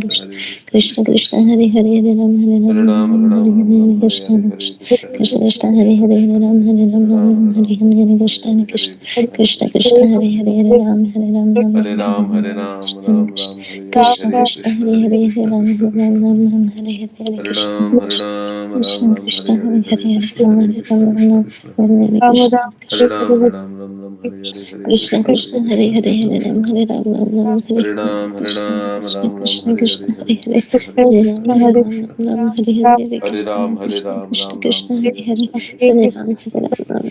Krishna Hare Krishna Krishna Krishna Krishna Krishna Hare Hare Hare Ram Hare Ram Hare Ram Ram Hare Ram Hare Ram Ram Hare Ram Hare Krishna Hare Hare Krishna Krishna Hare Krishna Krishna Krishna Hare Krishna Hare Krishna Hare Ram Hare Ram Hare Ram Ram Ram Hare Hare Ram Ram Hare Ram Krishna Hare Krishna Hare Krishna Hare Krishna Krishna Krishna Krishna Hare Hare Hare Ram Hare Ram Ram Hare Hare Ram Ram Hare Hare Ram Krishna Ram Krishna Ram Hare Hare Krishna Hare Krishna Krishna Hare Hare Hare Krishna Ram Krishna Hare Ram Krishna Ram Krishna Ram Hare Hare Hare Krishna Ram Hare Krishna Ram Ram Krishna Ram Hare Krishna Hare Hare Hare Hare Krishna Ram Hare Hare Krishna Ram Krishna Ram Krishna Hare Krishna Hare Krishna Ram Hare Ram Ram Ram Hare Hare Hare Krishna Krishna Hare Krishna Hare Krishna Hare Krishna Hare Ram Krishna Hare Ram Ram Ram Hare Hare Krishna Ram Krishna Ram Ram Krishna Hare Krishna Hare Hare Hare Hare Krishna Hare Hare Ram Krishna Hare Hare Ram Krishna Ram Hare Hare Hare Krishna Ram Hare Krishna Ram Krishna Ram Ram Krishna Hare Hare Hare Hare Hare Krishna Hare Krishna Ram Krishna Hare Krishna Ram Krishna Ram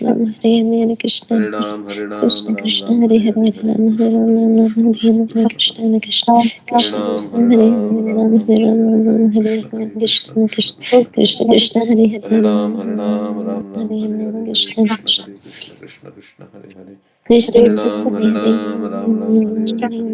Ram Hare Hare Krishna Hare Krishna Ram Hare Ram Krishna Ram Krishna Ram Hare Hare Hare Hare Ram Hare Hare Krishna Ram Hare Ram Ram Krishna Hare Krishna Hare Krishna Hare Krishna Krishna Hare Krishna Ram Krishna Hare Hare Ram Hare Ram Ram Ram Hare Hare Ram Hare Ram Hare Ram Hare Krishna Hare Hare Krishna Krishna Krishna Krishna Krishna Hare Krishna Krishna Hare Hare Hare Ram Ram Hare Ram Ram Ram Ram Ram Ram Hare Hare Hare Hare Hare Krishna Krishna Krishna Hare Krishna Krishna Krishna Hare Hare Krishna Hare Krishna Ram Hare Hare Hare Ram Ram Ram Hare Hare Hare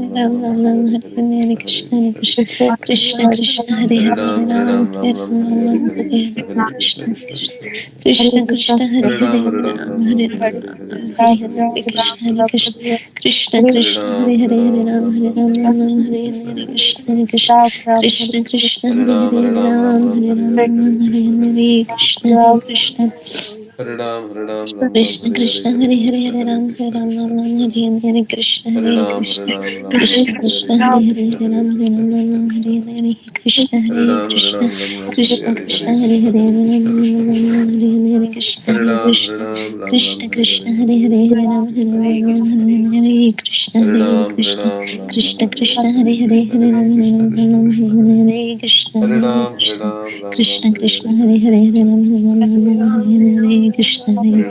Ram Ram Hare Hare Hare Krishna Hare Krishna Krishna Krishna Hare Hare Hare Ram Hare Ram Ram Ram Hare Hare Hare Krishna Krishna Krishna Hare Hare Hare Ram Hare Ram Ram Ram Hare Hare Krishna Hare Krishna Krishna Krishna Hare Hare Hare Ram Hare Ram Ram Ram Hare Hare Krishna Hare Krishna Krishna Krishna Hare Hare Hare Ram Hare Ram Ram Hare Krishna Hare Krishna Krishna Krishna Hare Hare Hare Ram Hare Ram Ram Ram Hare Hare Hare Krishna Hare Krishna Krishna Krishna Hare Hare Hare Ram Hare Ram Ram Ram Hare Hare Krishna Hare Krishna Krishna Krishna Hare Hare Hare Ram Hare Ram Ram Hare Hare Krishna Hare Krishna Krishna Krishna Hare Hare Hare Ram Hare Ram Ram Hare Hare Krishna Hare Krishna Krishna Krishna Hare Hare Hare Ram Hare Ram Ram Hare Hare Krishna Hare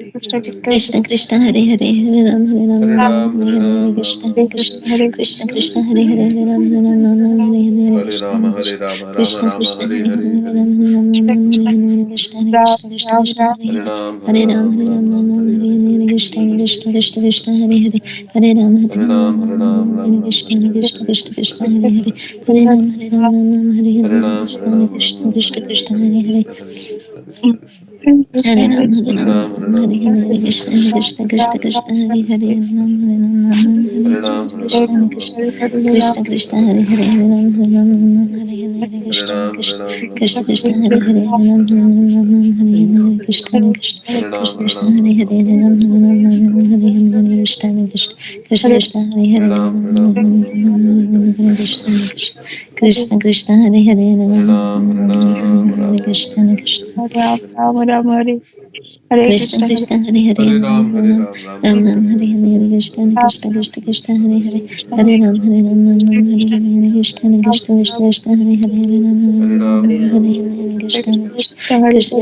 Krishna Krishna Krishna Hare Hare Hare Ram Hare Ram Ram Hare Hare Krishna Hare Krishna Krishna Krishna Hare Hare Hare Ram Hare Ram Ram Hare Hare Krishna Hare Krishna Krishna Krishna Hare Hare Hare Ram Hare Ram Ram Hare Hare Krishna Hare Krishna Krishna Krishna Hare Hare Hare Ram Hare Ram Ram Hare Hare Krishna Hare Krishna Krishna Krishna Hare Hare Hare Ram Hare Ram Ram Ram Hare Hare Krishna Hare Krishna Krishna Krishna Hare Hare Hare Ram Hare Ram Ram Ram Hare Hare Krishna Hare Krishna Krishna Krishna Hare Hare Hare Ram Hare Ram Ram Ram Hare Hare Krishna Hare Krishna Krishna Krishna Hare Hare Hare Ram Hare Ram Hare Hare Krishna Krishna Krishna Krishna Hare Hare Ram Hare Ram Hare Krishna Krishna Krishna Krishna Hare Hare Hare Ram Hare Ram Hare Hare Krishna Krishna Krishna Krishna Hare Hare Hare Ram Hare Ram Hare Hare Krishna Krishna Krishna Krishna Hare Hare Hare Ram Hare Ram Hare Hare Krishna Krishna Krishna Krishna Hare Hare Hare Ram Hare Ram Hare Krishna Krishna Krishna Krishna Hare Hare Hare Ram Hare Krishna Krishna Krishna Krishna Hare Hare Hare Ram Hare Ram Ram Ram Hare Hare Krishna Krishna Krishna Krishna Hare Hare Hare Ram Hare Ram Ram Ram Hare Hare Krishna Krishna Krishna Krishna Hare Hare Hare Ram Hare Ram Ram Hare Hare Krishna Krishna Krishna Krishna Hare Hare Ram Hare Krishna Krishna Krishna Hare Hare Ram Hare Ram Krishna Krishna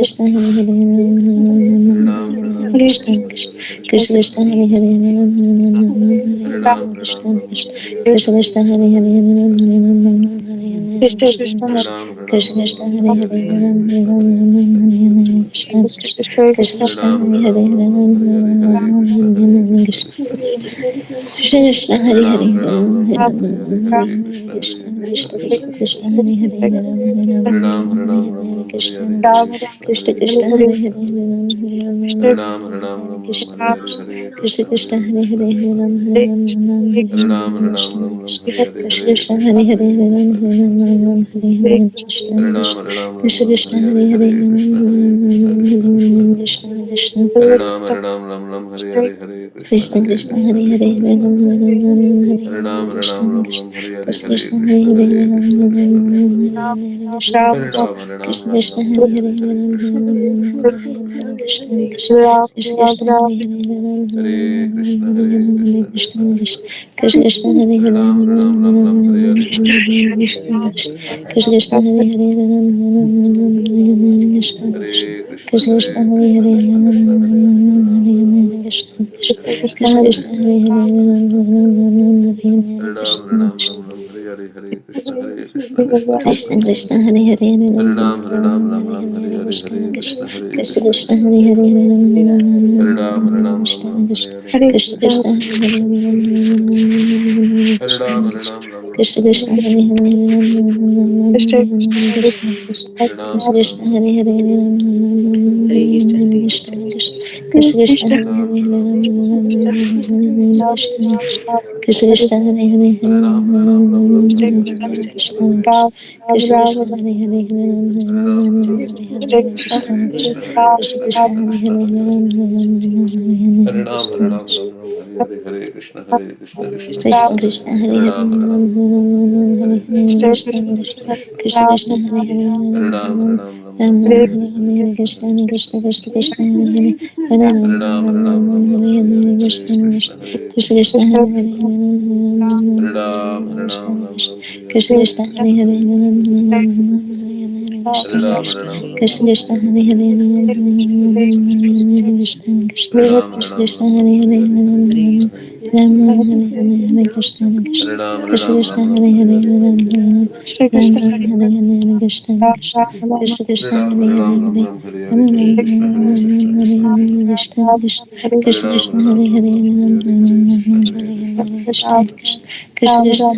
Krishna Hare Hare Ram Hare Ram Hare Hare Krishna Krishna Krishna Hare Hare Ram Hare Ram Hare Hare Krishna Krishna Krishna Hare Hare Hare Ram Hare Ram Hare Hare Krishna Krishna Krishna Hare Hare Hare Ram Hare Ram Hare Hare Krishna Krishna Krishna Krishna Hare Hare Hare Ram Hare Ram Hare Hare Krishna Krishna Krishna Hare Hare Hare Ram Hare Ram Hare Krishna Krishna Krishna Hare Hare Hare Ram Hare Ram Hare Hare Krishna Krishna Krishna Hare Hare Hare Ram Hare Ram Hare Hare Krishna Krishna Krishna Hare Hare Hare Krishna Krishna Krishna Krishna Hare Hare Hare Ram Hare Ram Ram Ram Hare Hare Krishna Krishna Krishna Krishna Hare Hare Hare Ram Hare Ram Ram Ram Hare Hare Krishna Krishna Krishna Krishna Hare Hare Hare Ram Hare Ram Ram Ram Hare Hare Krishna Krishna Krishna Krishna Hare Hare Hare Ram Hare Ram Ram Hare Hare Krishna Krishna Krishna Krishna Hare Hare Ram Hare Ram Ram Hare Hare Krishna Krishna Krishna Hare Hare Hare Ram Hare Ram Ram Hare Hare Krishna Krishna Krishna Hare Hare Hare Ram Hare Ram Ram Hare Hare Krishna Krishna Krishna Hare Hare Hare Ram Ram Ram Hare Hare Krishna Krishna Krishna Hare Hare Hare Ram Ram Hare Hare Krishna Krishna Krishna Krishna Hare Hare Hare Ram Ram Hare Krishna Krishna Krishna Krishna Hare Hare Ram Ram Hare Krishna Krishna Krishna Hare Hare Ram Ram Hare Krishna Krishna Krishna Hare Hare Ram Ram Hare Krishna Krishna Krishna Hare Hare Ram Ram Krishna Krishna Krishna Hare Hare Hare Ram Hare Krishna Krishna Krishna Hare Hare Hare Ram Hare Krishna Krishna Krishna Hare Hare Hare Ram Hare Krishna Krishna Krishna Hare Hare Ram Hare Krishna Krishna Krishna Hare Hare Ram Hare Krishna Krishna Krishna Krishna Hare Hare Hare Ram Hare Krishna Krishna Krishna Hare Hare Krishna Krishna Krishna Hare Hare Krishna Krishna Krishna Hare Hare Krishna Krishna Krishna Hare Hare Ram Ram Hare Hare Krishna Krishna Krishna Krishna Hare Hare Ram Ram Hare Hare Krishna Krishna Krishna Krishna Hare Hare Hare Ram Hare Krishna Krishna Krishna Krishna Hare Hare Ram Hare Krishna Krishna Krishna Krishna Hare Hare Ram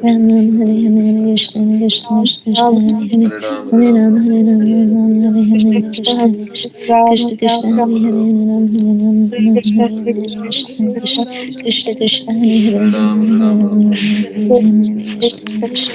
Ram Hare Hare Krishna Krishna Krishna Hare Hare Hare Ram Hare Ram Ram Hare Hare Krishna Krishna Krishna Krishna Hare Hare Ram Hare Ram Ram Hare Hare Krishna Krishna Krishna Krishna Hare Hare Ram Hare Ram Ram Hare Hare Krishna Krishna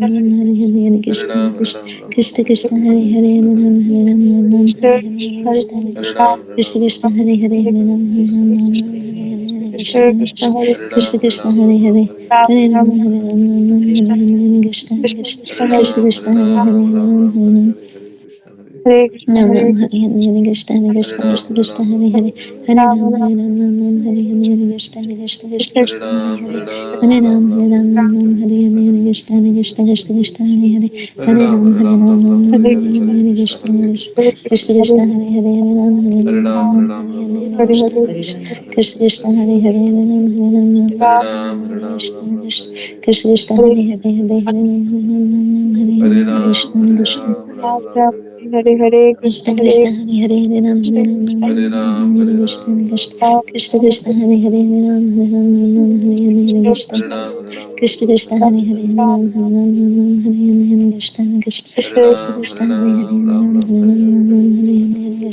Hare Ram, Hare Ram, Ram Ram, Krishna Hare Krishna Hare Hare Krishna, Hare Krishna Ram Hare Hare Krishna, Ram Krishna Ram Hare Ram Hare, Hare Krishna Hare Krishna Ram, Hare Ram, Ram Krishna Ram, Krishna Hare Hare Hare Hare Ram Krishna, Ram Krishna Ram Krishna, Hare Hare Hare Hare Krishna, Krishna Hare Krishna Ram, Hare Krishna Ram, Hare Ram Ram, Hare Hare Hare Hare Krishna, Ram Krishna Hare Hare Ram Ram Krishna, Ram Krishna Hare Krishna, Hare Krishna Krishna Hare Krishna Ram, Hare Krishna Hare Ram, Hare Ram Ram, Ram Ram Hare Hare Ram Hare, Hare Krishna, Hare Krishna, Krishna Nam Hare Nam Hare, Hare Hare Krishna Hare Krishna Ram, Krishna Hare Krishna Ram, Hare Ram Hare Ram, Hare Hare Hare, Ram Hare Ram Nam Nam Hare Hare Krishna Krishna Krishna Hare Krishna Hare Ram, Hare Hare Hare Ram, Ram Ram Hare Ram, Ram Hare Nam Hare, Nam Hare Hare Krishna, Hare Hare Krishna Krishna, Krishna Krishna Krishna Krishna, Krishna Hare Hare Hare Hare Ram, Ram Hare Hare Ram, Ram Ram Nam Ram, Nam Hare Hare Hare, Hare Hare Krishna, Krishna Hare Krishna Krishna, Krishna Krishna Krishna, Krishna Hare Hare Ram Hare Hare Ram Nam Ram, Hare Nam Ram, Hare Ram Ram, Hare Hare Krishna Hare, Krishna Krishna, Hare Krishna Krishna, Krishna Hare Krishna Hare Krishna, Ram Hare Ram Nam Hare Nam Ram, Hare Hare Hare Ram, Ram Krishna Ram, Krishna Hare Hare, Hare Krishna Krishna Krishna, Hare Hare Hare Krishna, Hare Krishna Hare Krishna, Nam Nam Hare Hare Hare Ram, Krishna Hare Krishna Ram, Ram Ram, Hare Hare, Hare Krishna, Hare Krishna Krishna, Krishna Krishna Hare Krishna, Hare Ram Hare Ram Ram Hare Ram Ram, Hare Hare Krishna Ram, Ram Krishna Ram, Hare Krishna Hare, Krishna Hare Hare Ram Hare Ram Ram Hare Hare Krishna Hare Ram, Krishna Hare Ram, Ram Krishna Ram, Krishna Hare Hare Hare, Hare Hare Ram Krishna, Hare Hare Ram Krishna, Ram Hare Hare Krishna Krishna Hare Krishna Ram, Krishna Hare Hare Hare Ram, Ram Ram Ram, Hare Hare Ram Hare, Ram Hare Hare Krishna, Hare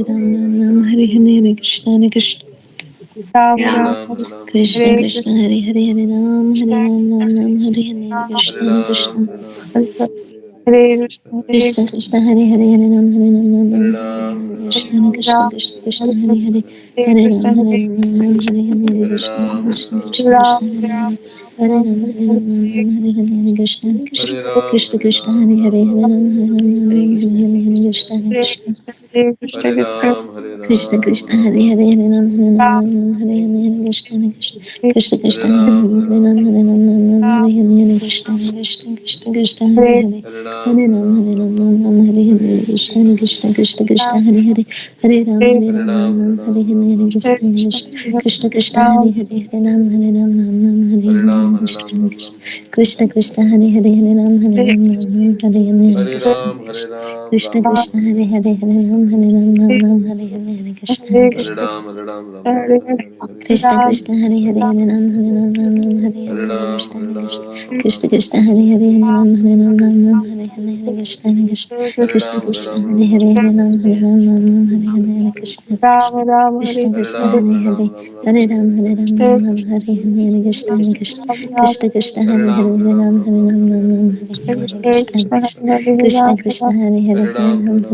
Ram Ram Ram Hare Hare Krishna Krishna Krishna Hare Hare Hare Ram Ram Ram Hare Hare Krishna Krishna Krishna Krishna Hare Hare Hare Ram Ram Krishna Krishna Krishna Krishna Hare Hare Hare Ram Ram Hare Hare Krishna Krishna Krishna Krishna Hare Hare Hare Ram Hare Krishna Krishna Krishna Krishna Hare Hare Hare Ram Hare Hare Krishna Krishna Krishna Krishna Hare Hare Hare Ram Hare Hare Krishna Krishna Krishna Krishna Hare Hare Ram Hare Hare Krishna Krishna Krishna Krishna Hare Hare Hare Ram, Hare Ram, Ram Ram, Hare Hare, Krishna Krishna, Krishna Krishna, Hare Hare, Hare Ram, Ram Ram, Hare Hare, Krishna Krishna, Krishna Krishna, Hare Hare, Hare Ram, Ram Ram, Hare Hare, Krishna Krishna, Krishna Krishna, Hare Hare, Hare Ram, Ram Ram, Hare Hare, Krishna Krishna, Krishna Hare Hare, Hare Ram, Ram Ram, Hare Hare, Krishna Krishna. Krishna Krishna Hare Hare Hare Ram Ram Ram Ram Hare Hare Krishna Krishna Krishna Krishna Hare Hare Hare Ram Ram Ram Hare Hare Krishna Krishna Krishna Krishna Hare Hare Hare Ram Ram Hare Hare Krishna Krishna Krishna Hare Hare Hare Ram Ram Hare Hare Krishna Krishna Krishna Krishna Hare Hare Hare Ram Hare Hare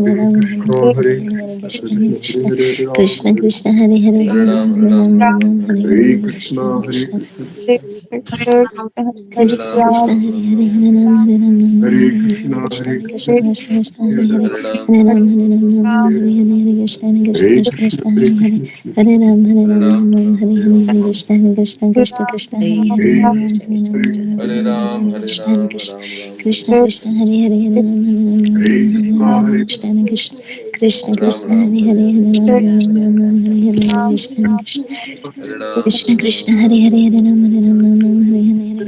Krishna Krishna Krishna Krishna Hare Hare Hare Ram Hare Hare Krishna Krishna Krishna Krishna Hare Hare Hare Ram Hare Hare Hare Krishna, Krishna Hare Krishna Krishna, Krishna Krishna Hare Hare Hare Ram Hare Hare Krishna, Hare Hare Krishna Krishna, Krishna Krishna Hare Hare Hare Rama, Hare Ram Hare Hare Krishna Krishna Hare Krishna Krishna, Krishna Hare Hare Hare Krishna, Hare Ram Hare Krishna Krishna Krishna Krishna Hare Hare Hare Ram Krishna, Hare Hare Krishna Krishna Krishna Hare Hare Hare Ram Hare Krishna, Hare Krishna Krishna Krishna Krishna Hare Hare Hare Ram Hare Hare Krishna Krishna Krishna Krishna Hare Hare Hare Ram Hare Hare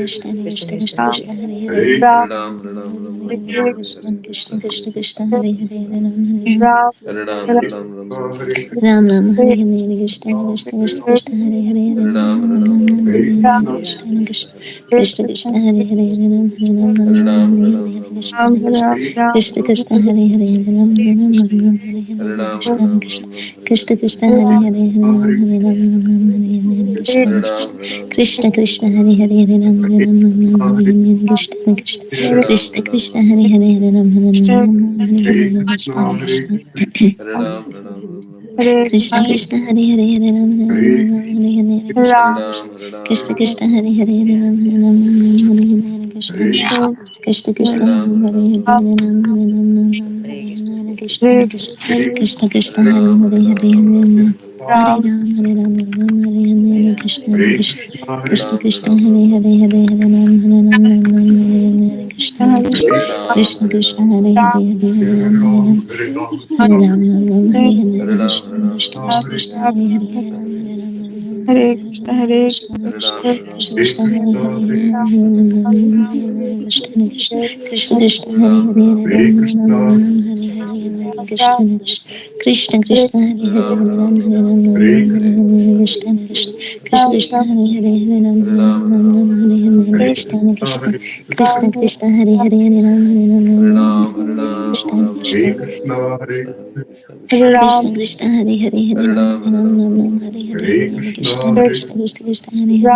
Krishna Krishna Krishna Krishna Hare Hare Hare Krishna Krishna Krishna Krishna Hare Hare Ram Hare Krishna, Hare Ram Ram Hare Hare Krishna Krishna Krishna Krishna Hare Hare Ram Hare Hare Krishna, Hare Krishna Krishna Krishna Krishna Hare Hare Ram Hare Hare Krishna Krishna Hare Krishna Krishna Hare Hare Ram Hare Hare Krishna Krishna Krishna Krishna Hare Hare Hare Ram Hare Krishna Krishna Krishna Krishna Hare Hare Ram Krishna, Hare Hare Krishna Krishna Krishna Krishna Hare Hare Ram Hare Hare Krishna, Krishna Hare Krishna Krishna, Krishna Krishna Hare Hare Hare Ram Hare Hare Hare Krishna Krishna Krishna Hare Hare Hare Ram Hare Hare Krishna Hare Krishna Krishna Hare Hare Hare Ram Hare Krishna Hare Krishna Krishna Hare Hare Hare Hare Ram Hare Krishna Hare Krishna Krishna, Hare Krishna Krishna Hare Hare Hare Ram Krishna Hare Krishna Krishna Hare Hare Hare Hare Ram, Hare Ram, Hare Ram Ram Ram Hare Hare Krishna Krishna Krishna, Krishna Hare Krishna Hare Hare Hare Ram Hare Krishna Krishna Hare Krishna Hare Krishna, Hare Hare Hare Krishna Krishna Krishna Hare Hare Hare Hare Ram Krishna, Hare Krishna Krishna Krishna Hare Hare Hare Ram Hare Hare Krishna Krishna Krishna Hare Hare Hare Ram Hare Krishna Krishna Hare Krishna Krishna Hare Hare Hare Ram Krishna Hare Krishna, Hare Krishna Krishna Hare Hare Hare Ram Hare Hare Hare Hare Krishna, Krishna Hare Krishna Krishna Krishna Hare Hare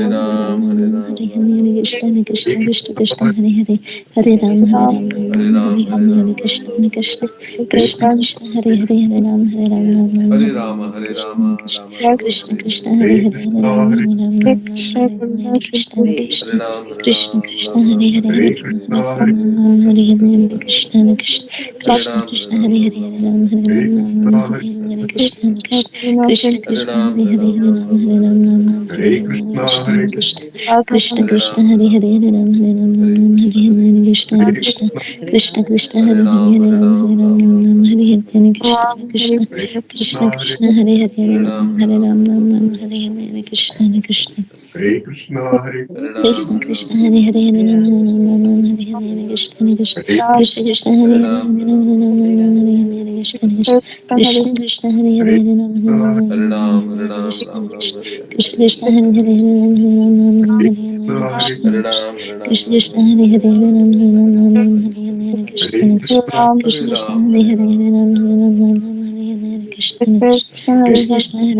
Hare Ram Hare Hare Krishna Hare Krishna Krishna Krishna Krishna, Hare Hare Hare Ram Hare Hare Krishna Krishna Hare Krishna Krishna Hare Hare Hare Ram Hare Hare Krishna Krishna Krishna Krishna Hare Hare Hare Krishna, Hare Hare Ram Hare Krishna Krishna Krishna Krishna Hare Hare Hare Hare Krishna, Hare Ram Hare Krishna Krishna Krishna Krishna Hare Hare Hare Ram Hare Hare Krishna, Ram Hare Hare Krishna Krishna Krishna Krishna Hare Hare Hare Ram Hare Hare Ram Krishna, Hare Hare Krishna Krishna Krishna Hare Hare Hare Ram Hare Krishna Hare Krishna Krishna, Krishna Krishna Hare Hare Hare Ram Hare Krishna Hare Krishna Krishna, Hare Krishna Hare Hare Hare Ram Hare Krishna Krishna Hare Krishna, Hare Krishna Krishna Hare Hare Hare Ram Hare Hare Krishna Krishna Hare Krishna Krishna Hare Hare Hare Ram Hare Krishna Krishna Krishna Krishna Hare Hare Hare Hare Ram Krishna, Hare Krishna Krishna Krishna Krishna Hare Hare Hare Ram Hare Hare Krishna, Hare Krishna Krishna Krishna Krishna Hare Hare Hare Ram Hare Hare Krishna Krishna Krishna, Krishna Krishna Hare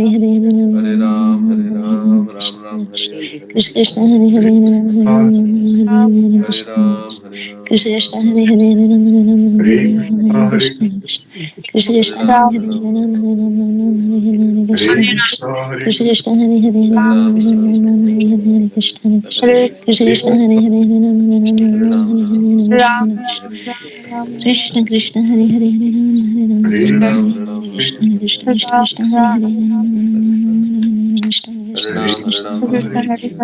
Hare Hare Ram Hare Krishna Krishna Krishna Krishna Hare Hare Hare Ram Hare Krishna Krishna Krishna Krishna Hare Hare Ram Hare Krishna Krishna Krishna Hare Hare Ram Hare Krishna, Hare Hare Krishna Krishna Krishna Hare Hare Ram Hare Hare Krishna Krishna, Hare Krishna Krishna Hare Hare Ram Hare Krishna Krishna Hare Krishna Hare Hare Ram Hare Krishna Krishna Hare Hare Ram Hare Hare Krishna Krishna Krishna Krishna Hare Hare Ram Krishna Krishna Hare Krishna Krishna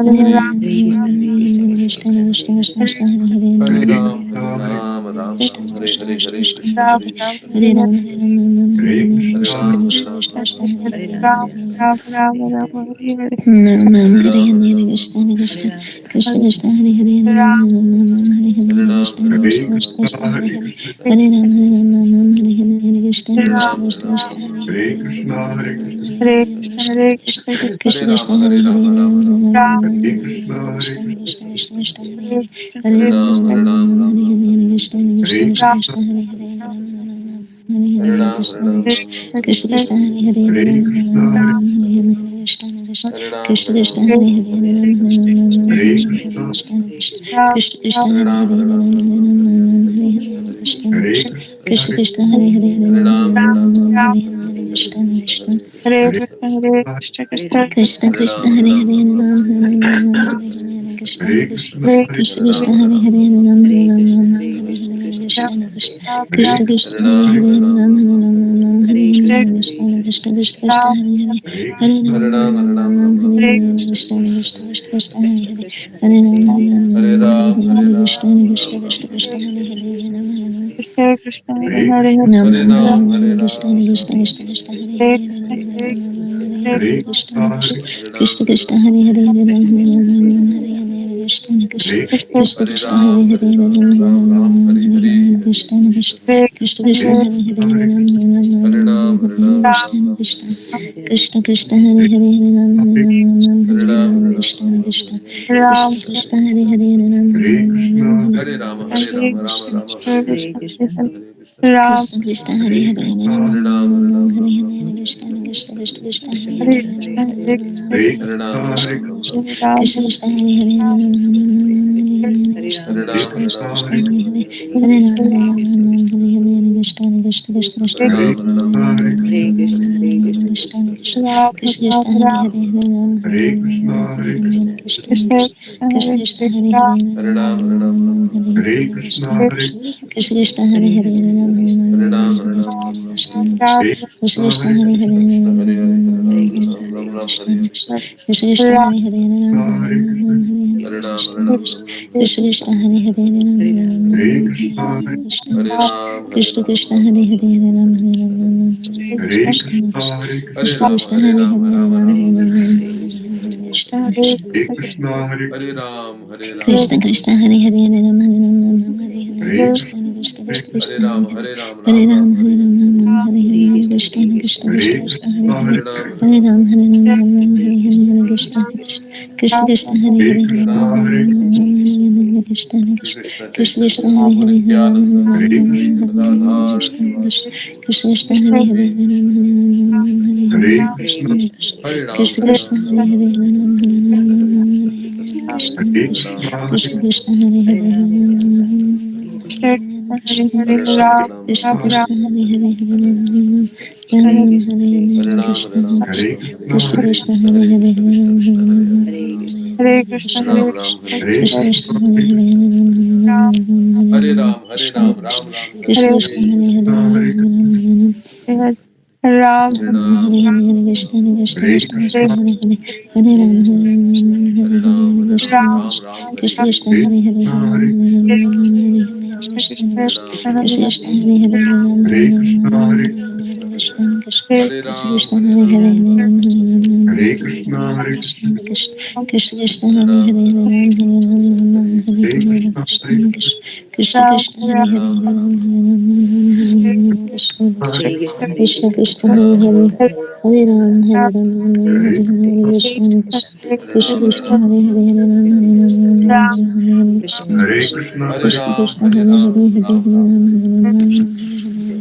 Hare Hare Krishna, Hare Krishna Krishna Krishna Krishna Hare Hare Hare Krishna, Nam Nam Hare Hare Krishna Krishna Krishna Krishna Hare Hare Nam Nam Nam Hare Hare Krishna Krishna Krishna Krishna Hare Hare Hare Ram Nam Nam Hare Hare Krishna Krishna Krishna Krishna Hare Hare Nam Nam Hare Hare Krishna Krishna Krishna Krishna Hare Hare Nam Nam Hare Hare Krishna Krishna Krishna Krishna Hare Hare Hare Ram Nam Hare Hare Krishna Krishna Krishna Krishna Hare Hare Nam Nam Hare Hare Krishna Krishna Krishna Hare Hare Ram Nam Hare Hare Krishna Krishna Krishna Krishna Hare Hare Ram Krishna Krishna Krishna Krishna Hare Hare Ram Hare Hare Krishna Krishna Krishna Krishna Hare Hare Ram Hare Hare Krishna Krishna Krishna Krishna Hare Hare Ram Hare Hare Krishna Krishna Krishna Krishna Hare Hare Ram Hare Hare Krishna Krishna Krishna Krishna Hare Hare Ram Hare Hare Krishna Krishna Krishna Krishna Hare Hare Hare Ram Hare Hare Krishna Krishna Krishna Krishna Hare Hare Hare Ram Hare Hare Krishna Krishna Krishna Krishna Hare Hare Nam Nam Hare Hare Krishna Krishna Krishna Krishna Hare Hare Nam Hare Hare Krishna Krishna Krishna Hare Hare Nam Hare Hare Krishna Krishna Krishna Krishna Hare Hare Nam Hare Hare Krishna Krishna Krishna Krishna Hare Hare Nam Hare Krishna Krishna Krishna Krishna Hare Hare Nam Hare Krishna Krishna Krishna Krishna Hare Hare Nam Hare Krishna Krishna Krishna Hare Hare Ram Ram Hare Hare Krishna Krishna Krishna Krishna Hare Hare Krishna Krishna Hare Hare Ram Krishna Krishna Krishna Krishna Hare Hare Hare Ram Hare Hare Krishna Krishna Krishna Krishna Hare Hare Krishna Krishna Krishna Hare Hare Ram Hare Hare Krishna Krishna Krishna Hare Hare Ram Hare Hare Krishna Krishna Krishna Hare Hare Ram Krishna Krishna Krishna Hare Hare Krishna Krishna Krishna Hare Hare Krishna Krishna Hare Hare Krishna Krishna Hare Hare Ram Krishna Krishna Hare Hare Krishna Krishna Krishna Hare Hare Ram Hare Hare Krishna Krishna Krishna Krishna Hare Ram Hare Hare Krishna Krishna Krishna Krishna Hare Ram Hare Hare Krishna Krishna Krishna Hare Hare Krishna Krishna Krishna Hare Hare Ram Krishna Krishna Krishna Hare Hare Krishna Krishna Krishna Hare Hare Krishna Krishna Krishna Hare Hare Krishna Krishna Krishna Hare Hare Hare Ram Hare Hare Krishna Krishna Krishna Hare Hare Krishna Krishna Krishna Hare Hare Krishna Krishna Krishna Hare Hare Hare Hare Krishna Krishna Krishna Krishna Hare Hare Hare Ram Hare Hare Krishna Krishna Krishna Hare Hare Krishna Krishna Hare Hare Ram Krishna Krishna Krishna Hare Hare Krishna Krishna Hare Hare Ram Krishna Krishna Krishna Hare Hare Krishna Krishna Krishna Hare Hare Hare Ram Hare Krishna Krishna Krishna Hare Hare Krishna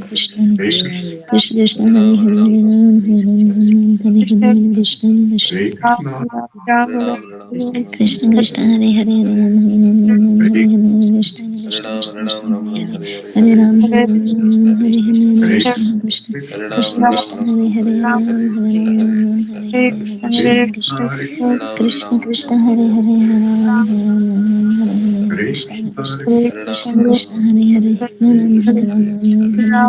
Krishna Krishna Hare Hare Krishna Krishna Krishna Hare Hare Ram Hare Hare Krishna Krishna Krishna Krishna Hare Hare Ram Hare Hare Krishna Krishna Krishna Hare Ram Hare Hare Krishna Krishna Krishna Krishna Hare Hare Ram Hare Krishna Krishna Krishna Krishna Hare Hare Ram Hare Krishna Krishna Krishna Krishna Hare Hare Ram Hare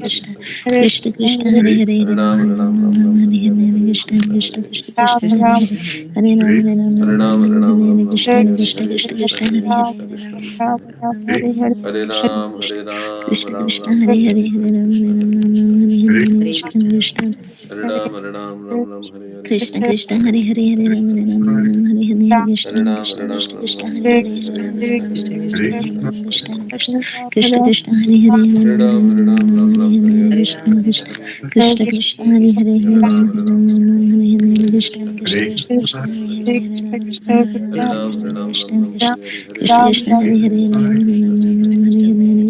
Krishna Krishna Krishna Hare Hare Hare Ram Hare Ram Hare Hare Krishna Krishna Krishna Krishna Hare Hare Hare Ram Hare Ram Hare Hare Krishna Krishna Krishna Krishna Hare Hare Krishna Krishna Hare Hare Hare Ram Hare Ram Hare Hare Krishna Krishna Krishna Krishna Hare Hare Hare Ram Hare Ram Hare Hare Krishna Krishna Krishna Krishna Hare Hare Hare Ram Hare Ram Hare Krishna Krishna Krishna Krishna Hare Hare Hare Ram Hare Ram Hare Hare Krishna Krishna Krishna Krishna Hare Hare Hare Ram Hare Ram Hare Hare Krishna Krishna Krishna Krishna Hare Hare Hare Ram Hare Ram Hare Krishna Krishna Krishna Krishna Krishna Hare Hare Hare Ram Hare Ram Hare Hare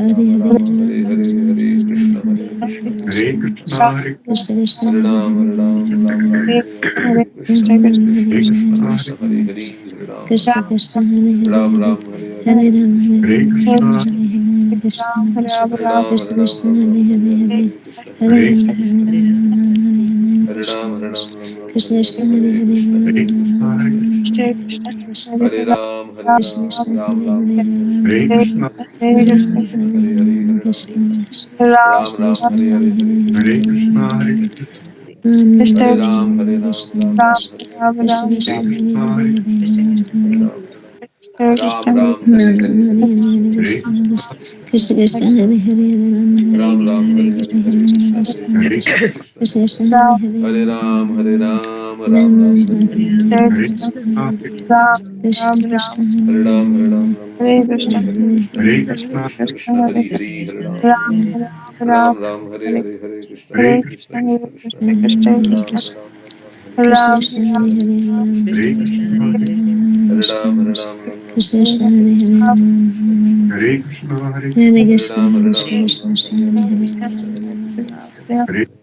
Hare Hare Hare Ram Hare Ram Ram Hare Hare Hare Krishna Krishna, Hare Krishna Krishna Hare Hare Hare Hare Ram Hare Ram Hare Ram Krishna, Ram Hare Hare Hare Krishna, Krishna Krishna Krishna Hare Hare Hare Hare Ram Hare Hare Ram Krishna, Ram Hare Hare Krishna Krishna Krishna Krishna Hare Hare Hare Hare Hare Ram Hare Ram Ram Hare Hare Krishna Krishna Krishna Krishna Hare Hare Hare Hare Ram Krishna, Hare Hare Ram Hare Ram Krishna, Hare Krishna Hare Krishna Krishna Hare Hare Ram Hare Hare Krishna, Krishna, Hare Ram Krishna, Hare Hare Krishna Krishna Ram Krishna Krishna Hare Hare Hare Hare Krishna, Ram Hare Hare Krishna, Ram Krishna, Hare Krishna, Ram Krishna Ram Krishna Ram Krishna Ram Hare Krishna Hare Krishna, Hare Hare Hare Hare Krishna, Ram Hare Hare Hare Krishna Krishna, Krishna Krishna Krishna Hare Hare Ram Hare Ram Krishna Hare Ram Krishna Hare Krishna Krishna, Krishna Krishna Ram Hare Hare Ram Ram Hare Hare Hare Hare Krishna, Krishna Krishna, Ram Krishna Ram Ram, Krishna Hare Hare Hare Hare Krishna, Hare Hare Krishna Krishna, Krishna, Hare Ram Ram Ram, Hare Hare Hare Krishna, Krishna, Hare Krishna Krishna Krishna, Krishna Ram Krishna Ram Hare Hare Ram Hare Krishna, Krishna Krishna Krishna Hare Krishna Hare Hare Hare Krishna, Hare Krishna Krishna Krishna Krishna Hare Hare Krishna, Ram Hare Hare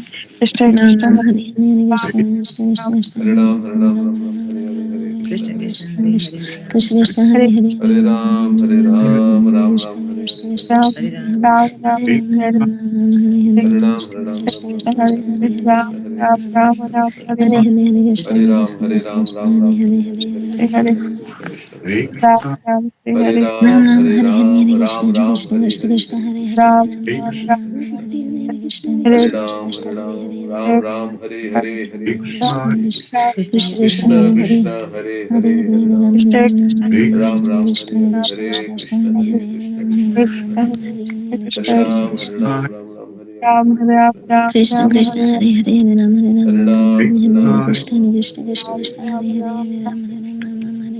Ram Ram Hare Hare Krishna Krishna Krishna Krishna Hare Hare Ram, Hare Hare Ram, Ram Ram Ram, Ram Hare Hare, Ram Hare Hare Krishna, Hare Krishna Krishna Krishna, Hare Krishna Ram. Krishna Krishna Hare Hare Hare Ram Ram, Ram Hare Ram Hare Ram, Hare Ram Krishna Ram, Hare Hare, Krishna Hare Krishna Krishna Krishna, Hare Krishna Hare Krishna, Hare Hare Ram. Ram Hare Ram Hare Hare Hare Ram, Krishna Hare Ram, Krishna Ram Ram, Krishna Hare Krishna Hare, Hare Hare Hare Krishna, Ram Hare Ram Krishna, Ram Krishna Krishna, Hare Hare Ram. Hare Hare Krishna Hare Ram, Krishna Hare Krishna Ram, Krishna Ram Hare Ram, Hare Hare Hare Hare, Hare Ram Krishna, Hare Ram Krishna, Krishna Krishna. Krishna, Hare Ram Ram, Ram Hare Hare Hare Ram, Hare Ram Krishna Ram, Krishna Hare Krishna Hare, Krishna Hare Hare Krishna, Hare Krishna Ram Ram Krishna. Ram Ram Hare Hare Krishna Hare Krishna Krishna Ram, Krishna Hare Hare Ram, Hare Ram Ram Ram, Ram Hare Hare, Hare Krishna, Krishna Hare Krishna Krishna. Krishna Krishna Krishna, Hare Hare Krishna, Hare Hare Hare, Hare Hare Ram Ram. Ram Ram Ram, Hare Krishna Hare, Krishna Hare Krishna Krishna, Hare Hare Hare Krishna, Ram Krishna Ram Krishna. Hare Hare Krishna Ram, Hare Krishna Ram, Ram Ram, Hare Hare, Hare Krishna, Hare Krishna Krishna. Krishna Hare Hare Hare Ram Hare Ram Hare Ram Ram, Ram Hare Hare Ram, Ram Krishna Ram, Hare Krishna Hare, Krishna Hare Krishna Krishna. Hare Hare Hare Ram Hare Ram Ram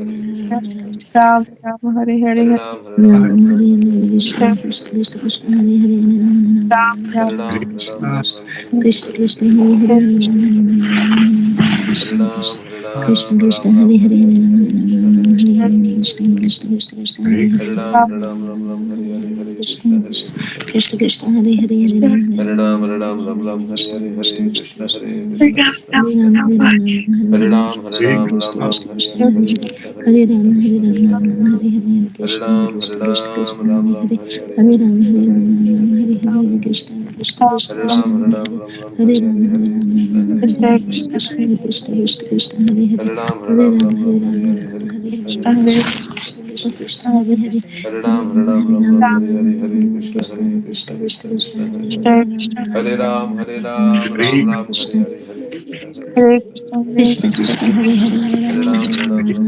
Hare Krishna Krishna Krishna Ram Ram Hare Hare Hare Hare Ram Hare Ram Ram Ram Ram Hare Hare Krishna Krishna Krishna Krishna Krishna Krishna Krishna Hare Hare Ram Ram Hare Ram Hare Ram Ram Ram Hare Krishna Hare Krishna Krishna Krishna Krishna Krishna Krishna Krishna Hare Ram Ram Ram Hare Hare Krishna Hare Krishna Krishna Krishna Krishna Hare Ram Ram Ram Ram Hare Krishna Hare Krishna Krishna Krishna Krishna Hare Ram Ram Hare Krishna Hare Krishna Ram Krishna Ram Krishna Ram Ram Hare Ram Ram Hare Krishna Hare Krishna Krishna Krishna Hare Ram Ram Hare Krishna Hare Krishna Krishna Krishna Hare Ram Ram Hare Krishna Hare Krishna Krishna Krishna Krishna Hare Krishna Hare Ram Krishna Krishna Hare Hare Krishna Krishna Krishna Krishna Krishna Hare Hare Ram Hare Krishna Hare Krishna Krishna Krishna Krishna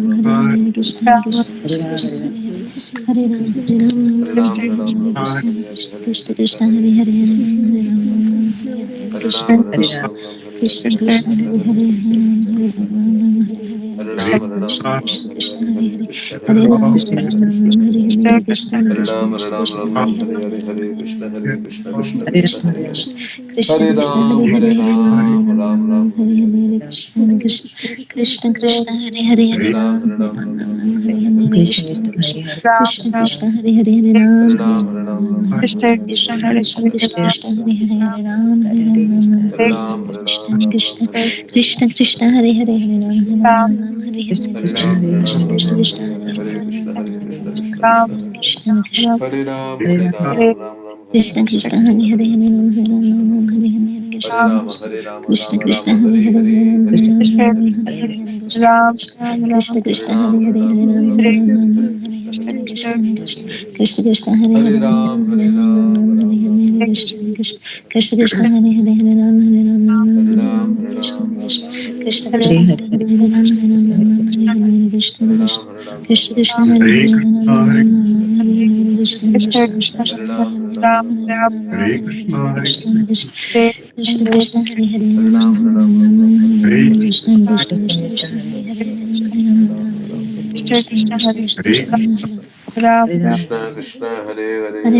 Krishna Hare Ram Ram Ram Hare Krishna Hare Hare Krishna Krishna Krishna Hare Krishna Hare Ram Hare Krishna Ram Krishna Krishna Krishna Hare Krishna Hare Krishna Hare Krishna Krishna Krishna Hare Krishna Ram Krishna Hare Krishna Krishna Hare Krishna Krishna Krishna Hare Krishna Ram Hare Krishna Hare Hare Krishna Hare Krishna Krishna Krishna Krishna Hare Ram Hare Krishna Krishna Krishna Hare Hare Ram Hare Krishna Hare Krishna Krishna Ram Ram Krishna Krishna Hare Hare Ram Hare Hare Ram Krishna Krishna Ram Hare Ram Hare Ram Hare Krishna Hare Krishna Krishna Krishna Hare Ram, Krishna Krishna Hare Hare Hare Ram Hare Ram Ram Ram Hare Hare Krishna Krishna Krishna Krishna Hare Hare Hare Ram Hare Ram Ram Ram Hare Hare Krishna Krishna Krishna Krishna Hare Hare Hare Ram Hare Ram Ram Ram Hare Hare Krishna Krishna Krishna Krishna Hare Hare Hare Ram Hare Ram Ram Ram Hare Hare Krishna Krishna Krishna Krishna Hare Hare Hare Ram Hare Ram Ram Ram Hare Hare Krishna Krishna Krishna Krishna Hare Hare Hare Ram Hare Ram Ram Ram Hare Hare Krishna Krishna Krishna Krishna Hare Hare Hare Hare Ram Krishna, Ram Hare Ram Hare Hare Krishna Krishna Krishna Krishna Hare Hare Hare Ram Hare Ram Ram Hare Ram Hare Krishna, Hare Hare Krishna Krishna Krishna Krishna Hare Hare Hare Ram Hare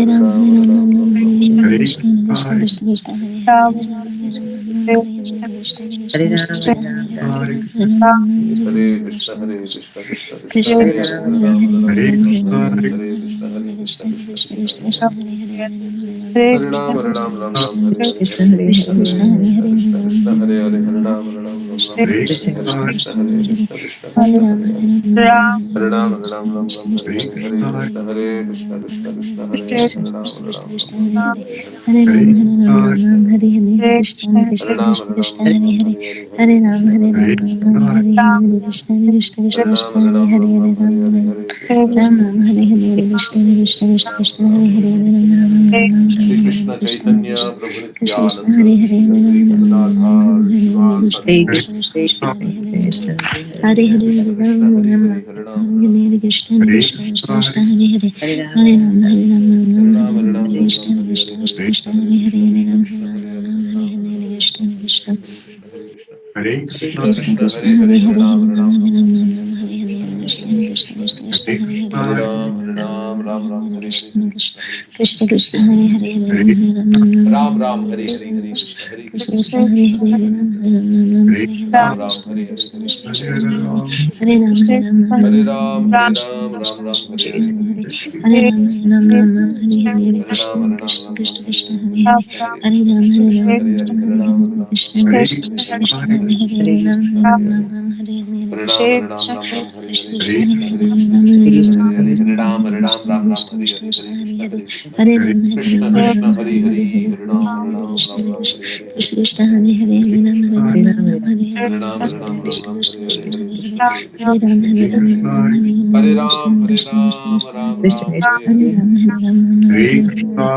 Ram Ram Ram Hare Hare Hare Krishna, Krishna Krishna Krishna Krishna Hare Hare Hare Ram Hare Ram Ram Ram Hare Hare Krishna Krishna Krishna Hare Krishna Krishna, Hare Hare Ram Hare Ram Ram Ram Hare Hare Hare Krishna Krishna Krishna, Krishna Krishna Hare Hare Hare Ram Hare Ram Ram Ram Hare Hare Krishna Krishna Krishna Krishna Hare Hare Hare Hare Ram Hare Ram Ram Ram Hare Hare Krishna Krishna Krishna Krishna Hare Hare Hare Hare Ram Hare Krishna, Ram Ram Hare Ram Hare Hare Krishna Krishna Krishna Krishna Hare Hare Hare Ram Hare Ram Ram Ram Hare Hare Krishna Krishna Krishna Krishna Hare Hare Hare Ram Hare Ram Ram Hare Hare Krishna Hare Krishna Krishna Krishna, Krishna Hare Hare Hare Ram Hare Ram Ram Ram Hare Hare Krishna Krishna Krishna Hare Krishna Hare Krishna, Hare Hare Hare Ram Hare Ram Ram Hare Hare Krishna Krishna Krishna Krishna Hare Hare Hare Ram Hare Hare Ram Krishna, Ram Ram Hare Hare Krishna Krishna Krishna Krishna Hare Hare Hare Ram Hare Ram Hare Ram Ram Krishna, Hare Hare Krishna Krishna Krishna Krishna Hare Hare Hare Ram Hare Ram Ram Hare Hare Krishna Krishna Krishna Krishna Hare Hare Hare Ram Ram Ram Hare Hare Krishna Krishna Krishna Krishna Hare Hare Hare Ram Ram Ram Hare Hare Krishna Hare Krishna Krishna Krishna Hare Hare Hare Hare Hare Ram Ram Ram Hare Hare Krishna Hare Krishna Krishna Krishna Hare Hare Hare Ram Ram Ram Hare Hare Krishna Krishna Krishna Krishna Hare Hare Hare Ram Ram Hare Hare Krishna Krishna Hare Krishna, Krishna Krishna Hare Hare Hare Ram Hare Ram Ram Ram Hare Hare Krishna Krishna Krishna Krishna Hare Hare Hare Krishna, Hare Ram Hare Ram Ram Hare Hare Krishna Krishna Krishna Krishna Hare Hare Hare Ram Hare Hare Ram Ram Ram Hare Hare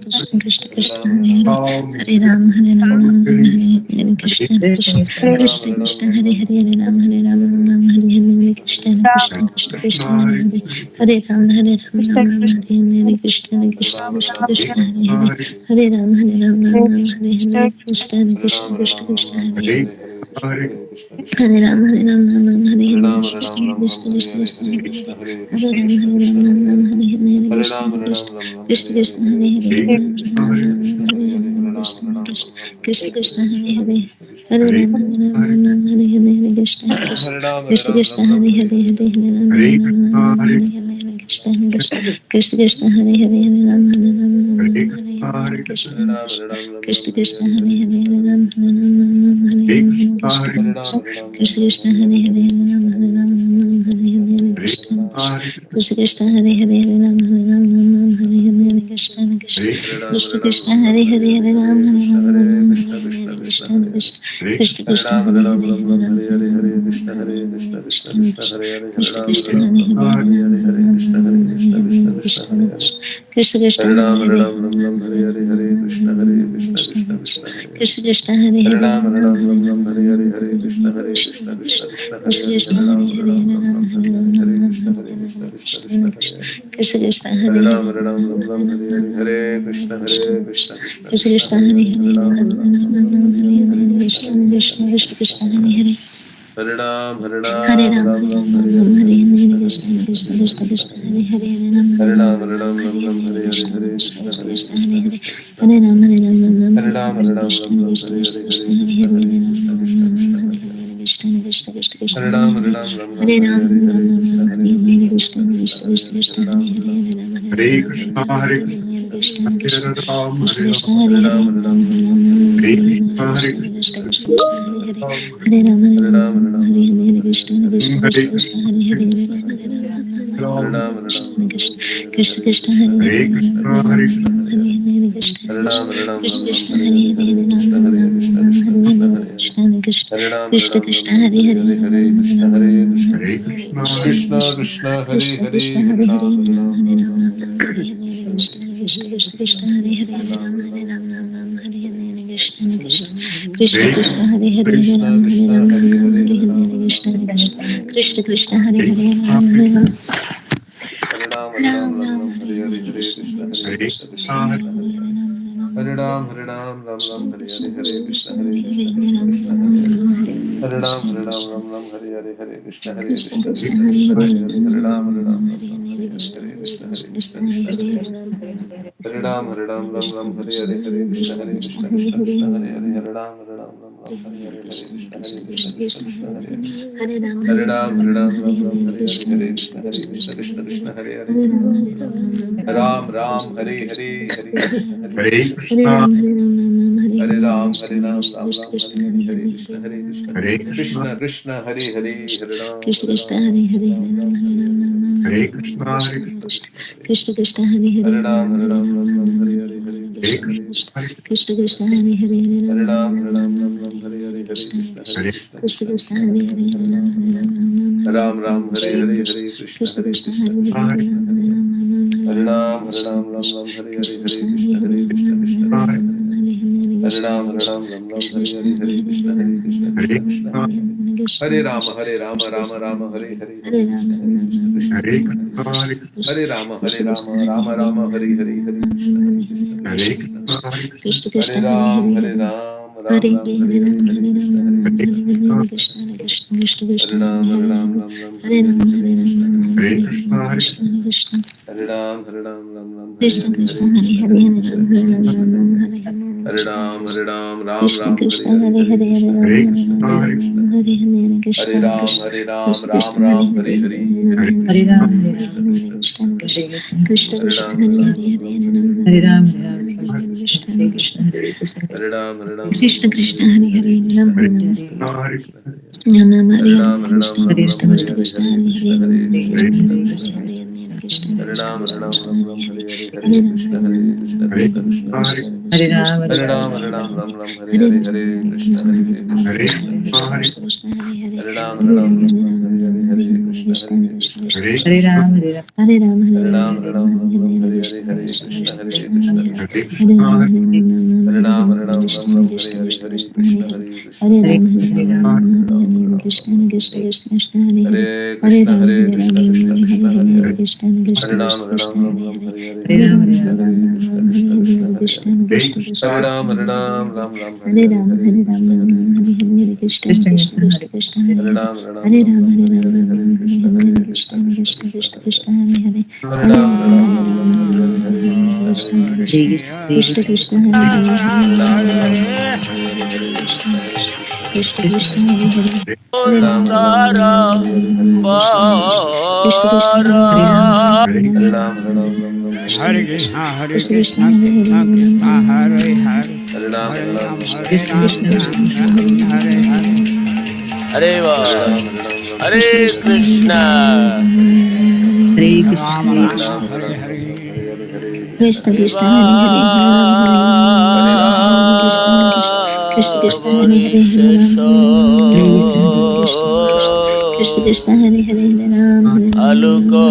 Krishna Krishna Krishna Hare Hare Hare Ram Hare Ram Ram Ram Hare Hare Hare Krishna, Krishna Krishna Krishna Krishna Hare Hare Hare Ram, Hare Ram Hare Ram Ram Ram Hare Hare Krishna Krishna Krishna Krishna Hare Hare Hare Ram Hare Ram Ram Ram Hare Hare Krishna Krishna Krishna Krishna Hare Hare Hare Ram Hare Ram Ram Ram Hare Hare Krishna Hare Krishna Krishna Krishna, Krishna Hare Hare Hare Hare Ram Hare Ram Ram Ram Hare Hare Krishna Krishna Krishna Krishna Hare Hare Hare Hare Ram Hare Ram Ram Ram Hare Hare Krishna Krishna Krishna Krishna Hare Hare Hare Ram Hare Ram Ram Ram Hare Hare Hare Hare Hare Krishna Krishna Krishna Krishna Hare Hare Hare Ram Hare Ram Ram Ram Hare Hare Krishna Krishna Krishna Krishna Hare Hare Hare Ram Hare Ram Ram Ram Hare Hare Krishna Krishna Krishna Krishna Hare Hare Hare Ram Hare Ram Ram Ram Hare Hare Hare Krishna, Krishna Hare Krishna Krishna Krishna Hare Hare Ram, Hare Ram Hare Ram Ram Ram Hare Hare Hare Krishna Krishna Krishna Krishna Hare Hare Hare Ram Hare Ram Ram Ram Hare Hare Krishna Krishna Krishna Krishna Krishna, Hare Hare Hare Hare Ram Ram Ram Hare Hare Krishna Krishna Krishna Krishna Hare Hare Hare Ram Ram Ram Hare Hare Krishna Krishna Krishna Krishna Hare Hare Hare Krishna, Hare Hare Ram Ram Ram Hare Hare Krishna Krishna Krishna Krishna Hare Hare Hare Ram Ram Hare Hare Krishna Krishna Krishna Krishna Hare Hare Hare Hare Ram Krishna, Hare Ram Hare Hare Krishna Krishna Krishna Krishna Hare Hare Hare Hare Ram Hare Ram Hare Hare Krishna Krishna Krishna Krishna Hare Hare Hare Ram Hare Krishna, Ram Hare Hare Hare Krishna Krishna Krishna Krishna Hare Hare Hare Ram Hare Hare Krishna, Hare Hare Krishna Krishna Krishna Hare Hare Hare Ram Hare Hare Hare Krishna, Krishna Hare Krishna Krishna Krishna Hare Hare Hare Ram Hare Ram Hare Hare Hare Krishna Krishna, Krishna Hare Krishna Krishna Hare Hare Hare Ram Hare Ram Hare Hare Krishna Krishna Hare Krishna Krishna Hare Hare Hare Ram Hare Ram Hare Hare Krishna Krishna Hare Krishna Krishna Hare Hare Hare Ram Hare Ram Hare Hare Krishna Krishna Krishna Krishna Hare Hare Hare Ram Hare Ram Hare Hare Krishna Krishna Krishna Krishna Hare Hare Hare Ram Hare Ram Hare Krishna Krishna Krishna Krishna Hare Hare Ram Hare Ram Hare Krishna Krishna Krishna Krishna Hare Hare Hare Ram Hare Ram Hare Hare Krishna Krishna Krishna Krishna Hare Hare Ram Hare Ram Hare Krishna Krishna Krishna Krishna Hare Hare Ram Hare Hare Krishna Krishna Krishna Krishna Hare Hare Hare Ram Hare Hare Krishna Krishna Krishna Krishna Hare Hare Hare Ram Hare Hare Krishna Krishna Krishna Krishna Hare Hare Hare Ram Hare Hare Krishna Krishna Krishna Krishna Hare Hare Hare Ram Hare Krishna Krishna Krishna Krishna Hare Hare Hare Ram Hare Hare Krishna Krishna Krishna Krishna Hare Hare Hare Ram Hare Krishna, Hare Hare Krishna Krishna Hare Ram, Krishna Hare Krishna Hare Hare Ram Hare Hare Krishna, Hare Krishna Krishna Krishna Krishna Hare Hare Hare Ram Hare Hare Krishna Krishna Hare Krishna Krishna Hare Hare Hare Ram Hare Ram Ram, Krishna Krishna Hare Hare Hare Ram Krishna, Ram Hare Ram Krishna, Ram Hare Hare Krishna Krishna Krishna Krishna Hare Hare Ram Hare Ram Ram Ram Ram Hare Hare Krishna Krishna Krishna Krishna Hare Hare Ram Ram Ram Ram Hare Hare Hare Krishna, Krishna Hare Krishna Krishna, Krishna Krishna Hare Hare Ram Hare Ram Ram Ram Hare Hare Krishna Krishna Krishna Krishna Hare Hare Ram Hare Ram Ram Ram Hare Hare Krishna Krishna Krishna Hare Krishna Hare Hare Ram Hare Ram Ram Ram Hare Hare Krishna Krishna Krishna Krishna Hare Hare Ram Hare Ram Ram Ram Hare Hare Krishna Krishna Hare Krishna Krishna, Krishna Hare Hare Hare Ram Hare Ram Ram Ram Krishna Krishna Krishna Krishna Hare Hare Ram Hare Ram Ram Hare Hare Krishna Krishna Krishna Hare Krishna Hare Hare Ram Hare Ram Ram Hare Hare Krishna Krishna Krishna Krishna Hare Hare Ram Hare Ram Krishna Krishna Hare Krishna Krishna Hare Hare Ram Hare Ram Hare Hare Krishna Krishna Krishna Krishna Hare Hare Hare Ram Hare Hare Krishna Krishna Krishna Krishna Hare Hare Hare Ram Krishna, Krishna Krishna Krishna Krishna Hare Hare Hare Hare Krishna, Ram Hare Hare Krishna Krishna Krishna Krishna Hare Hare Hare Ram Hare Krishna, Krishna Krishna Krishna Krishna Hare Hare Hare Ram Hare Hare Krishna, Hare Krishna Krishna, Krishna Krishna Krishna Hare Hare Ram Hare Ram Hare Hare Krishna Krishna, Krishna Hare Krishna Krishna Hare Hare Hare Ram Hare Krishna Hare Krishna Krishna Hare Hare Hare Ram Hare Krishna Krishna Krishna Hare Hare Krishna, Hare Ram Hare Krishna Krishna Krishna Hare Hare Hare Ram Hare Hare Krishna Krishna Krishna Hare Hare Ram Hare Krishna, Hare Krishna Krishna Krishna Hare Hare Hare Ram Hare Krishna, Hare Krishna Krishna Krishna Hare Hare Ram Hare Krishna Krishna, Hare Krishna, Krishna Krishna Hare Hare Hare Hare Hare Ram Hare Ram Hare Hare Krishna, Hare Krishna Krishna Krishna Krishna Hare Hare Hare Hare Ram Hare Hare Krishna, Hare Hare Krishna Krishna Krishna Krishna Hare Hare Hare Ram Hare Ram Hare Hare Krishna Krishna Krishna Krishna Hare Hare Hare Ram Hare Hare Krishna, Ram Hare Hare Hare Krishna Krishna Krishna Krishna Hare Hare Hare Hare Ram Hare Hare Ram, Ram Hare Hare Ram, Hare Krishna Krishna Hare Krishna, Hare Krishna Krishna, Krishna Hare Hare Hare Ram Hare Hare Ram, Ram Hare Ram, Hare Hare Krishna Hare Krishna Krishna, Hare Krishna, Krishna Krishna Hare Hare Ram Hare Hare Ram Krishna, Hare Nam Nam Hare Hare Krishna Hare Krishna Ram, Krishna Krishna Hare Hare Ram Hare Hare Hare Ram Krishna, Hare Hare Hare Krishna Krishna Krishna Krishna Hare Hare Krishna, Hare Ram Hare Ram Hare Hare Hare Krishna, Krishna Hare Krishna Ram, Krishna Hare Krishna Ram, Hare Hare Hare Ram Hare Ram Hare Ram Hare Krishna Krishna, Krishna Hare Krishna Krishna Hare Hare Krishna, Hare Ram Hare Ram Hare Hare Krishna Krishna Krishna Hare Hare Krishna Krishna, Ram, Hare Hare Ram, Hare Ram Hare Ram Hare Hare Krishna Krishna Krishna Krishna Hare Hare Hare Hare Krishna, Ram Hare Hare Ram Ram Hare Hare Krishna Krishna Krishna Krishna Hare Hare Hare Hare Ram Hare Hare Ram Ram, Hare Hare Krishna Krishna Krishna Krishna Hare Hare Hare Ram Hare Ram Hare Hare Krishna Krishna Krishna Krishna Hare Hare Hare Hare Ram, Ram Hare Hare Ram, Ram Hare Hare Krishna Krishna Krishna Krishna Hare Hare Hare Ram Hare Ram Hare Hare Krishna Krishna Krishna Krishna, Krishna Krishna Hare Hare Hare Ram Hare Ram Hare Hare Krishna Krishna Krishna Krishna Hare Hare Hare Ram Hare Ram Hare Hare Krishna Hare Krishna Krishna, Hare Krishna Krishna, Krishna Hare Hare Hare Ram Hare Ram Hare Hare Krishna Krishna Krishna Krishna Krishna Krishna, Hare Hare Hare Ram Hare Ram Tara Hare Hare Krishna Krishna Krishna Krishna Hare Para Hare Hare Ram, Ram Hare Hare Krishna, Ram Hare Hare Hare Krishna Krishna, Krishna Hare Krishna Krishna Krishna, Hare Hare Krishna Ram Krishna, Hare Ram Hare Hare Hare, Krishna Hare Ram, Krishna Hare Krishna Ram, Krishna Krishna, Ram Krishna Hare Ram, Hare Hare Ram Hare, Hare Hare Va, Krishna Hare Krishna Hare Hare Krishna, Hare Krishna, Ram Hare Ram, Krishna, Hare Hare, Krishna Hare Krishna Hare Hare Hare Ram Hare Ram Hare Hare Krishna Krishna Krishna Va, Krishna Hare Hare Bori Hare Ram Hare Ram Hare Hare Krishna, Hare Hare Krishna Krishna Krishna Shesho. Krishna Hare Hare Hare Ram Hare Ram Aluko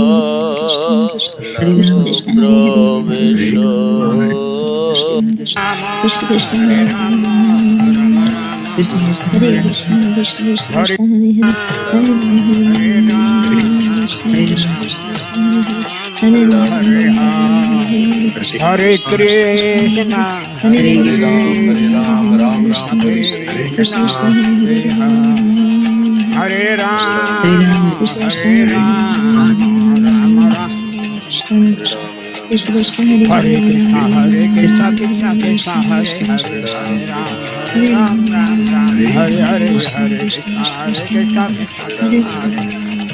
Hare Krishna Krishna Hare Krishna Ram, Krishna Hare Hare Hare Ram Hare Hare Pravesho Ram Krishna, Krishna Krishna Krishna Krishna Hare Hare Hare Rama, Rama Krishna Rama, Krishna, Hare Hare Krishna Krishna, Krishna Krishna Hare Krishna Hare Hare Hare Ram Hare Ram Hare Hare Hare Hare Rama, Krishna Hare Krishna Rama, Krishna Krishna Hare Hare Hare Ram Hare Hare Ram Hare Rama, Hare Hare Krishna Hare Krishna Krishna, Krishna Krishna Hare Krishna, Hare Hare Hare Hare Ram Krishna, Hare Hare Ram Krishna, Hare Hare Krishna, Krishna Krishna Krishna Krishna Krishna, Krishna Hare Hare Hare Hare Hare Hare Rama, Rama, Krishna Krishna Hare Hare Hare Hare Rama, Rama Rama, Krishna Krishna Krishna Krishna Hare Hare Hare Ram Krishna, Hare Hare Ram Krishna, Krishna, Hare Krishna Hare Krishna, Krishna Hare Krishna Hare, Krishna Hare Ram, Hare Hare Ram, Ram Ram Hare Ram, Hare Hare Hare Hare, Krishna Hare Krishna Krishna, Krishna Hare Krishna Krishna, Hare Krishna Hare Krishna, Hare Ram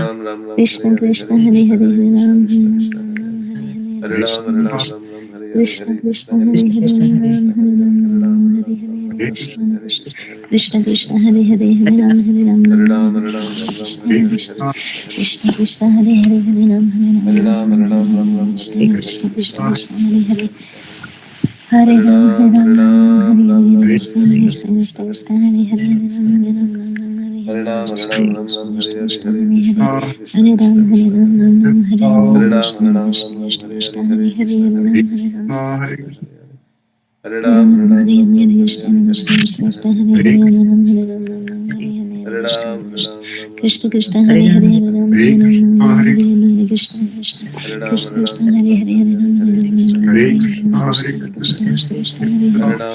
Krishna Krishna Hare Hare Hare Ram Hare Ram Ram Hare Hare Krishna Krishna Krishna Krishna Hare Hare Hare Ram Hare Ram Ram Hare Hare Krishna Krishna Krishna Krishna Hare Hare Hare Ram Hare Ram Ram Hare Krishna Krishna Krishna Krishna Hare Hare Hare Ram Hare Ram Ram Hare Hare Krishna Krishna Krishna Krishna Hare Hare Hare Ram Hare Hare Krishna Krishna Krishna Krishna Hare Hare Hare Ram Hare Ram Ram Hare Hare Krishna Krishna Krishna Krishna Hare Hare Hare Ram Hare Krishna Krishna Krishna Krishna Hare Hare Hare Ram Hare Ram Hare Ram Hare Hare Krishna Krishna Krishna Krishna Hare Hare Hare Ram Hare Ram Ram Hare Hare Krishna Krishna Krishna Krishna Hare Hare Hare Ram Hare Ram Ram Hare Hare Krishna Krishna Krishna Krishna Hare Hare Hare Ram Hare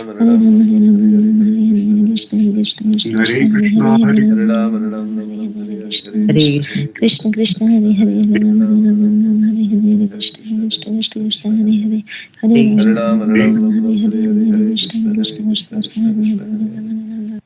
Ram Ram Hare Hare Krishna Krishna Krishna Krishna Hare Hare Hare Ram Hare Ram Ram Hare Hare Krishna Krishna Krishna Krishna Hare Hare Hare Ram Ram Ram Hare Hare Krishna Krishna Krishna Hare Hare Hare Ram Hare Ram Ram Hare Hare Krishna Krishna Krishna Krishna Hare Hare Hare Ram Ram Hare Hare Hare Krishna Krishna Krishna Krishna Hare Hare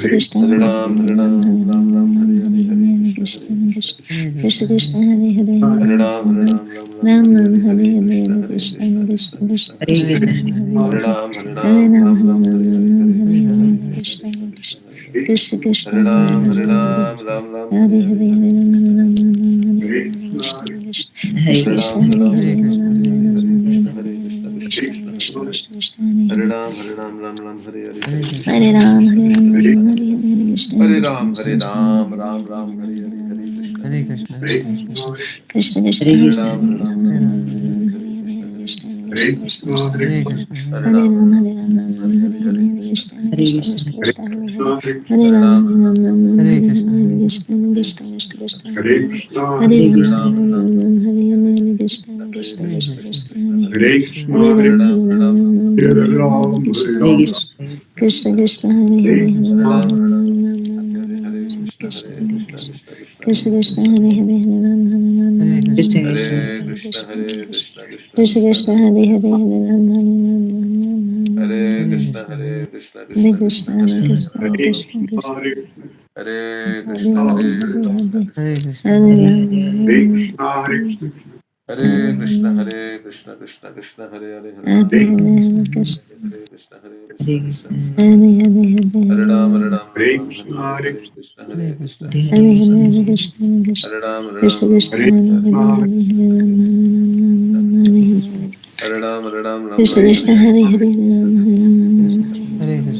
Krishna Hare Hare Ram Ram Ram Hare Hare Hare Krishna Krishna Krishna Hare Hare Hare Ram Ram, Hare Ram, Ram Ram, Ram Hare Ram Hare Hare Hare Hare Krishna, Hare Hare Krishna Krishna, Krishna Krishna Krishna Krishna, Hare Krishna Krishna Krishna, Hare Hare Hare Ram, Hare Hare Ram, Ram Ram Hare Ram, Ram Hare Ram Hare Hare Ram Krishna, Hare Hare Hare Krishna, Krishna Krishna Krishna Krishna, Hare Hare Krishna Krishna Hare Hare Ram, Hare Hare Hare Ram, Ram Ram, Hare Hare Hare Hare Hare Hare Ram Krishna, Hare Hare Ram Ram Krishna, Ram Krishna Hare Krishna, Hare Hare Krishna Hare Krishna Hare Hare Krishna Ram, Krishna, Hare Hare Ram, Hare Ram Ram Ram, Hare Hare Ram Hare Ram Krishna, Hare Hare Krishna, Hare Krishna Krishna Krishna, Krishna Hare Krishna Krishna Krishna Hare Hare Ram, Hare Ram, Ram Ram, Hare Hare Hare Krishna, Hare Hare Ram Krishna, Hare Ram Krishna Hare Krishna, Ram Hare Hare Hare Krishna Hare Krishna Ram, Krishna Hare Krishna Hare Ram, Hare Ram Hare Ram, Hare Hare Hare Krishna, Hare Krishna, Krishna Krishna Krishna Krishna, Krishna Krishna Hare Hare Hare Ram, Krishna, Hare Hare Ram, Ram Ram Hare Ram, Ram Hare Hare Hare Ram Hare Hare Krishna, Hare Hare Krishna Krishna, Hare Krishna Hare Krishna Krishna Hare Hare Krishna, Hare Hare Ram, Ram Hare Hare Ram, Ram Ram Ram Ram, Ram Hare Hare Hare Hare Krishna, Krishna Hare Hare Krishna Krishna, Krishna, Krishna Hare Krishna Krishna, Hare Hare Hare Hare Ram Ram, Hare Hare Ram Ram, Ram Ram Ram Ram, Hare Hare Hare Hare Krishna, Hare Hare Krishna, Krishna Hare Krishna Krishna, Krishna Krishna Krishna Krishna, Hare Hare Hare Hare Hare Ram Krishna, Ram, Hare Hare Ram Ram, Ram Ram Ram Ram, Hare Hare Hare Hare Hare Krishna, Krishna Krishna, Hare Krishna Hare Krishna, Krishna Krishna Krishna Krishna, Hare Hare Hare Krishna, Hare Hare Ram Ram, Hare Hare Ram Ram, Ram Ram Ram Ram, Hare Hare Hare Hare Krishna, Krishna Krishna Hare Krishna Krishna, Krishna, Krishna Krishna Hare Hare Hare Hare Hare Ram Ram, Ram Hare Ram, Ram Ram Ram Ram, Ram Hare Ram Hare Ram Krishna, Krishna Hare Krishna, Krishna Krishna Krishna, Krishna Hare Krishna Krishna, Hare Hare Hare Ram Hare Ram Hare Ram Krishna, Ram Krishna, Krishna Hare Hare Krishna, Krishna Hare Krishna Krishna, Krishna Krishna Krishna, Krishna Hare Hare Hare Hare Hare Hare Ram Hare Ram Ram Ram Hare Hare Ram Krishna, Krishna, Hare Krishna, Hare Krishna Krishna Krishna, Hare Hare Krishna, Hare Krishna Ram Ram. Krishna Krishna Hare Hare Krishna, Hare Krishna, Hare Krishna Krishna, Hare Krishna, Hare Hare Hare, Hare. Hare Krishna, Ram Hare Krishna, Krishna Krishna, Hare Hare, Hare Hare Ram, Hare Ram, Hare Ram Krishna, Ram, Krishna Hare Hare Krishna, Hare Hare Krishna, Krishna Krishna, Krishna, Hare Hare Hare. Hare Hare Ram, Hare Hare Ram, Ram Ram, Hare Hare, Hare Krishna, Hare Hare Krishna, Krishna, Hare Krishna Hare Krishna, Hare Hare Krishna, Hare. Krishna Krishna Hare Ram, Hare Ram, Krishna Ram Krishna Ram, Hare Hare Hare Hare, Hare Hare Krishna, Hare Hare Krishna, Hare Hare Hare Ram, Hare Ram, Ram Krishna Ram, Krishna Hare Hare, Hare Hare Hare Krishna, Ram Krishna Hare Krishna, Ram Hare Ram Hare. Hare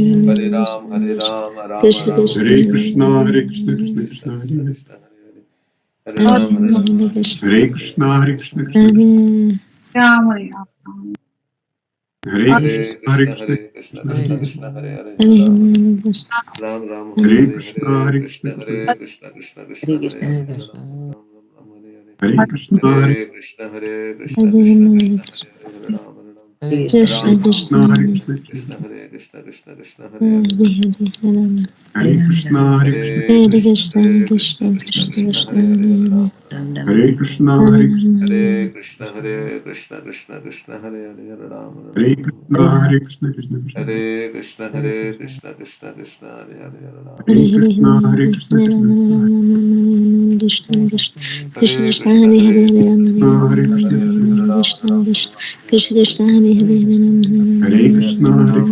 Hare Ram, Ram Krishna Ram, Krishna Hare Hare Hare, Krishna, Hare Hare Krishna, Krishna, Krishna Krishna Krishna, Krishna, Hare Krishna Hare Hare, Hare Hare Ram, Hare Ram, Hare Ram Ram, Krishna Hare Hare Hare, Krishna, Hare Hare Krishna, Krishna, Krishna Krishna Hare Krishna, Hare Hare Krishna, Hare Krishna, Krishna, Hare Krishna, Krishna Krishna Hare Krishna, Hare Hare, Hare Hare Ram, Hare Ram, Krishna Ram Ram, Hare Hare Hare, Krishna, Hare Hare Krishna, Krishna, Hare Krishna, Krishna Krishna, Hare Hare, Hare Ram, Ram Ram, Ram Hare Hare, Hare Krishna, Hare Hare Krishna, Hare Krishna, Krishna Hare Krishna, Hare Hare, Hare Ram, Hare Ram, Krishna Ram Ram, Krishna Hare Krishna, Hare Hare, Krishna, Hare Krishna Krishna, Hare Krishna, Krishna Krishna, Hare Hare Hare, Hare Hare Krishna, Hare Krishna, Hare Hare Krishna, Krishna Hare Krishna, Krishna Krishna Krishna Krishna, Krishna Hare Hare, Hare Ram, Hare Ram, Hare Krishna, Hare Hare Krishna, Hare Krishna, Hare Krishna, Krishna Krishna, Hare Hare, Hare Ram, Hare Hare Ram, Krishna, Hare Krishna, Krishna Krishna, Hare Krishna, Hare Krishna, Krishna Krishna, Hare Hare, Hare Ram, Hare Hare Hare Ram, Hare Krishna, Hare Hare Krishna, Hare Krishna Krishna, Rama Krishna Krishna Krishna Hare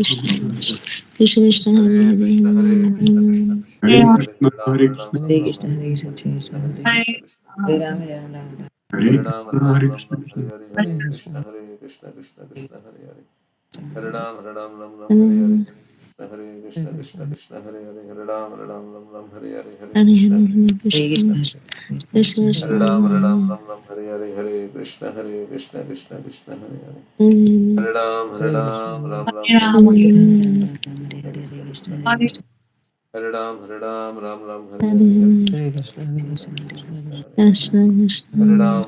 Krishna Krishna, Hare Hare Hare Hare Krishna, Rama Krishna Hare Krishna, Krishna, Hare Hare, Hare Rama Ram, Hare Krishna Ram, Krishna Ram Ram, Krishna Hare Krishna Hare, Hare Hare Hare Hare Krishna, Hare Rama Krishna, Krishna Krishna Krishna Krishna Krishna Hare Hare Hare Krishna, Hare Hare Krishna, Krishna Krishna, Hare Hare Hare, Krishna, Hare Ram, Hare Hare Ram, Krishna, Ram Ram, Hare Hare, Hare Krishna, Hare Krishna, Krishna Krishna, Hare Hare, Hare Hare Ram, Hare Krishna, Ram, Hare Ram Krishna, Ram, Krishna Hare Hare, Hare Krishna, Hare Krishna, Krishna Krishna, Hare Hare, Hare Ram, Hare Ram, Ram Ram, Hare Hare, Hare Krishna, Hare Krishna, Krishna Krishna, Hare Hare, Hare Ram, Hare Ram, Ram Ram, Hare Hare, Hare Hare Krishna, Hare Hare Krishna, Krishna Krishna Krishna, Krishna Hare Krishna Ram, Hare Ram, Hare Ram Ram, Hare Hare, Hare Krishna, Hare Krishna, Krishna Krishna, Hare Hare, Hare Hare Ram, Hare Ram, Ram Ram, Hare Hare, Hare Hare Krishna, Krishna Krishna, Hare Hare, Hare Ram, Ram Ram, Hare Hare, Hare Hare Krishna, Krishna Krishna, Krishna Krishna, Hare Hare, Krishna Hare Krishna Ram,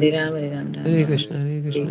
Hare Krishna, Hare Krishna, Krishna Krishna, Hare Krishna, Hare Krishna, Hare Krishna Hare Hare Ram Hare Ram Ram Ram Hare Krishna, Hare Krishna, Krishna Krishna Krishna Hare Krishna Krishna, Hare Hare Krishna, Hare Ram Krishna Hare Krishna, Krishna Krishna Krishna Krishna Hare Krishna Krishna, Hare Hare Krishna, Krishna, Hare Krishna, Hare Krishna Krishna, Krishna Krishna Ram Krishna Ram Hare Krishna Hare Hare Hare Krishna Hare Hare Krishna Ram Hare Krishna Ram Hare Krishna Hare Krishna, Krishna, Hare Hare Krishna, Krishna, Krishna Ram Ram Hare Hare Krishna Krishna Krishna Hare Krishna Hare Krishna Hare Hare Krishna, Hare Hare Ram Hare Hare Krishna, Ram Krishna, Ram Hare Ram Hare Krishna, Hare Hare Hare Krishna, Krishna Hare Krishna Hare Krishna Krishna Hare Hare Krishna Hare Hare Hare Hare Krishna Krishna, Ram Hare Ram Krishna, Hare Hare Ram Hare Krishna Hare Hare Krishna Krishna, Krishna Hare Krishna Krishna Krishna, Krishna Krishna Krishna Hare Krishna Hare Hare Krishna, Ram Hare Ram Krishna, Hare Hare Hare Ram Hare Hare Krishna, Ram Krishna, Ram Hare Ram Krishna, Hare Hare Krishna Hare Hare Krishna Krishna Hare Hare Krishna Krishna Krishna Krishna Krishna Krishna Hare Hare Hare Hare Krishna, Hare Hare Ram Hare Hare Ram Krishna, Ram Hare Krishna Ram Hare Krishna, Hare Hare Krishna, Hare Hare Krishna, Krishna, Krishna Krishna Krishna Krishna, Krishna Hare Hare Ram Hare Ram Ram Ram Hare Hare Hare Krishna, Hare Hare Krishna Krishna, Krishna, Krishna Hare Krishna Krishna Krishna, Krishna, Krishna Hare Krishna Hare Hare Hare Hare Krishna, Hare Hare Ram Krishna, Hare Ram Ram Ram Hare Hare Hare Krishna Hare Hare Hare Krishna Krishna, Krishna Krishna, Hare Hare Krishna Krishna, Krishna, Hare Krishna Hare Krishna Ram Krishna, Hare Hare Ram Ram Krishna, Ram Hare Hare Hare Hare Hare Krishna Hare Krishna Krishna Krishna Hare Hare Krishna Hare Hare Krishna, Ram Hare Hare Krishna, Krishna, Ram Krishna Hare Krishna, Ram Krishna, Ram Krishna Ram Krishna, Hare Hare Hare Hare Hare Krishna Krishna Krishna Krishna Krishna Hare Hare Krishna, Hare Hare Krishna, Krishna, Krishna Hare Ram Krishna, Ram Krishna, Hare Krishna Hare Krishna, Hare Hare Krishna Krishna, Hare Hare Krishna Hare Hare Hare Hare Krishna, Hare Ram Krishna, Hare Krishna Hare Krishna, Ram Hare Ram Krishna, Hare Hare Hare Krishna, Krishna Krishna Hare Krishna, Krishna Hare Hare Krishna Hare Krishna Krishna, Hare Hare Krishna, Ram, Hare Ram, Hare Krishna, Hare Krishna Krishna, Krishna Hare Krishna, Krishna, Hare Krishna Hare Hare Krishna, Hare Hare Hare Ram Krishna, Hare Krishna, Hare Ram Krishna, Ram Krishna Ram Krishna, Hare Hare Hare Krishna Krishna Krishna, Krishna Hare Krishna Hare Hare Ram, Hare Hare Ram, Krishna, Hare Hare Hare Hare Krishna, Ram Hare Krishna Krishna, Ram Hare Ram Krishna, Hare Krishna, Hare Hare Krishna, Hare Krishna, Hare Krishna Hare Krishna Hare Krishna, Hare Krishna Hare Ram, Hare Hare Ram, Hare Krishna, Hare Krishna Hare Krishna Krishna, Krishna, Hare Krishna, Hare Hare Krishna, Hare Krishna, Hare Krishna Ram, Krishna, Hare Chaitanya Hare Ram, Hare Nityananda Krishna Shri Krishna Advaita Hare Krishna Gadadhar Krishna, Krishna, Hare Hare Hare Hare Hare Hare Krishna, Hare Ram, Krishna, Hare Ram, Krishna Ram Krishna, Ram, Hare Hare Hare Hare Krishna Krishna Krishna Hare Hare Krishna Hare Hare Ram Krishna, Ram Hare Hare Ram Hare Ram Krishna, Ram, Hare Hare Krishna Krishna, Krishna Hare Krishna Ram, Hare Hare Krishna Krishna Krishna Hare Ram Hare Ram Ram Ram Hare Hare Hare Krishna Krishna Krishna Krishna, Krishna, Hare Krishna Hare Hare Ram, Hare Ram, Hare Krishna Krishna Krishna Krishna, Hare Hare Krishna Ram, Hare Hare Krishna Krishna, Krishna Hare Hare Krishna Krishna, Hare Krishna, Hare Krishna Ram Krishna, Ram Ram Ram Ram Hare Hare Krishna, Hare Krishna, Krishna Hare Krishna, Hare Krishna, Hare Hare Krishna Hare Krishna, Ram Krishna, Hare Hare Ram Hare Ram Hare Ram, Hare Ram, Hare Hare Krishna Hare Krishna Hare Krishna Krishna, Krishna Hare Hare Hare Ram Krishna, Hare Krishna, Ram Krishna Hare Hare Krishna, Krishna, Hare Hare Krishna Hare Ram Krishna Hare Krishna, Ram Hare Hare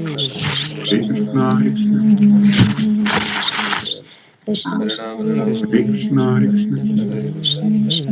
Krishna, Krishna Hare Hare Hare Krishna, Krishna, Krishna Hare Hare Hare Krishna, Krishna, Krishna Krishna Hare Krishna, Krishna Hare Hare Hare, Krishna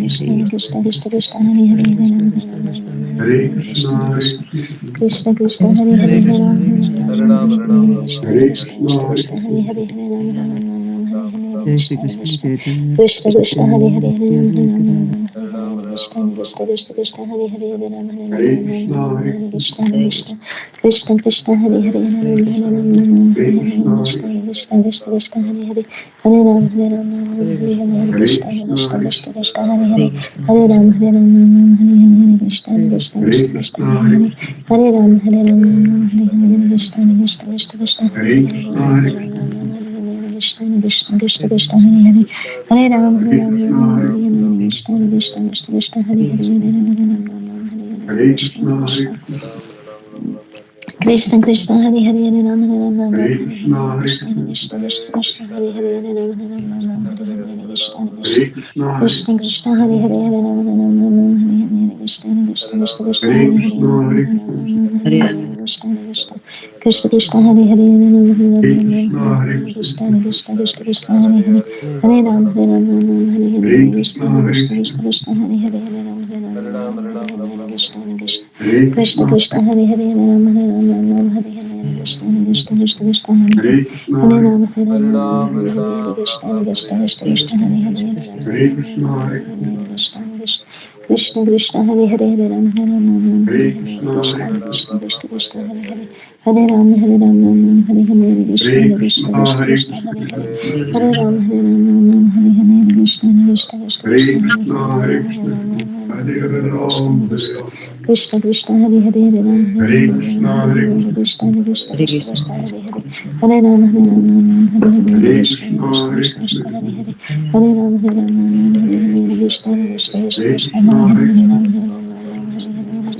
Krishna Krishna Hare Hare Hare Ram Hare Ram Hare Ram, Hare Ram, Ram Krishna Ram, Krishna Hare Krishna Hare Krishna Krishna, Hare Hare Hare Ram Hare Ram Ram Hare Ram, Krishna Krishna Krishna Krishna Hare Hare Hare Ram Hare Ram Hare Ram, Hare Hare Ram, Krishna Ram Ram, Krishna Krishna Krishna Hare Hare Hare Ram Hare Ram Hare Krishna, Hare Hare Krishna, Krishna Krishna Krishna Krishna Hare Hare Hare Hare Ram Hare Krishna, Ram Hare Hare Krishna, Krishna Krishna Krishna Krishna Hare Hare Hare Ram Hare Ram Hare Hare Hare Krishna Krishna, Krishna Hare Krishna Hare Krishna Ram, Hare Hare Hare Ram, Ram Hare Ram, Ram Hare Ram Hare Krishna Krishna Hare Krishna Krishna Krishna, Hare Hare Hare Hare Ram Hare Ram Hare Hare Krishna, Hare Hare Krishna Krishna, Krishna Krishna Krishna Hare Hare Hare Krishna Krishna, Ram Krishna, Hare Hare Krishna, Ram Krishna Krishna Krishna Krishna Hare Hare Krishna Hare Krishna, Ram Hare Hare Hare Ram Hare, Krishna, Hare Hare Ram, Ram Krishna Ram, Krishna Krishna Krishna Hare Hare Hare Krishna Krishna, Hare Krishna Krishna, Hare Ram, Ram Ram, Hare Hare, Krishna Krishna Hare Hare Hare Ram Hare Ram Ram Ram Hare Hare Krishna, Hare Hare Krishna Krishna, Krishna Krishna Hare Krishna Krishna, Hare Hare Hare Hare Ram Hare Ram Ram Ram Hare Hare Hare Krishna Krishna Hare Krishna, Hare Krishna Krishna Hare Hare Hare Ram Hare Ram Ram Ram Hare Hare Krishna Krishna Hare Krishna Ram, Hare Krishna Ram, Hare Hare Ram Hare Ram, Krishna, Ram Hare Hare Krishna, Ram Hare Hare Krishna Krishna Krishna Hare Krishna Hare Hare Hare Ram Hare Ram Hare Ram Krishna, Hare Hare Hare Krishna, Krishna Krishna Krishna Krishna Krishna, Krishna Hare Hare Hare Hare, Hare Hare Ram, Hare Ram Ram, Hare Ram Ram Ram Hare Hare Hare Krishna Krishna, Hare Krishna Krishna, Krishna Krishna Hare Hare Hare Ram Hare Ram Hare Ram Ram, Hare Ram Ram, Hare Ram Hare Ram, Krishna Hare Hare, Krishna Hare Krishna Krishna, Krishna Hare Hare Ram Hare Ram Ram Ram Hare Hare Krishna Krishna Krishna Krishna Hare Hare Hare Krishna, Hare Ram Hare Ram Hare Ram Ram, Hare Hare Hare Ram, Ram Krishna Ram, Hare Krishna Hare, Krishna Krishna Hare Hare Hare Ram Hare Hare Ram Krishna, Ram Hare Hare Hare Krishna, Krishna Krishna Krishna Hare Hare Hare Ram Hare Ram Ram Hare Hare Krishna, Hare Hare Krishna Hare Ram, Krishna, Krishna Ram Krishna Ram, Hare Krishna Hare, Hare Hare Hare Hare Krishna, Ram Hare Ram Ram Hare Hare Krishna Hare Krishna Krishna, Krishna Hare Krishna Krishna, Hare Hare Hare Hare Krishna, Ram Hare Ram Ram Hare Hare Krishna Krishna Krishna Hare Krishna Hare Krishna, Hare Hare Ram Hare Krishna, Ram Ram Hare Hare Hare Hare Krishna Ram, Hare Krishna Ram, Krishna Krishna Hare Hare Hare Ram Hare Hare Hare Ram Krishna, Krishna, Ram Hare Hare Hare Hare Krishna, Krishna, Krishna Krishna Hare Krishna Krishna, Krishna Hare Hare Hare Ram Hare Ram Ram Hare Hare Hare Krishna Krishna, Krishna Hare Krishna Krishna, Krishna Hare Hare Hare Ram Hare Ram Ram Hare Hare Hare Krishna, Krishna Hare Krishna Krishna, Krishna Hare Krishna Krishna, Hare Krishna Hare Hare Krishna, Ram Krishna, Hare Hare Ram Ram, Hare Ram Hare, Hare Hare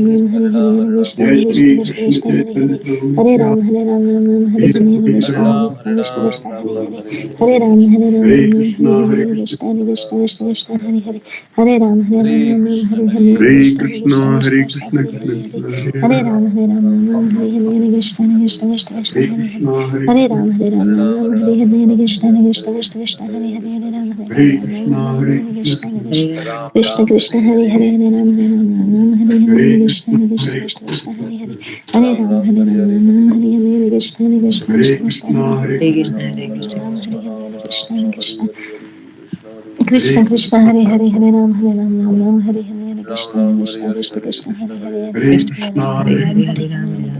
Hare Jai Krishna, Shri Krishna Chaitanya Prabhu Hare Ram, Nityananda, Hare Ram, Ram Ram, Hare Shri Hare, Hare Hare Krishna, Hare Ram, Sankirtan Hare Krishna, Krishna Ram, Krishna, Ram Hare Ram, Hare, Hare Hare, Hare Hare Ram, Krishna, Hare Ram, Hare Ram Ram, Krishna, Hare Hare, Hare Hare Krishna, Krishna, Hare Krishna, Krishna Krishna, Hare Hare, Hare Ram, Hare Ram, Hare Ram Ram, Krishna, Hare Hare Hare, Hare Hare Krishna, Krishna, Hare Krishna, Krishna, Krishna Hare Krishna, Krishna, Hare Krishna Hare, Hare Krishna, Hare Hare Hare, Ram, Hare Ram, Ram Ram, Hare Hare, Hare Krishna, Hare Krishna, Krishna Krishna, Hare Hare Hare, Krishna, Hare Hare Krishna, Ram, Hare Ram, Hare Ram Ram, Ram, Hare Hare Ram, Hare, Hare Hare Ram, Krishna, Hare Hare Hare, Krishna, Hare Krishna Krishna, Krishna, Hare Hare Hare, Krishna, Hare Ram, Krishna Hare Hare Ram, Hare Ram Hare, Ram, Krishna, Hare Hare Hare, Hare Krishna, Krishna, Hare Krishna Krishna, Ram Krishna Ram, Krishna, Hare Hare Hare, Hare, Hare Ram, Hare Ram, Ram Ram, Hare Hare, Hare Hare Krishna, Krishna, Hare Krishna, Hare Krishna Krishna, Krishna, Krishna Hare Hare, Krishna, Hare Ram Ram, Ram, Hare Hare Ram, Hare, Ram Hare Ram, Hare, Hare Hare, Krishna, Hare Krishna, Hare Krishna Krishna, Krishna, Hare Hare, Hare Hare Ram Ram, Krishna, Ram, Ram Hare Ram, Ram, Hare Rama Hare, Hare Rama, Krishna, Rama Hare Rama, Krishna. Hare Hare, Hare Krishna, Hare Krishna Krishna, Hare Krishna Krishna, Hare Hare Hare Ram Hare Ram Ram Ram Hare Hare Hare Ram Krishna Hare Ram, Hare Krishna Hare, Krishna Hare Krishna Krishna, Hare Hare Hare Hare Hare, Hare Krishna Hare Krishna, Ram Hare Hare Ram Hare Krishna, Hare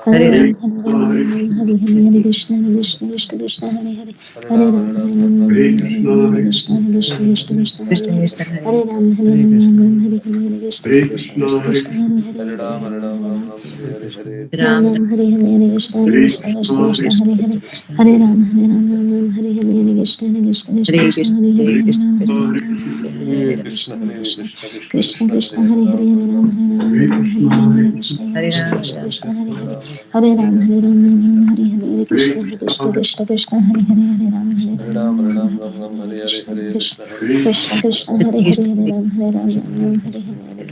Hare Ram, Hare Ram, Hare Hare, Hare Krishna, Krishna Krishna, Hare Hare, Hare Ram, Hare Ram, Hare Krishna, Krishna Krishna, Hare Hare, Hare Ram, Hare Ram, Hare Hare, Hare Krishna, Krishna Krishna, Hare Hare, Hare Ram, Hare Ram, Ram Ram Hare Hare, Hare Krishna, Krishna Krishna, Hare Hare, Hare Ram, Hare Ram, Hare Hare, Hare Krishna, Krishna Krishna, Hare Hare, Hare Ram, Hare Ram, Hare Krishna, Krishna Krishna, Hare Hare, Hare Ram, Hare Ram, Hare Hare, Krishna Krishna, Hare Hare, Hare Ram, Hare Ram, Hare Hare, Hare Krishna, Krishna Krishna, Hare Hare, Hare Ram, Hare Ram, Hare Hare, Krishna Krishna, Hare Hare, Hare Ram, Hare Ram, Hare Hare,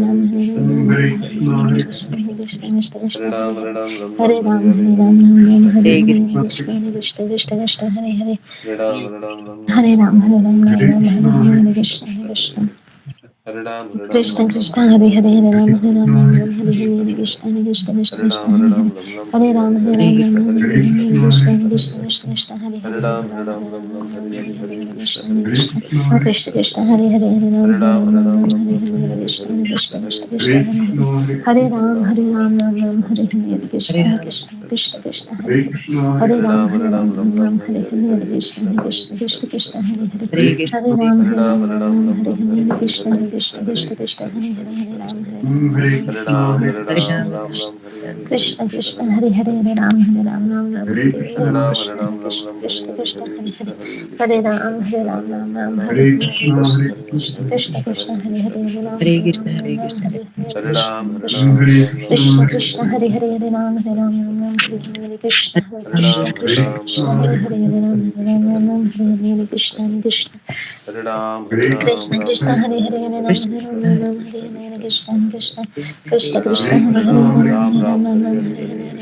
Ram, Hare Ram, Ram Ram, Hare Hare Krishna, Hare Krishna, Krishna Krishna, Hare Ram, Hare Ram, Ram Ram, Hare Hare Krishna, Hare Krishna, Krishna Krishna, Hare Hare. Hare Ram, Hare Ram, Ram Ram, Hare Hare Krishna, Hare Krishna. Krishna Krishna Hare Hare Hare Ram Hare Ram Ram Ram Hare Hare Krishna Hare Krishna Krishna Krishna Hare Hare Hare Ram Hare Ram Ram Ram Hare Hare Krishna Hare Krishna Krishna Krishna Hare Hare Hare Ram Hare Ram Ram Ram Hare Hare Krishna Hare Krishna Krishna Krishna Hare Hare Hare Ram Hare Ram Ram Ram Hare Hare Krishna Hare Krishna Krishna Krishna Hare Hare Hare Ram Hare Ram Ram Ram Hare Hare Krishna Hare Krishna Krishna Krishna Hare Hare Hare Ram Hare Ram Ram Ram Hare Hare Krishna Hare Krishna Krishna Krishna Hare Hare Hare Ram Hare Ram Ram Ram Hare Hare Krishna Hare Krishna Krishna Krishna Hare Hare Hare Ram Hare Ram Ram Ram Hare Krishna Krishna Krishna Hare Hare Hare Ram Hare Ram Ram Ram Hare Hare Krishna Krishna Krishna Krishna Hare Hare Hare Ram Hare Ram Ram Ram Hare Hare Krishna Krishna Krishna Krishna Hare Hare Hare Ram Hare Ram Ram Ram Hare Hare Krishna Krishna Krishna Krishna Hare Hare Hare Ram Hare Ram Ram Ram Hare Hare Krishna Hare Krishna Krishna Krishna Hare Hare Hare Ram Hare Ram Ram Ram Hare Hare Krishna Krishna Krishna Krishna Hare Hare Hare Ram Hare Ram Ram Hare Hare Krishna Krishna Krishna Krishna Hare Hare Hare Ram Hare Ram Ram Hare Hare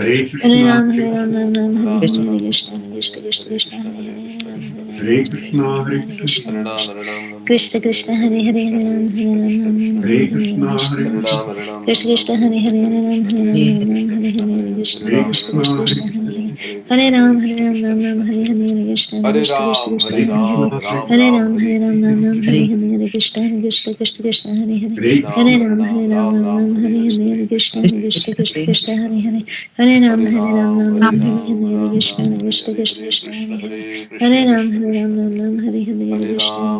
Hare Krishna, Ram, Hare Hare Ram, Ram Ram, Hare Krishna, Hare, Hare Krishna, Hare Krishna, Krishna Krishna, Hare Hare, Hare Hare Krishna, Ram, Hare Hare Krishna, Krishna, Hare Ram, Krishna, Ram, Krishna Krishna, Hare Hare, Hare Ram, Hare Ram, Ram Ram, Hare Hare Hare, Hare Krishna, Krishna, Hare Hare Krishna, Krishna, Krishna Krishna, Hare Hare, Hare Ram, Hare Ram, Ram Ram, Hare Hare, Hare Krishna, Hare Hare Krishna, Krishna, Krishna Hare Krishna, Hare Krishna, Hare, Hare Ram, Hare Ram, Ram Ram, Hare Hare, Hare Krishna, Hare Hare Krishna, Krishna Ram, Krishna, Hare Hare Hare Krishna, Hare, Ram, Hare Ram Hare Ram, Ram, Hare Hare Ram, Ram Krishna, Ram, Krishna Hare Krishna, Hare, Hare Krishna, Hare Krishna, Krishna Krishna, Hare Hare, Ram, Hare Hare Ram, Ram, Hare Ram, Ram Ram Ram, Ram, Hare Hare Hare, Hare, Hare Hare Krishna, Krishna, Hare Krishna Krishna, Krishna, Krishna Krishna, Hare Hare, Hare Ram, Hare Hare Ram, Ram, Ram Hare Ram, Hare Ram, Hare, Hare Ram Krishna, Ram, Hare Hare Krishna, Hare, Krishna Hare Krishna, Krishna, Hare Hare, Hare Hare Krishna, Ram, Krishna Hare Ram, Krishna, Ram Ram, Hare Hare, Hare Hare Krishna, Ram,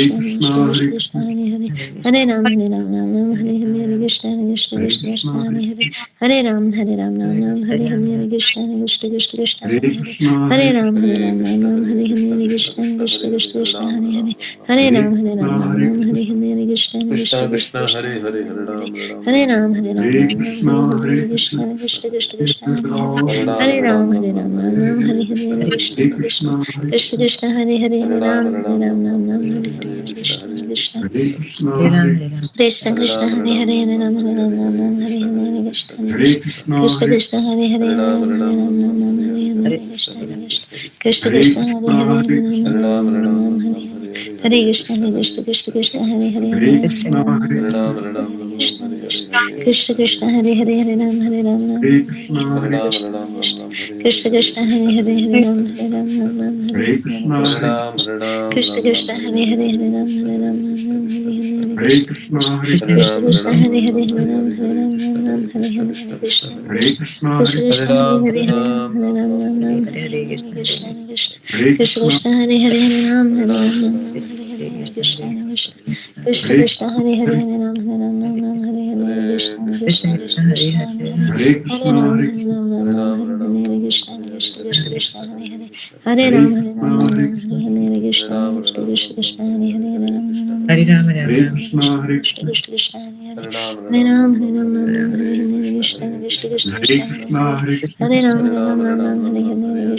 Krishna Hare Krishna Krishna, Krishna Hare Krishna Krishna, Hare Hare Hare Ram Ram Ram Hare Hare Krishna Krishna Hare Krishna Krishna Krishna, Hare Hare Hare Ram Ram Ram Hare Hare Krishna Krishna Krishna Krishna Hare Hare Hare Krishna, Hare Hare Ram Krishna, Ram Hare Hare Krishna Krishna Krishna Krishna Hare Hare Hare Hare Ram Krishna, Hare Ram Hare Krishna, Hare Krishna Krishna Krishna Krishna Krishna Krishna Hare Hare Hare Hare Hare Ram Hare Ram Hare Hare Ram Hare Ram Hare Hare Krishna, Hare Hare Krishna Krishna, Krishna Krishna Krishna Krishna Hare Hare Hare Ram, Ram Hare Hare Ram Ram Hare Ram Ram Ram Ram Hare Ram Hare Hare Krishna Hare Hare Krishna Hare Krishna Krishna Krishna Krishna, Krishna Hare Krishna Krishna, Krishna Hare Hare Hare Ram Ram Hare Ram Ram Ram Ram Ram Ram Hare Hare Hare Hare Krishna Krishna Hare Krishna Krishna Hare Krishna Krishna, Krishna Hare Krishna Krishna, Krishna Hare Krishna Ram Hare Hare Ram Hare Ram Ram Ram Hare Hare Ram Hare Ram Hare Ram Hare Krishna Hare Hare Krishna Krishna Krishna Hare Krishna Krishna Krishna, Krishna Hare Krishna Hare Hare Hare Ram Ram Hare Hare Ram Ram Ram Ram Ram Ram Hare Hare Hare Hare Krishna Krishna Hare Krishna Krishna Krishna Krishna Hare Krishna Krishna Krishna Hare Krishna, Hare Hare Ram Hare Hare Ram Ram Hare Ram Ram Ram Ram Hare Ram Hare Hare Hare Hare Krishna Krishna Hare Hare Krishna Krishna Krishna Krishna Krishna Hare Krishna Hare Hare Ram Krishna Ram Krishna, Ram Hare Hare Ram Ram Ram Hare Krishna, Ram Hare Ram Ram Krishna Hare Hare Krishna Hare Krishna Krishna Krishna Hare Hare Krishna Hare Krishna Ram Hare Krishna Ram Krishna Ram Hare Ram Krishna, Hare Hare Hare Ram Krishna, Hare Krishna Ram Ram Krishna Ram Hare Hare Krishna Hare Krishna Hare Krishna Hare Hare Hare Ram Krishna Hare Krishna Ram Krishna Ram Ram Krishna Hare Hare Hare Krishna, Hare Krishna Hare Ram Krishna Hare Ram Krishna Ram Ram Krishna Hare Hare Hare Hare Hare Hare Ram Krishna Hare Hare Ram Ram Krishna Ram Krishna Hare Krishna Hare Hare Krishna Krishna, Krishna Hare Hare Krishna Ram Krishna, Hare Krishna Ram Hare Ram Hare Ram Hare Hare Ram Hare Hare Hare Ram Krishna Ram Ram Hare Hare Krishna Hare Krishna Hare Krishna Krishna Hare Hare Krishna Krishna, Krishna Hare Hare Krishna Krishna, Hare Ram Hare Hare Hare Ram Ram Hare Ram Ram Ram Ram Hare Ram Hare Hare Hare Hare Krishna Krishna Hare Krishna Krishna Hare Krishna Krishna Krishna, Krishna Hare Hare Hare Ram Hare Hare Ram Ram Hare Ram Ram Ram Ram Hare Hare Hare Hare Hare Krishna Krishna Hare Krishna Krishna Krishna Krishna Krishna Hare Krishna Hare Hare Hare Ram Hare Ram Ram Ram Hare Hare Hare Krishna Krishna Krishna Hare Krishna Krishna Krishna Hare Krishna Hare Krishna Hare Hare Krishna Krishna, Ram Hare Hare Ram Ram Hare Ram Ram Hare Hare Ram Hare Ram Ram Krishna Hare Hare Krishna Hare Krishna Krishna Krishna Hare Hare Hare Krishna Hare Krishna Ram Hare Hare Krishna Ram Krishna, Ram Hare Ram Hare Krishna, Hare Hare Krishna Ram Hare Krishna Ram Krishna Ram Ram Krishna Hare Hare Hare Hare Hare Ram Krishna Ram Hare Ram Krishna Ram Hare Hare Hare Krishna Krishna, Krishna Hare Krishna Krishna, Krishna Krishna Hare Hare Hare Ram Hare Hare Ram Ram Ram Hare Ram Ram Hare Ram Hare Ram Hare Hare Hare Krishna Krishna Hare Krishna Krishna Krishna Krishna Hare Krishna Krishna Hare Krishna, Hare Hare Hare Hare Krishna, Ram Hare Hare Ram Ram Hare Ram Ram Ram Ram Hare Ram Hare Hare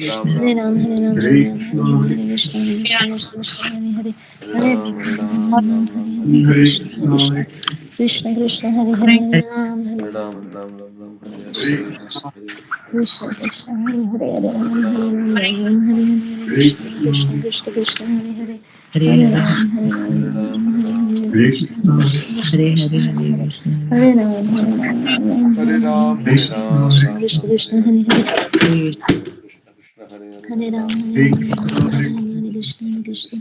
Hare Ram, Hare Ram, Hare Ram, Krishna, Hare Hare Hare, Krishna, Krishna, Krishna, Krishna, Hare Hare, Hare Ram, Krishna, Hare Ram, Hare Ram, Hare Hare, Krishna, Krishna, Krishna, Krishna, Krishna, Hare Hare, Hare Ram, Hare Ram, Krishna, Krishna, Hare Hare, Hare Ram, Hare Ram, Ram Ram, Hare Hare, Hare Krishna, Krishna, Krishna, Krishna, Hare Hare, Hare Ram, Hare Ram, Ram Ram, Hare Hare, Hare Krishna, Krishna, Krishna, Krishna, Hare Hare, Hare Ram, Hare Ram, Ram Ram, Hare Hare, Hare Krishna, Krishna,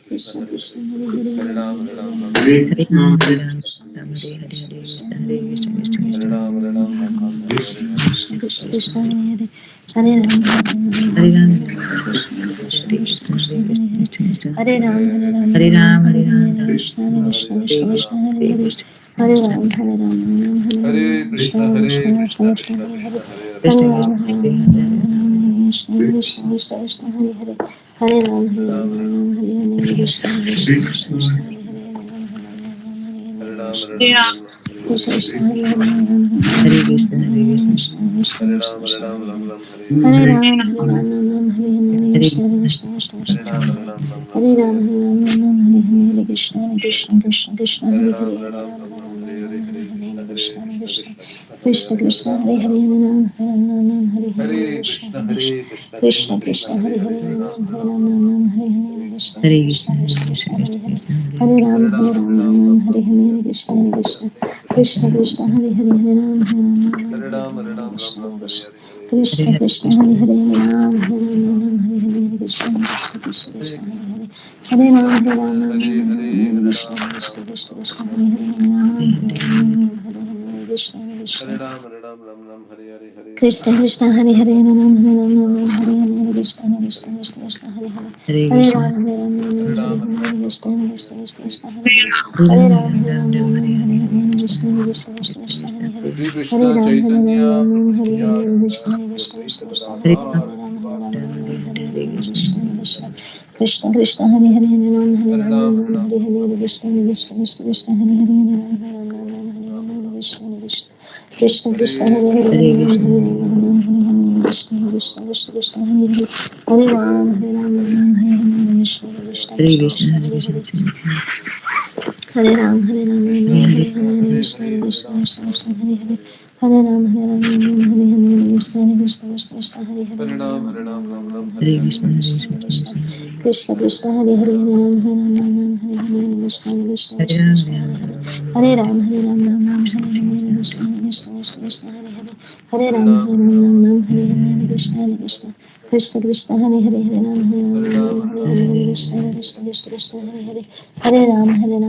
Krishna, Krishna, Hare Hare, Hare Ram, Hare Ram, Ram Ram, Hare Hare, Hare Krishna, Hare Krishna, Krishna, Krishna, Hare Hare, Hare Ram, Hare Ram, Ram Ram, Hare Hare, Krishna, Krishna, Krishna, Hare Hare, Hare Ram, Hare Ram, Ram Ram, Hare Hare, Krishna, Krishna, Krishna, Hare Hare, Hare Ram, Hare Ram, Ram Ram, Hare Hare, Krishna, Krishna, Krishna, Krishna, Hare Hare, Hare Ram, Hare Ram, Ram Ram, Hare Hare, Hare Krishna, Krishna, Krishna, Krishna, Hare Hare, Hare Ram, Hare Ram, Ram Ram, Hare Hare, Krishna, Krishna, Krishna, Krishna, Hare Hare, Hare Ram, Hare Ram, Ram Ram, Hare Hare, Krishna, Krishna, Krishna, Krishna, Hare Hare, Hare Ram, Hare Ram, Ram Ram, Hare Hare, Krishna, Krishna, Krishna, Krishna, Hare Hare, Hare Ram, Hare Ram, Ram Ram, Hare Hare, Krishna, Krishna, Krishna, Hare Hare, Hare Ram, Hare Ram, Ram Ram, Hare Hare, Krishna, Krishna, Krishna, Krishna, Hare Hare, Hare Ram, Hare Ram, Ram Ram, Hare Hare, Krishna, Krishna, Krishna, Krishna, Hare Hare, Hare Ram, Hare Ram, Ram Ram, Hare Hare, Krishna, Krishna, Krishna, Krishna, Hare Hare, Hare Ram, Hare Ram, Ram Ram, Hare Hare, Krishna Krishna Krishna Krishna Hare Hare Ram Ram Ram Hare Hare Krishna Krishna Krishna Krishna Hare Hare Ram Hare Ram Ram Hare Hare Krishna Krishna Krishna Krishna Hare Hare Hare Ram Ram Hare Hare Krishna Krishna Krishna Krishna Hare Hare Ram Hare Ram Ram Hare Hare Krishna Krishna Krishna Krishna Hare Hare Ram Hare Ram Ram Hare Hare Krishna Krishna Krishna Krishna Hare Hare Hare Ram Hare Ram Ram Ram Hare Hare Krishna Krishna Krishna Krishna Hare Hare Ram Hare Ram Hare Hare Krishna Krishna Krishna Krishna Hare Hare Ram Ram Hare Hare Krishna Krishna Krishna Krishna Hare Hare Hare Ram Hare Ram Hare Hare Krishna Krishna Krishna Krishna Hare Hare Hare Ram Hare Ram Hare Hare Krishna Krishna Krishna Krishna Hare Hare Hare Ram Hare Ram Hare Hare Krishna Krishna Krishna Krishna Hare Hare Hare Ram Hare Ram Hare Hare Krishna Krishna Krishna Krishna Hare Hare Ram Hare Ram Hare Hare Krishna Krishna Krishna Krishna Hare Hare Ram Hare Ram Hare Hare Krishna Krishna Krishna Krishna Hare Hare Ram Hare Ram Hare Hare Krishna Krishna Krishna Krishna Hare Hare Hare Ram Hare Ram Hare Hare Krishna Krishna Krishna Krishna Hare Hare Hare Ram Hare Ram Hare Hare Krishna Krishna Krishna Krishna Hare Hare Hare Ram Hare Ram Hare Hare Krishna Krishna Krishna Krishna Hare Hare Hare Ram Hare Ram Hare Hare Krishna Krishna Krishna Krishna Hare Hare Hare Ram Hare Ram Hare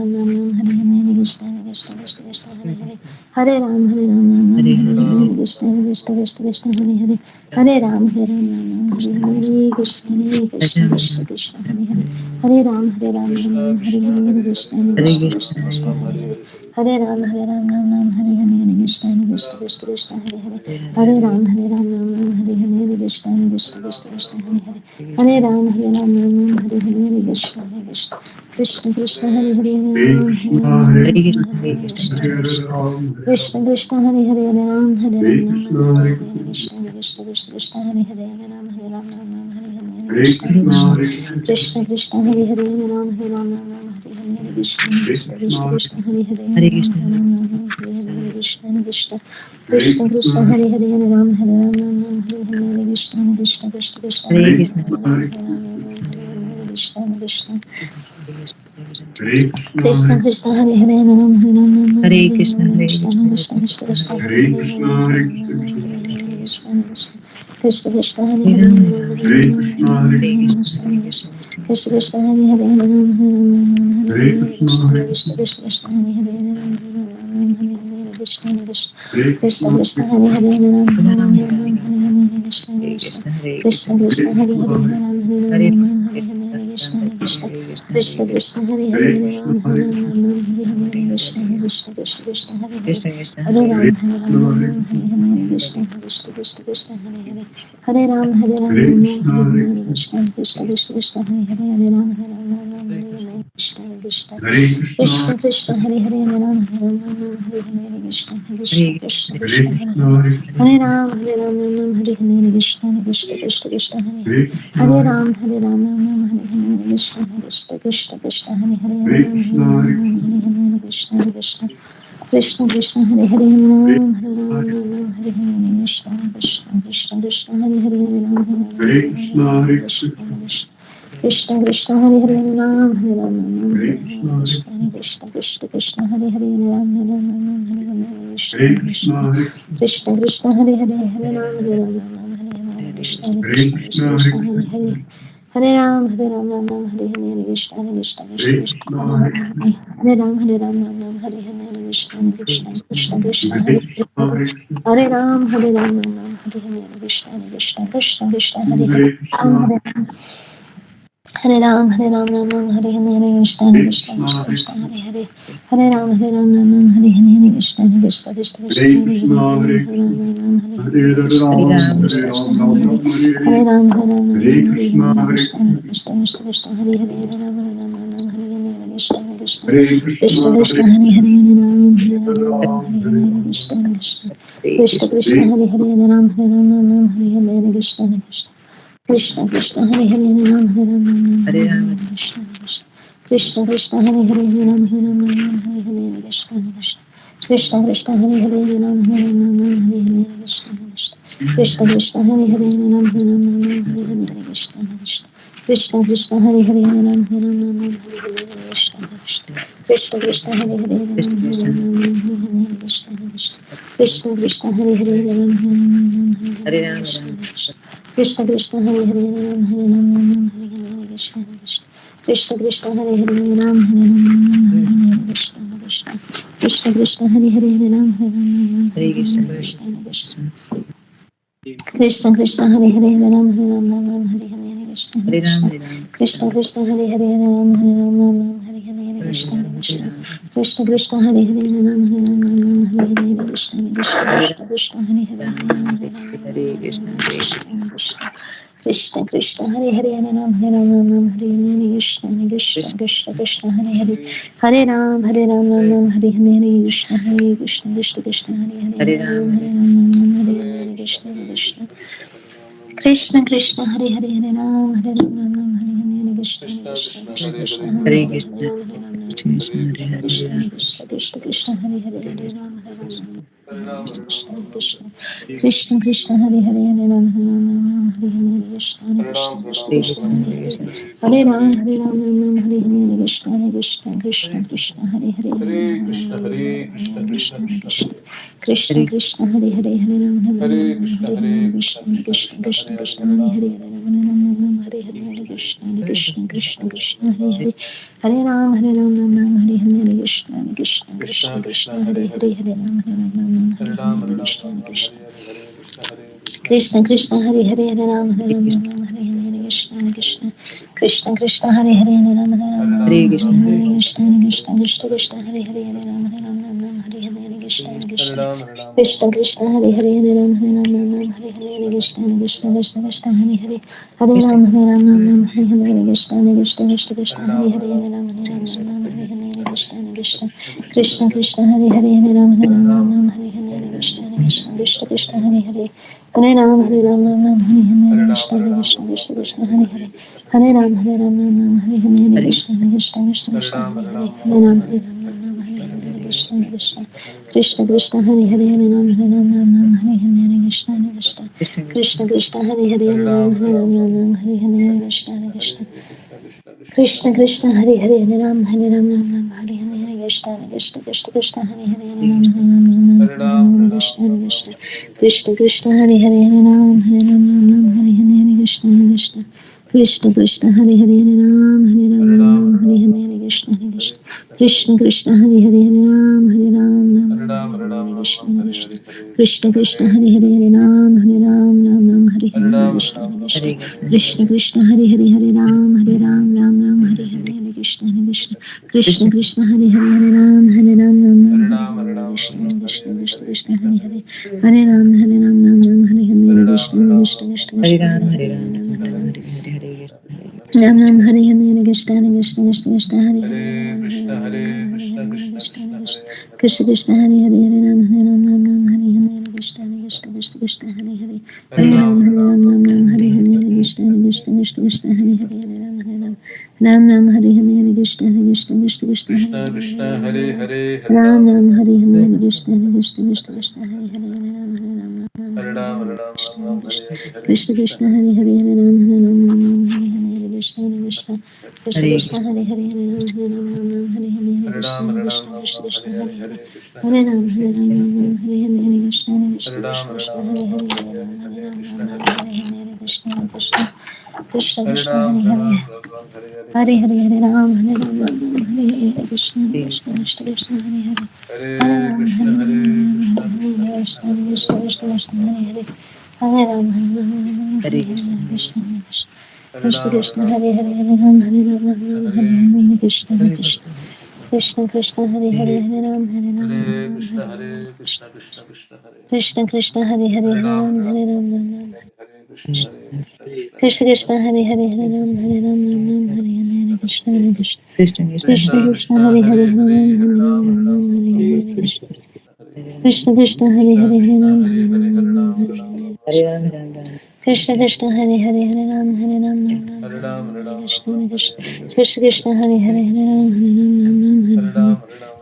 Hare Krishna Krishna Krishna Krishna Hare Hare Hare Ram Hare Ram Hare Hare Krishna Krishna Krishna Krishna Hare Hare Hare Ram Hare Ram Hare Hare Krishna Krishna Krishna Krishna Hare Hare Hare Ram Hare Ram Hare Hare Krishna Krishna Krishna Krishna Hare Hare Hare Ram Hare Ram Hare Hare Krishna Krishna Krishna Krishna Hare Hare Hare Ram Hare Ram Hare Hare Krishna Krishna Krishna Krishna Hare Hare Hare Ram Hare Ram Hare Hare Krishna Krishna Krishna Krishna Hare Hare Hare Ram Hare Ram Hare Hare Krishna Krishna Krishna Krishna Hare Hare Hare Ram Hare Ram Hare Hare Krishna Krishna Krishna Krishna Hare Hare Hare Ram Hare Ram Hare Hare Krishna Krishna Krishna Krishna Hare Hare Hare Ram Hare Ram Hare Hare Krishna Krishna Krishna Krishna Hare Hare Krishna Hare Krishna Krishna Krishna Hare Hare Ram Hare Ram Krishna Hare Hare Hare Krishna Krishna Krishna Krishna Hare Hare Ram Hare Ram Hare Hare Krishna Krishna Krishna Hare Krishna Krishna Hare Hare Ram Hare Ram Hare Hare Krishna Krishna Krishna Krishna Hare Hare Ram Hare Ram Hare Hare Krishna Krishna Krishna Krishna Hare Hare Ram Hare Ram Hare Hare Krishna Krishna Krishna Krishna Hare Hare Ram Hare Ram Hare Hare Krishna Krishna Krishna Krishna Hare Hare Ram Hare Ram Hare Krishna Krishna Krishna Krishna Krishna Hare Hare Ram Hare Ram Hare Hare Krishna Krishna Krishna Krishna Hare Hare Ram Hare Ram Hare Krishna Krishna Krishna Krishna Hare Hare Ram Hare Ram Hare Hare Krishna Krishna Krishna Krishna Hare Hare Ram Hare Ram Hare Hare Krishna Krishna Krishna Krishna Hare Hare Ram Hare Ram Hare Hare Krishna Krishna Krishna Krishna Hare Hare Ram Hare Ram Hare Hare Krishna Krishna Krishna Krishna Hare Hare Ram Hare Ram Hare Hare Krishna Krishna Krishna Krishna Hare Hare Hare Ram Hare Ram Hare Hare Krishna Krishna Krishna Krishna Hare Hare Hare Ram Hare Ram Hare Hare Krishna Krishna Krishna Krishna Hare Hare Hare Ram Hare Ram Hare Hare Krishna Krishna Krishna Krishna Hare Hare Hare Ram Hare Ram Hare Hare Krishna Krishna Krishna Krishna Hare Hare Hare Ram Hare Ram Hare Hare Krishna Krishna Krishna Krishna Hare Hare Hare Ram Hare Ram Hare Hare Krishna Krishna Krishna Krishna Hare Hare Hare Ram Hare Ram Hare Hare Krishna Krishna Krishna Krishna Hare Hare Ram Hare Ram Hare Hare Krishna Krishna Krishna Krishna Hare Hare Ram Hare Ram Hare Hare Krishna Krishna Krishna Krishna Hare Hare Ram Hare Ram Hare Hare Krishna Krishna Krishna Krishna Hare Hare Ram Hare Ram Hare Hare Krishna Krishna Krishna Krishna Hare Hare Hare Ram Hare Ram Hare Hare Krishna Krishna Krishna Krishna Hare Hare Hare Ram Hare Ram Hare Hare Krishna Krishna Krishna Krishna Hare Ram Hare Ram Hare Hare Krishna Krishna Krishna Krishna Hare Hare Ram Hare Ram Hare Hare Krishna Krishna Krishna Krishna Hare Hare Hare Ram Hare Ram Hare Hare Krishna Krishna Krishna Krishna Hare Hare Hare Ram Hare Ram Hare Hare Krishna Krishna Krishna Krishna Hare Hare Hare Ram Hare Ram Hare Hare Krishna Krishna Krishna Krishna Hare Hare Hare Ram Hare Ram Hare Hare Krishna Krishna Krishna Krishna Hare Hare Hare Ram Hare Ram Hare Hare Krishna Krishna Krishna Krishna Hare Hare Hare Ram Hare Ram Hare Hare Krishna Krishna Krishna Krishna Hare Hare Hare Ram Hare Ram Hare Hare Krishna Krishna Krishna Krishna Hare Hare Ram Hare Ram Hare Hare Krishna Krishna Krishna Krishna Hare Hare Ram Hare Ram Hare Hare Krishna Krishna Krishna Krishna Hare Hare Ram Hare Ram Ram Hare Hare Krishna Krishna Krishna Krishna Hare Hare Ram Hare Ram Ram Hare Hare Krishna Krishna Krishna Krishna Hare Hare Ram Hare Ram Ram Hare Hare Krishna Krishna Krishna Krishna Hare Hare Ram Hare Ram Ram Hare Hare Krishna Krishna Krishna Krishna Hare Hare Ram Hare Ram Ram Hare Hare Krishna Krishna Krishna Krishna Hare Hare Ram Hare Ram Ram Hare Hare Krishna Krishna Krishna Krishna Hare Hare Ram Hare Ram Ram Hare Hare Krishna Krishna Krishna Krishna Hare Hare Ram Hare Ram Ram Hare Krishna Krishna Krishna Krishna Hare Hare Ram Hare Ram Ram Hare Hare Krishna Krishna Krishna Krishna Hare Hare Ram Hare Ram Ram Hare Hare Krishna Krishna Krishna Krishna Hare Hare Ram Hare Ram Ram Hare Hare Krishna Krishna Krishna Hare Hare Ram Hare Ram Ram Krishna Krishna Krishna Hare Hare Ram Hare Ram Ram Hare Hare Krishna Krishna Krishna Krishna Hare Hare Hare Ram Ram Ram Hare Hare Krishna Hare Krishna Krishna Krishna Hare Hare Ram Hare Ram Ram Hare Hare Krishna Krishna Krishna Krishna Hare Hare Hare Ram Hare Ram Ram Ram Hare Hare Krishna Krishna Krishna Krishna Hare Hare Ram Hare Ram Ram Krishna Krishna Krishna Krishna Hare Hare Hare Ram Hare Ram Krishna Krishna Krishna Krishna Hare Hare Hare Ram Hare Ram Ram Hare Hare Krishna Krishna Krishna Krishna Hare Hare Hare Ram Ram Hare Hare Krishna Krishna Krishna Krishna Hare Hare Hare Krishna Krishna Krishna Krishna Hare Hare Hare Ram Hare Ram Hare Hare Krishna Krishna Krishna Krishna Hare Hare Hare Ram Hare Ram Hare Krishna Krishna Krishna Krishna Hare Hare Hare Ram Hare Ram Hare Hare Krishna Krishna Krishna Krishna Hare Hare Hare Ram Hare Ram Hare Hare Krishna Krishna Krishna Krishna Hare Hare Hare Ram Hare Ram Hare Hare Krishna Krishna Krishna Krishna Hare Hare Hare Ram Hare Ram Hare Krishna Krishna Krishna Krishna Hare Hare Hare Ram Hare Ram Hare Hare Krishna Krishna Krishna Krishna Hare Hare Hare Ram Hare Ram Hare Hare Krishna Krishna Krishna Krishna Hare Hare Hare Ram Hare Ram Hare Hare Krishna Krishna Krishna Krishna Hare Hare Hare Ram Hare Ram Hare Hare Krishna Krishna Krishna Krishna Hare Hare Hare Ram Hare Ram Hare Hare Krishna Krishna Krishna Krishna Hare Hare Hare Ram Hare Ram Hare Hare Krishna Krishna Krishna Krishna Hare Hare Hare Ram Hare Ram Hare Hare Krishna Krishna Krishna Krishna Hare Hare Hare Ram Hare Ram Hare Hare Krishna Krishna Krishna Krishna Hare Hare Hare Ram Hare Ram Hare Hare Krishna Krishna Krishna Krishna Hare Hare Hare Ram Hare Ram Hare Hare Krishna Krishna Krishna Krishna Hare Hare Hare Ram Hare Ram Hare Hare Krishna Krishna Krishna Krishna Hare Hare Hare Ram Hare Ram Hare Hare Krishna Krishna Krishna Krishna Hare Hare Hare Ram Hare Ram Hare Hare Krishna Krishna Krishna Krishna Hare Hare Hare Ram Hare Ram Hare Hare Krishna Krishna Krishna Krishna Hare Hare Hare Ram Hare Ram Hare Krishna Krishna Krishna Krishna Hare Hare Hare Ram Hare Ram Hare Hare Krishna Krishna Krishna Krishna Hare Hare Hare Ram Hare Ram Hare Hare Krishna Krishna Krishna Krishna Hare Hare Hare Ram Hare Ram Hare Hare Krishna Krishna Krishna Krishna Hare Hare Hare Ram Hare Ram Hare Hare Krishna Krishna Krishna Krishna Hare Hare Ram Ram Hare Hare Krishna Krishna Krishna Krishna Hare Hare Krishna Hare Krishna Krishna Krishna Hare Krishna Krishna Hare Hare Hare Ram Hare Ram Hare Hare Krishna Krishna Krishna Krishna Hare Hare Hare Ram Hare Ram Hare Hare Krishna Krishna Krishna Krishna Hare Hare Hare Ram Hare Ram Hare Hare Krishna Krishna Krishna Krishna Hare Krishna Krishna Hare Hare Ram Ram Hare Hare Krishna Krishna Krishna Krishna Hare Hare Hare Ram Hare Ram Hare Ram Hare Ram Ram Ram Hare Hare Hare Krishna Krishna Hare Hare Hare Ram Hare Ram Hare Hare Krishna Krishna Krishna Krishna Hare Hare Hare Ram Hare Ram Hare Hare Hare Krishna Ram Hare Ram Krishna Ram Krishna Ram Krishna Hare Hare Hare Hare Hare Krishna Hare Hare Ram Krishna Hare Ram Hare Hare Krishna Hare Krishna Ram Krishna Hare Krishna Ram Hare Ram Ram Hare Hare Hare Hare Ram Hare Hare Krishna Ram Hare Hare Krishna Hare Krishna Krishna Krishna Hare Krishna Ram Hare Hare Hare Ram Ram Ram Hare Hare Hare Hare Hare Krishna Hare Ram Hare Ram Hare Hare Krishna Krishna Krishna Krishna Hare Hare Hare Hare Ram Krishna Hare Ram Hare Krishna Hare Krishna Hare Krishna Krishna Hare Krishna Hare Krishna Hare Krishna Ram Hare Hare Hare Ram Hare Hare Krishna Krishna Hare Krishna Ram Hare Krishna Ram Hare Ram Hare Ram Hare Ram Hare Ram Krishna Hare Hare Hare Krishna Krishna Krishna Krishna Krishna Krishna Krishna Krishna Hare Hare Hare Ram Hare Ram Hare Hare Krishna Hare Hare Krishna Krishna Krishna Hare Hare Krishna Krishna Hare Hare Hare Hare Ram Ram Hare Ram Hare Ram Ram Ram Ram Hare Ram Hare Hare Krishna Hare Krishna Krishna Krishna Krishna Krishna Hare Hare Hare Hare Ram Hare Ram Ram Hare Hare Krishna Hare Krishna Krishna Krishna Krishna Krishna Hare Hare Hare Hare Hare Ram Hare Hare Ram Ram Hare Ram Ram Ram Hare Hare Hare Krishna Krishna Hare Krishna Krishna Krishna Hare Krishna Hare Hare Krishna Ram Hare Hare Hare Hare Ram Ram Hare Hare Ram Hare Ram Ram Krishna Hare Krishna Krishna Hare Hare Hare Ram Hare Ram Ram Hare Hare Ram Hare Hare Ram Ram Krishna Ram Hare Krishna Hare Hare Krishna Krishna Krishna Hare Hare Hare Ram Hare Ram Ram Hare Hare Hare Ram Hare Ram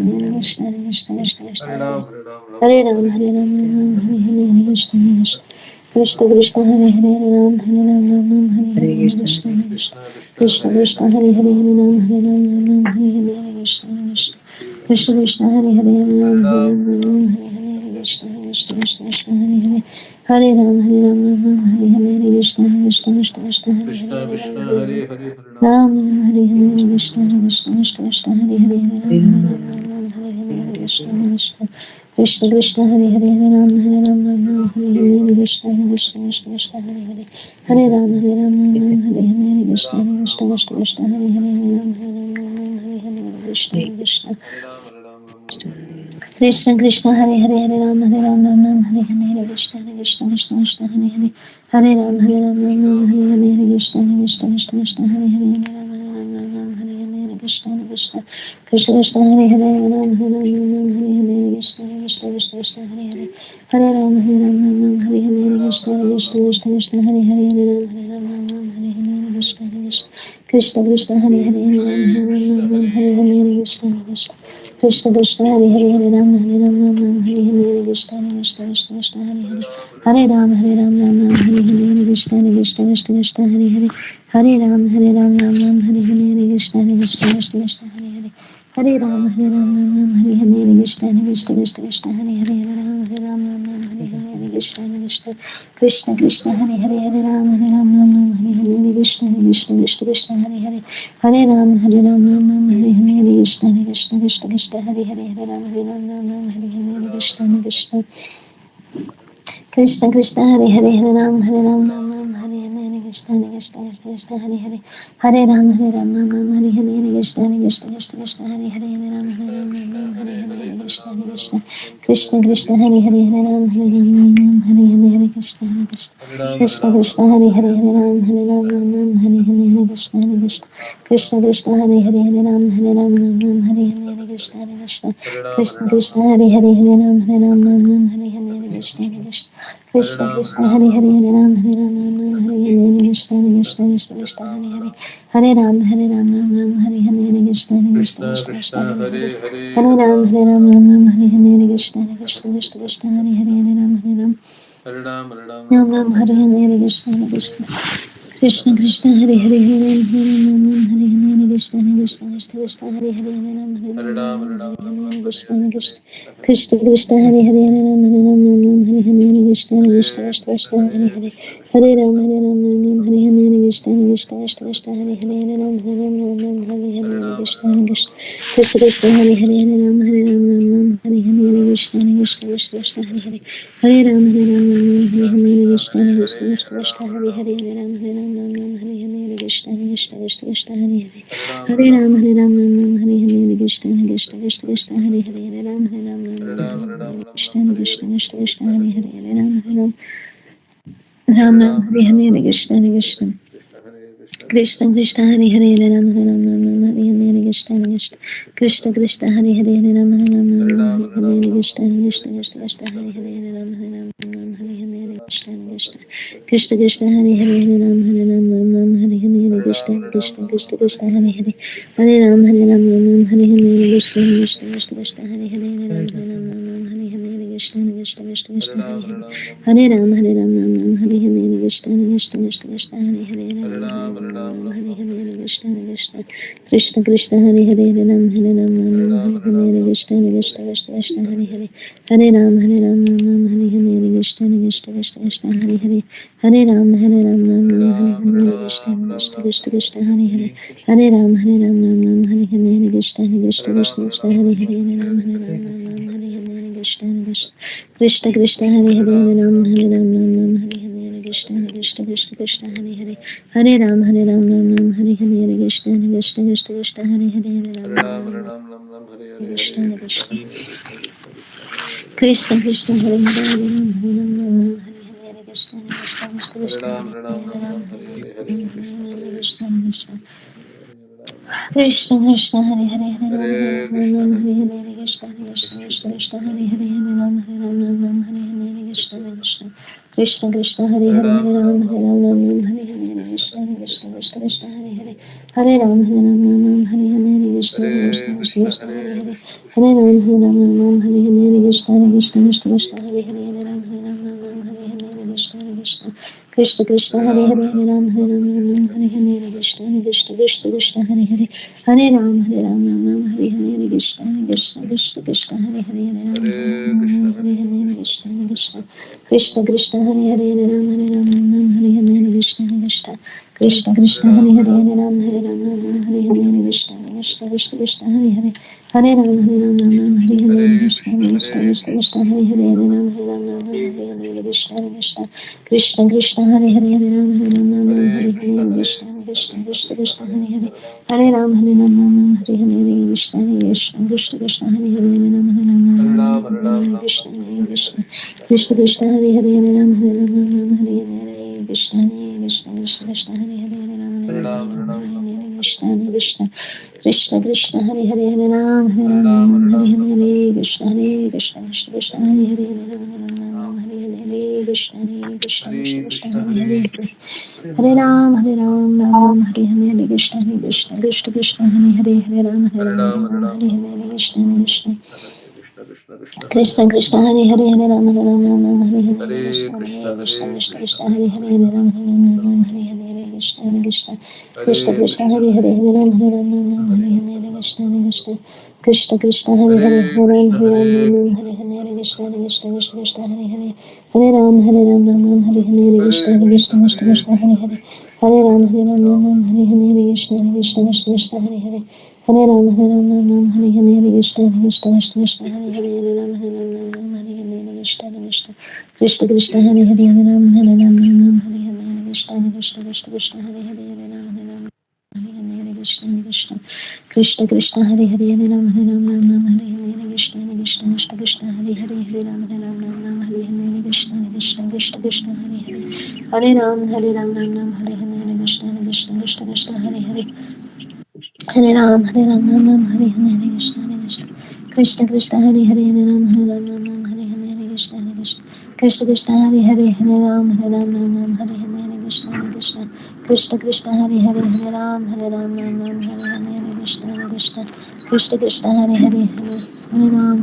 Hare Ram, Hare Ram, Ram Hare Ram, Ram, Hare Hare Ram, Ram Ram, Hare Hare, Hare Krishna, Krishna Krishna, Hare Hare, Hare Ram, Hare Ram, Ram Ram, Hare Hare, Hare Krishna, Krishna, Krishna, Krishna Hare Krishna, Hare, Hare Hare, Hare Ram, Hare Ram, Ram Ram, Hare Hare, Hare Krishna, Krishna Krishna, Hare Hare, Hare Ram, Hare Hare Ram, Ram, Hare Ram Ram, Ram, Hare Hare, Hare Krishna, Krishna Krishna, Hare Hare, Hare Ram, Hare Ram, Ram Ram, Hare Hare, Hare Krishna Krishna Krishna Krishna Hare Krishna Hare Krishna Hare Hare Hare Hare Hare Ram Ram Hare Hare Krishna Krishna Krishna Krishna Hare Hare Ram Ram Hare Hare Krishna Krishna Krishna Krishna Hare Hare Hare Ram Hare Ram Ram Ram Hare Hare Krishna Krishna Krishna Krishna Hare Hare Hare Ram Ram Hare Hare Krishna Krishna Krishna Krishna Hare Hare Ram Hare Ram Ram Ram Hare Hare Krishna Krishna Hare Ram Hare Ram Ram Ram Hare Hare Krishna Krishna Hare Hare Hare Ram Ram Ram Hare Hare Krishna Krishna Krishna Krishna Hare Hare Hare Ram Ram Ram Hare Hare Krishna Krishna Krishna Krishna Hare Hare Hare Ram Hare Hare Krishna Krishna Krishna Krishna Hare Hare Ram Hare Ram Hare Hare Krishna Krishna Krishna Krishna Hare Hare Hare Ram Hare Hare Krishna Krishna Krishna Krishna Hare Hare Ram Hare Hare Krishna Krishna Krishna Hare Hare Ram Krishna Ram Hare Hare Hare Krishna Krishna Krishna Krishna Hare Hare Hare Ram Ram Hare Hare Krishna Krishna Krishna Krishna Hare Hare Hare Ram Ram Hare Hare Krishna Krishna Krishna Krishna Hare Hare Hare Ram Ram Hare Hare Krishna Krishna Krishna Krishna Hare Hare Hare Ram Hare Hare Krishna Krishna Krishna Krishna Hare Hare Hare Ram Hare Hare Krishna Krishna Krishna Krishna Hare Hare Hare Ram Hare Hare Krishna Krishna Krishna Krishna Hare Hare Hare Ram Hare Hare Krishna Krishna Krishna Krishna Hare Hare Hare Ram Hare Hare Krishna Krishna Krishna Krishna Hare Hare Hare Ram Ram Hare Hare Krishna Krishna Krishna Krishna Hare Hare Hare Ram Ram Hare Hare Krishna Krishna Krishna Krishna Hare Hare Hare Ram Hare Hare Krishna Krishna Krishna Krishna Hare Hare Hare Ram Hare Hare Krishna Krishna Krishna Krishna Hare Hare Hare Ram Hare Hare Krishna Krishna Krishna Krishna Hare Hare Hare Ram Hare Hare Krishna Krishna Krishna Krishna Hare Hare Hare Ram Hare Hare Krishna Krishna Krishna Krishna Hare Hare Hare Ram Hare Hare Krishna Krishna Krishna Krishna Hare Ram Hare Hare Krishna Krishna Krishna Krishna Hare Hare Hare Ram Hare Hare Krishna Krishna Krishna Krishna Hare Hare Hare Ram Hare Ram Hare Ram Ram Ram Ram Ram Hare Hare Krishna Krishna Krishna Krishna Hare Krishna Hare Hare Hare Hare Hare Krishna Krishna Krishna Krishna Hare Hare Ram Hare Ram Hare Ram Ram Ram Hare Krishna Hare Hare Krishna Krishna Hare Krishna Krishna Krishna Hare Hare Ram Hare Krishna Krishna Hare Krishna Krishna Krishna Hare Hare Hare Krishna Krishna Hare Ram Krishna Hare Hare Krishna Krishna Krishna Krishna Hare Krishna Hare Krishna Ram Hare Hare Hare Ram Hare Krishna Ram Ram Krishna Ram Hare Krishna Hare Krishna Hare Hare Ram Hare Krishna Krishna Krishna Hare Hare Hare Ram Krishna Hare Krishna Krishna Hare Krishna Hare Krishna Hare Krishna Ram Hare Hare Ram Hare Hare Ram Hare Krishna Krishna Krishna Krishna Hare Hare Hare Ram Hare Hare Ram Ram Ram Hare Hare Krishna Krishna Krishna Krishna Krishna Hare Krishna Hare Hare Ram Hare Ram Hare Ram Ram Ram Krishna Hare Krishna Hare Krishna Krishna Krishna Hare Hare Hare Krishna Ram Krishna Ram Hare Ram Ram Hare Hare Ram Hare Ram Krishna Hare Krishna Hare Krishna Hare Krishna Krishna Krishna Krishna Krishna Hare Hare Ram Hare Krishna Krishna Hare Hare Ram Hare Ram Hare Ram Hare Ram Ram Krishna Hare Krishna Hare Krishna Hare Krishna Krishna Hare Hare Hare Ram Hare Ram Krishna Ram Krishna Hare Krishna Krishna Krishna Hare Hare Ram Hare Hare Krishna Ram Hare Ram Krishna Ram Krishna Ram Hare Krishna Hare Hare Hare Hare Krishna Hare Hare Ram Krishna Krishna Krishna Hare Hare Ram Krishna Krishna Hare Krishna Ram Hare Hare Hare Ram Ram Ram Hare Hare Ram Hare Krishna Krishna Hare Hare Hare Ram Ram Hare Ram Ram Ram Hare Hare Krishna Krishna Krishna Hare Hare Ram Hare Ram Hare Ram Ram Ram Hare Hare Krishna Krishna Hare Hare Hare Hare Ram Krishna Hare Hare Hare Ram Hare Ram Hare Ram Ram Krishna Ram Hare Krishna Hare Hare Hare Hare Krishna Hare Hare Ram Krishna Hare Ram Hare Krishna Ram Hare Ram Ram Hare Hare Ram Hare Hare Krishna Hare Krishna Krishna Hare Hare Hare Ram Hare Ram Hare Ram Ram Ram Hare Hare Hare Krishna Krishna Hare Krishna Krishna Krishna Krishna Krishna Krishna Hare Hare Hare Ram Hare Hare Krishna Krishna Krishna Krishna Hare Hare Hare Ram Hare Ram Ram Ram Hare Hare Krishna Hare Krishna Krishna Hare Krishna Krishna Krishna Hare Hare Ram Krishna Krishna Hare Hare Hare Hare Krishna Krishna Krishna Hare Krishna Ram Hare Hare Ram Hare Ram Ram Ram Hare Hare Hare Krishna Hare Hare Krishna Krishna Krishna Krishna Krishna Hare Hare Ram Ram Hare Krishna Hare Krishna Hare Hare Hare Ram Hare Ram Krishna Ram Hare Hare Krishna Hare Krishna Krishna Krishna Krishna Krishna Krishna Krishna Hare Hare Hare Hare Hare Ram Ram Ram Hare Hare Krishna Krishna Krishna Krishna Krishna Hare Hare Hare Ram Hare Hare Ram Ram Hare Ram Ram Ram Ram Hare Ram Hare Hare Hare Krishna Krishna Hare Krishna Krishna Krishna Krishna Krishna Hare Krishna Hare Hare Hare Ram Hare Ram Ram Hare Hare Krishna Krishna Hare Krishna Krishna Krishna Hare Hare Hare Krishna Hare Krishna Ram Krishna Hare Ram Ram Hare Hare Krishna Krishna Krishna Krishna Hare Hare Ram Hare Ram Ram Hare Hare Krishna Krishna Krishna Krishna Hare Hare Ram Hare Hare Hare Ram Ram Ram Hare Ram Ram Hare Ram Hare Hare Hare Krishna Krishna Krishna Krishna Hare Hare Hare Ram Hare Hare Krishna Krishna Krishna Krishna Hare Hare Ram Hare Krishna Hare Hare Hare Krishna Krishna Krishna Krishna Krishna Hare Krishna Hare Krishna Hare Hare Ram Hare Ram Ram Hare Hare Krishna Krishna Krishna Hare Hare Hare Ram Hare Ram Ram Ram Hare Hare Krishna Krishna Krishna Krishna Hare Hare Hare Ram Ram Ram Hare Hare Krishna Krishna Krishna Krishna Hare Hare Hare Ram Ram Hare Hare Krishna Krishna Krishna Krishna Hare Hare Hare Ram Ram Hare Hare Krishna Krishna Krishna Krishna Hare Hare Hare Ram Hare Hare Krishna Krishna Krishna Krishna Hare Hare Ram Hare Krishna Krishna Krishna Krishna Hare Hare Hare Ram Hare Hare Krishna Krishna Krishna Krishna Hare Hare Hare Ram Hare Krishna Krishna Krishna Krishna Hare Hare Hare Ram Hare Hare Krishna Krishna Krishna Krishna Hare Hare Ram Hare Hare Krishna Krishna Krishna Krishna Hare Hare Hare Ram Ram Hare Hare Krishna Krishna Krishna Krishna Hare Hare Hare Ram Hare Hare Krishna Krishna Krishna Krishna Hare Hare Hare Ram Ram Hare Hare Krishna Krishna Krishna Krishna Hare Hare Hare Ram Hare Hare Krishna Krishna Krishna Krishna Hare Hare Hare Ram Hare Hare Krishna Krishna Krishna Krishna Hare Hare Hare Ram Hare Hare Krishna Krishna Krishna Krishna Hare Hare Hare Ram Ram Hare Hare Krishna Krishna Krishna Krishna Hare Hare Hare Ram Hare Hare Krishna Krishna Krishna Krishna Hare Hare Hare Ram Hare Hare Krishna Krishna Krishna Krishna Hare Hare Hare Ram Hare Hare Krishna Krishna Krishna Krishna Hare Hare Hare Ram Hare Hare Krishna Krishna Krishna Krishna Hare Hare Hare Ram Hare Krishna Krishna Krishna Krishna Hare Hare Hare Ram Hare Hare Krishna Krishna Krishna Krishna Hare Hare Hare Ram Hare Hare Krishna Krishna Krishna Krishna Hare Hare Hare Ram Hare Hare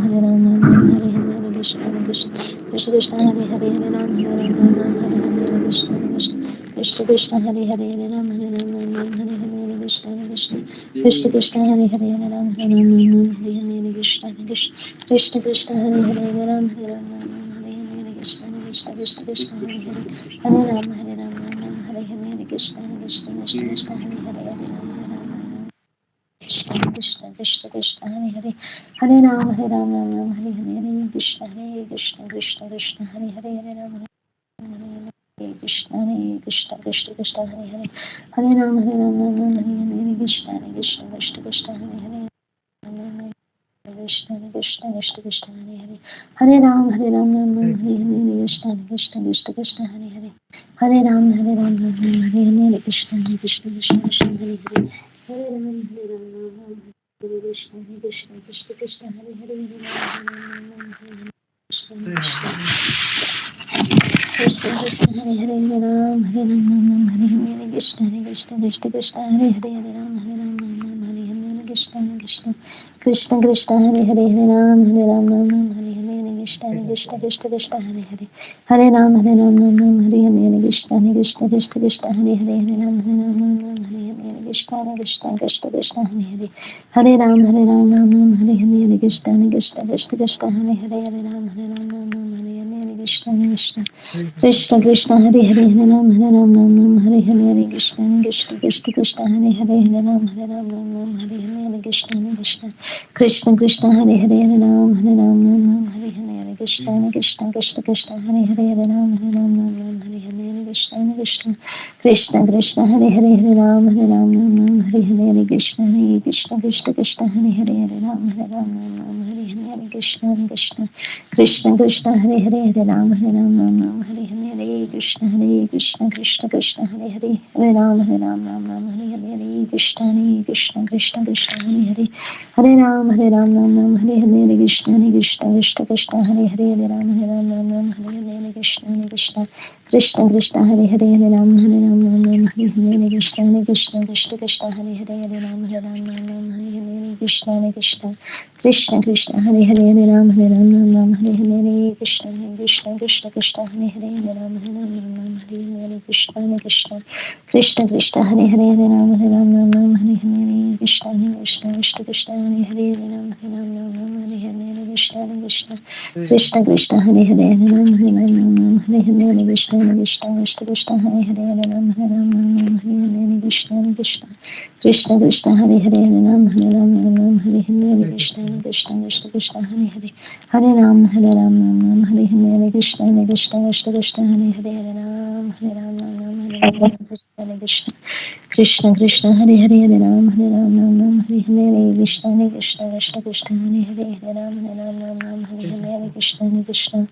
Krishna Krishna Krishna Krishna Hare Hare Hare Ram Hare Krishna Krishna Krishna Hare Hare Hare Ram Hare Krishna Krishna Krishna Hare Ram Hare Krishna Krishna Krishna Hare Ram Hare Krishna Krishna Krishna Hare Ram Hare Krishna Krishna Krishna Hare Ram Hare Krishna Krishna Krishna Hare Ram Hare Krishna Krishna Krishna Hare Ram Hare Krishna Krishna Krishna Hare Ram Hare Krishna Krishna Krishna Krishna Hare Ram Hare Krishna Krishna Krishna Hare Ram Krishna Krishna Krishna Krishna Hare Ram Hare Krishna Krishna Krishna Hare Ram Krishna Krishna Krishna Krishna Hare Ram Hare Krishna Krishna Krishna Krishna Hare Krishna Krishna Krishna Krishna Hare Ram Hare Krishna Krishna Krishna Krishna Hare Ram Hare Krishna Krishna Krishna Krishna Hare Ram Hare Krishna Krishna Krishna Krishna Hare Krishna Krishna Hare Ram Hare Krishna Krishna Krishna Krishna Hare Ram Hare Krishna Krishna Krishna Hare Ram Hare Krishna Krishna Krishna Krishna Hare Ram Hare Krishna Krishna Krishna Krishna Hare Ram Hare Krishna Krishna Krishna Krishna Hare Ram Hare Krishna Krishna Krishna Krishna Hare Ram Hare Krishna Krishna Krishna Hare Ram Hare Krishna Krishna Krishna Krishna Hare Ram Hare Krishna Krishna Krishna Hare Ram Hare Krishna Krishna Krishna Krishna Hare Ram Hare Krishna Krishna Krishna Hare Ram Hare Krishna Krishna Krishna Krishna Hare Ram Hare Krishna Krishna Krishna Hare Ram Hare Krishna Krishna Krishna Hare Ram Hare Krishna Krishna Krishna Hare Ram Hare Krishna Krishna Krishna Hare Ram Hare Krishna Krishna Krishna Hare Ram Hare Krishna Krishna Krishna Krishna Hare Ram Hare Krishna Krishna Krishna Krishna Hare Hare Hare Ram Ram Hare Hare Krishna Krishna Krishna Krishna Hare Hare Hare Ram Hare Hare Krishna Krishna Krishna Krishna Hare Hare Hare Ram Ram Hare Hare Krishna Krishna Krishna Krishna Hare Hare Hare Ram Hare Hare Krishna Krishna Krishna Krishna Hare Hare Hare Ram Hare Hare Krishna Krishna Krishna Krishna Hare Hare Hare Ram Hare Hare Krishna Krishna Krishna Krishna Hare Hare Hare Ram Hare Hare Krishna Krishna Krishna Krishna Hare Hare Hare Ram Hare Hare Krishna Krishna Krishna Krishna Hare Hare Hare Ram Hare Krishna Krishna Krishna Hare Hare Hare Ram Hare Krishna Krishna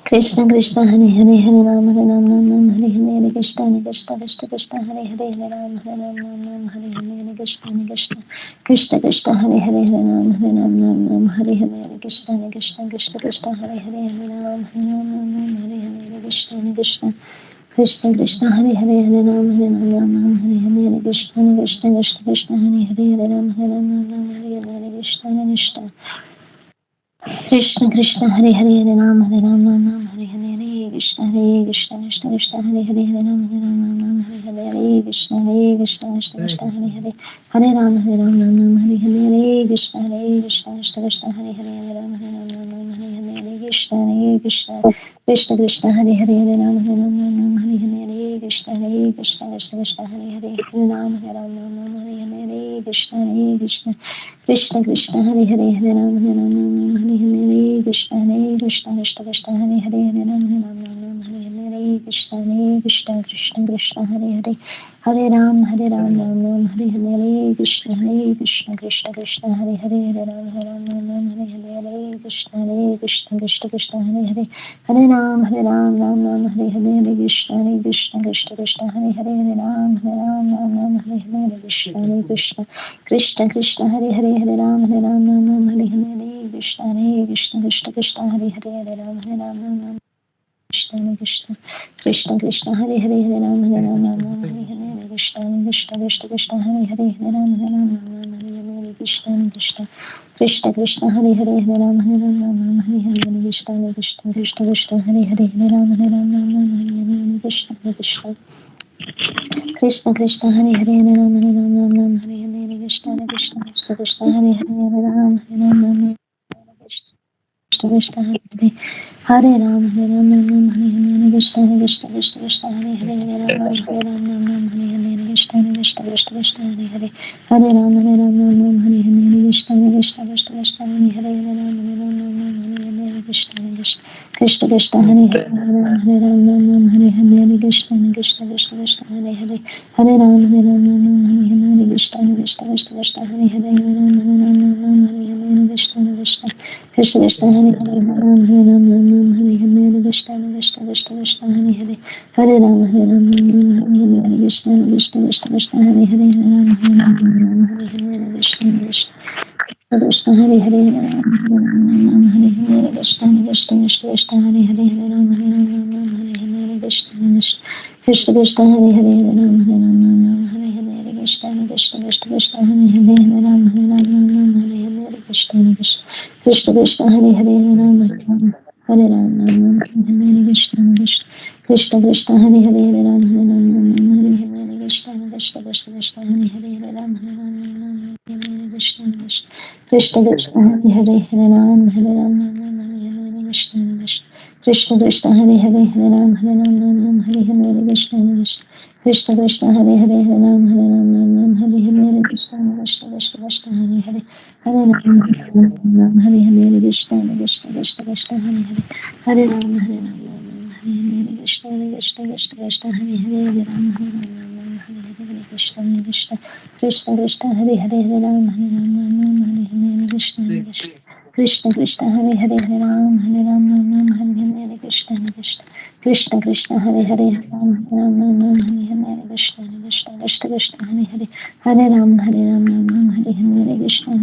Krishna Krishna Hare Hare Hare Ram Hare Krishna Krishna Krishna Hare Hare Hare Ram Hare Hare Krishna Krishna Krishna Krishna Hare Hare Hare Ram Hare Hare Krishna Krishna Krishna Krishna Hare Hare Hare Ram Hare Hare Krishna Krishna Krishna Krishna Hare Hare Hare Ram Hare Hare Krishna Krishna Krishna Krishna Hare Hare Hare Ram Hare Hare Krishna Krishna Krishna Krishna Hare Hare Hare Ram Hare Hare Krishna Krishna Krishna Krishna Hare Hare Hare Ram Hare Hare Krishna Krishna Krishna Krishna Hare Hare Hare Ram Hare Hare Krishna Krishna Krishna Krishna Hare Hare Hare Ram Hare Hare Krishna Krishna Krishna Krishna Hare Hare Hare Ram Hare Krishna Krishna Krishna Krishna Hare Hare Hare Ram Hare Krishna Krishna Krishna Krishna Hare Hare Hare Ram Hare Krishna Krishna Krishna Krishna Hare Hare Hare Ram Hare Hare Krishna Krishna Krishna Krishna Hare Hare Hare Ram Hare Krishna Krishna Krishna Krishna Hare Hare Hare Ram Ram Hare Hare Krishna Krishna Krishna Krishna Hare Hare Hare Ram Hare Hare Krishna Krishna Krishna Krishna Hare Hare Hare Ram Ram Hare Hare Krishna Krishna Krishna Krishna Hare Hare Hare Ram Hare Hare Krishna Krishna Krishna Krishna Hare Hare Hare Ram Hare Hare Krishna Krishna Krishna Krishna Hare Hare Hare Ram Krishna Krishna Krishna Krishna Hare Hare Hare Ram Hare Hare Krishna Krishna Krishna Krishna Hare Hare Hare Ram Hare Krishna Krishna Krishna Krishna Hare Hare Hare Ram Hare Hare Krishna Krishna Krishna Krishna Hare Hare Hare Ram Hare Krishna Krishna Krishna Krishna Hare Hare Hare Ram Hare Hare Krishna Krishna Krishna Krishna Hare Hare Ram Hare Krishna Krishna Hare Ram Hare Hare Krishna Krishna Krishna Krishna Hare Hare Ram Hare Hare Krishna Krishna Krishna Krishna Hare Hare Hare Ram Hare Hare Krishna Krishna Krishna Krishna Hare Hare Ram Hare Krishna Krishna Krishna Hare Hare Hare Ram Hare Hare Krishna Krishna Krishna Krishna Hare Hare Hare Ram Hare Hare Krishna Krishna Krishna Krishna Hare Hare Ram Hare Krishna Krishna Krishna Krishna Hare Hare Ram Hare Hare Krishna Krishna Krishna Krishna Hare Hare Hare Ram Hare Krishna Krishna Krishna Krishna Hare Hare Ram Hare Krishna Krishna Krishna Hare Hare Ram Hare Hare Krishna Krishna Krishna Krishna Hare Hare Ram Hare Krishna Krishna Krishna Hare Hare Ram Hare Hare Krishna Krishna Krishna Krishna Hare Hare Ram Hare Krishna Krishna Krishna Hare Hare Ram Hare Ram Hare Krishna Krishna Krishna Hare Hare Ram Hare Krishna Krishna Krishna Krishna Hare Hare Ram Hare Krishna Krishna Krishna Hare Hare Ram Hare Krishna Krishna Krishna Hare Hare Ram Hare Krishna Krishna Krishna Hare Hare Ram Hare Krishna Krishna Krishna Krishna Hare Hare Hare Ram Hare Hare Krishna Krishna Krishna Krishna Hare Hare Hare Ram Hare Krishna Krishna Krishna Krishna Hare Hare Ram Hare Krishna Krishna Krishna Krishna Hare Hare Ram Hare Krishna Krishna Krishna Hare Hare Ram Hare Krishna Krishna Krishna Hare Hare Ram Hare Krishna Krishna Krishna Hare Hare Hare Ram Hare Krishna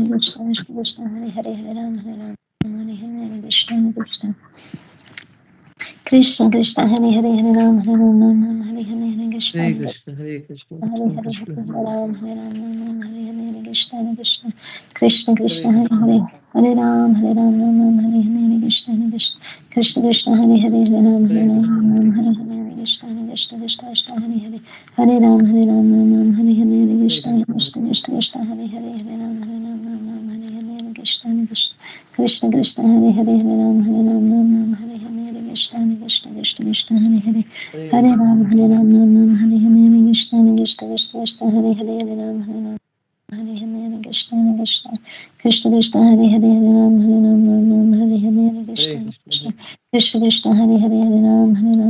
Krishna Hare Hare Ram Hare Krishna Krishna Krishna Hare Hare Hare Ram Hare Hare Krishna, Hare Krishna, Hare Krishna Hare Krishna, Hare Hare Ram Hare Ram Krishna Hare Krishna Krishna Hare Krishna Hare Krishna, Hare Hare Ram Ram Hare Krishna Hare Krishna Krishna Krishna Hare Hare Hare Krishna, Hare Ram Krishna, Hare Krishna Hare Krishna Krishna Krishna Hare Hare Hare Ram Hare Hare Hare Krishna Hare Krishna, Krishna Krishna Krishna Hare Hare Hare Ram Hare Krishna Hare Krishna Krishna Krishna Hare Hare Ram Hare Krishna Hare Krishna Krishna Krishna Hare Hare Hare Hare Krishna, Ram Hare Hare Krishna, Ram Krishna Krishna Krishna Krishna Hare Hare Hare Ram Hare Krishna Krishna Krishna Krishna Hare Hare Hare Ram Hare Krishna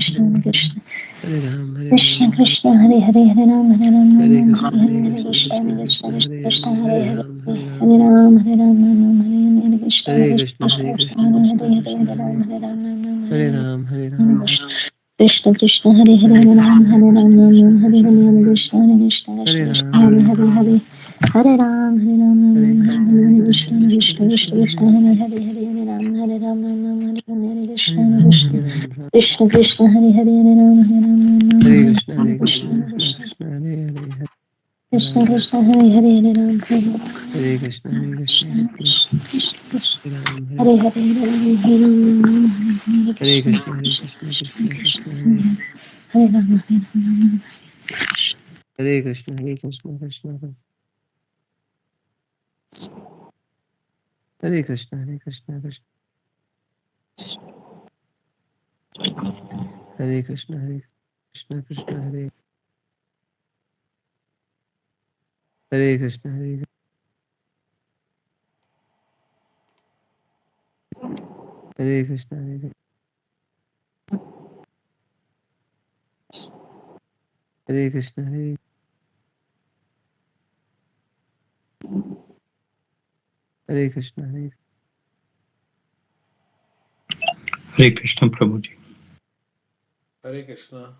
Krishna, Krishna Krishna Krishna Hare Hare Krishna Krishna Krishna Hare Hare Hare Ram Hare Hare Krishna, Hare Krishna, Krishna Krishna, Krishna Krishna Hare Ram, Hare Krishna Ram, Hare Krishna Hare Hare Hare Ram Hare Krishna, Hare Hare Krishna, Krishna Krishna Krishna Krishna, Krishna Hare Krishna Hare, Hare Hare Hare Ram, Hare Hare Ram, Ram Hare Krishna Hare Krishna Krishna, Krishna Hare Krishna Krishna, Krishna Hare Krishna, Ram Hare Hare Hare Ram, Hare Ram Ram, Krishna Krishna Hare Hare Hare Hare Ram Krishna, Hare Hare Krishna, Krishna Hare Krishna, Hare Hare Krishna Hare Krishna Ram, Hare Hare Hare Ram, Hare Hare Ram Hare Krishna, Hare Krishna, Krishna Krishna Krishna Krishna, Krishna Hare Krishna Hare Hare Hare Ram Hare Hare Krishna Ram, Krishna Hare Ram, Ram, Krishna Krishna Hare Hare Hare Hare Krishna, Hare Krishna, Krishna Krishna Krishna Krishna, Hare Hare, Hare Krishna Ram, Krishna Hare Hare Hare Ram Hare Krishna, Hare Krishna, Krishna Krishna Krishna Krishna Krishna Ram, Hare Hare Hare Hare Hare Ram Hare Hare Krishna Krishna, Hare Krishna Krishna, Krishna Krishna Krishna Krishna, Hare Hare Ram Hare Krishna, Hare Krishna, Krishna Hare Krishna, Hare Krishna, Krishna Hare Krishna, Hare Krishna, Krishna Hare Hare Krishna, Hare Krishna, Hare Krishna, Hare Krishna, Hare Krishna Prabhuji. Hare Krishna.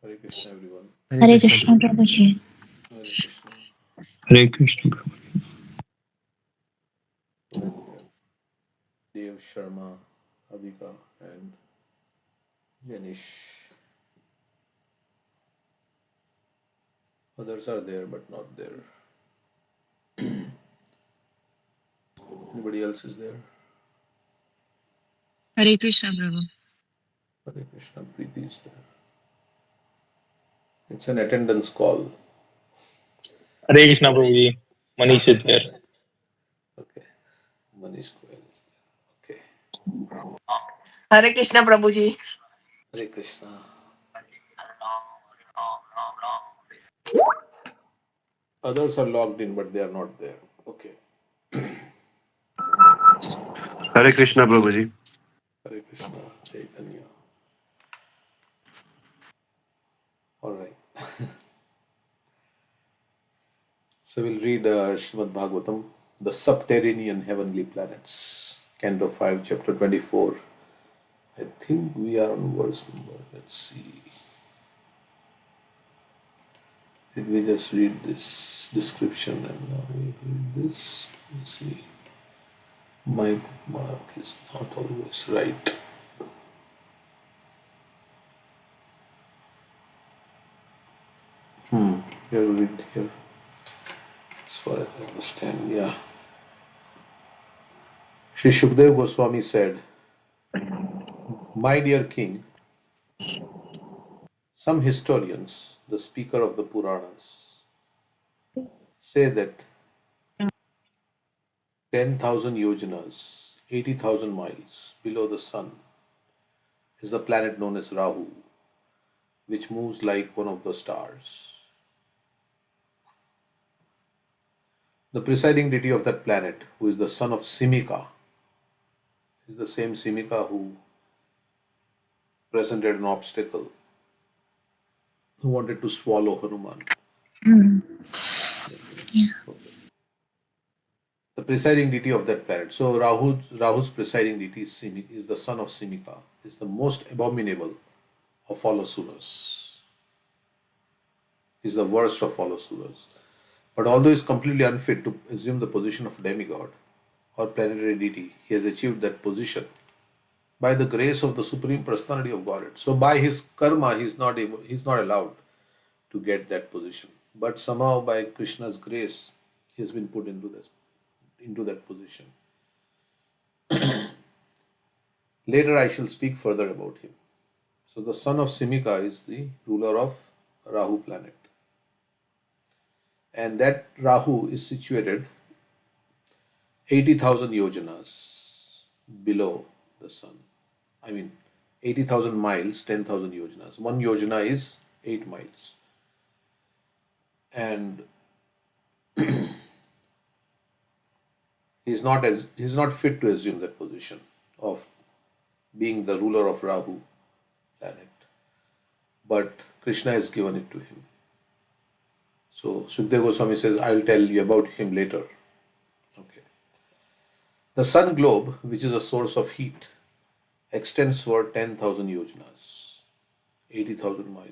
Hare Krishna, everyone. Hare Hare Krishna, Krishna Prabhuji Hare Krishna. Hare Krishna Prabhuji. So many here. Dev Sharma, Abhika, and Janish. Others are there but not there. Anybody else is there? Hare Krishna Prabhu Hare Krishna, Preeti is there. It's an attendance call. Hare Krishna Prabhuji. Manish is there. Okay. Manish Goyal is there. Okay. Hare Krishna Prabhuji. Hare Krishna. Others are logged in but they are not there. Okay. Hare Krishna, Prabhuji. Hare Krishna, Chaitanya. All right. So we'll read Srimad Bhagavatam, the subterranean heavenly planets, Canto 5, Chapter 24. I think we are on verse number. Let's see. Did we just read this description and now we read this? Let's see. My bookmark is not always right. Here we read here. So I understand. Yeah. Sri Shukdev Goswami said, "My dear king, some historians, the speaker of the Puranas, say that 10,000 yojanas, 80,000 miles below the sun, is the planet known as Rahu, which moves like one of the stars. The presiding deity of that planet, who is the son of Simika, is the same Simika who presented an obstacle, who wanted to swallow Hanuman. Okay. The presiding deity of that planet. So Rahu's presiding deity is the son of Simika, is the most abominable of all asuras. Is the worst of all asuras. But although he is completely unfit to assume the position of demigod or planetary deity, he has achieved that position by the grace of the Supreme Personality of Godhead. So by his karma, he's not allowed to get that position. But somehow by Krishna's grace, he has been put into that position. Later I shall speak further about him. So the son of Simika is the ruler of Rahu planet. And that Rahu is situated 80,000 yojanas below the sun. I mean, 80,000 miles, 10,000 yojanas. One yojana is 8 miles. And he's not fit to assume that position of being the ruler of Rahu planet. But Krishna has given it to him. So Sukadeva Goswami says, I'll tell you about him later. Okay. The sun globe, which is a source of heat, extends for 10,000 yojanas, 80,000 miles.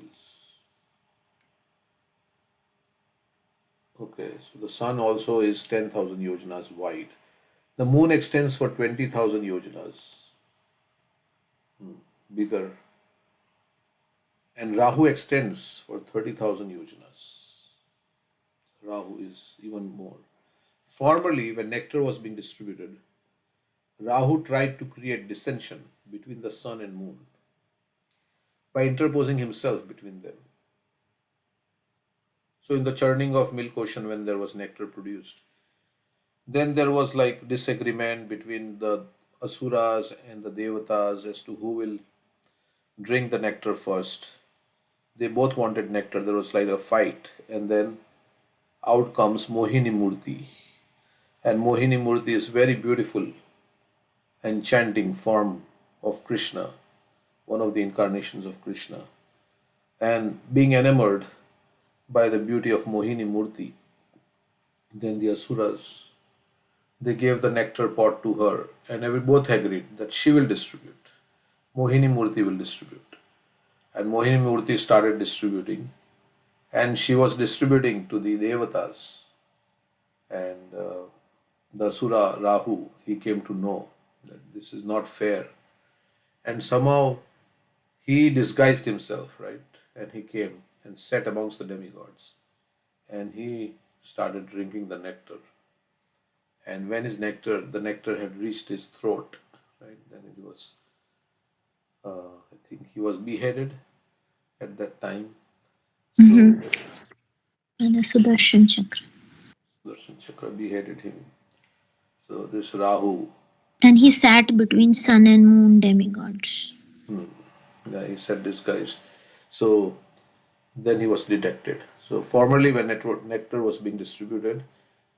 Okay, so the sun also is 10,000 yojanas wide. The moon extends for 20,000 yojanas, bigger. And Rahu extends for 30,000 yojanas. Rahu is even more. Formerly, when nectar was being distributed, Rahu tried to create dissension between the sun and moon by interposing himself between them. So, in the churning of milk ocean, when there was nectar produced, then there was like disagreement between the asuras and the devatas as to who will drink the nectar first. They both wanted nectar. There was like a fight, and then out comes Mohini Murti. And Mohini Murti is very beautiful, enchanting form of Krishna, one of the incarnations of Krishna. And being enamored by the beauty of Mohini Murti, then the asuras, they gave the nectar pot to her, and we both agreed that she will distribute. Mohini Murti will distribute. And Mohini Murti started distributing, and she was distributing to the devatas. And the asura Rahu, he came to know that this is not fair. And somehow he disguised himself, right? And he came and sat amongst the demigods. And he started drinking the nectar. And when the nectar had reached his throat, right, then it was, I think he was beheaded at that time. So And the Sudarshan Chakra. Sudarshan Chakra beheaded him. So this Rahu, And he sat between sun and moon demigods. yeah, he said disguised. So then he was detected. So formerly, when nectar was being distributed,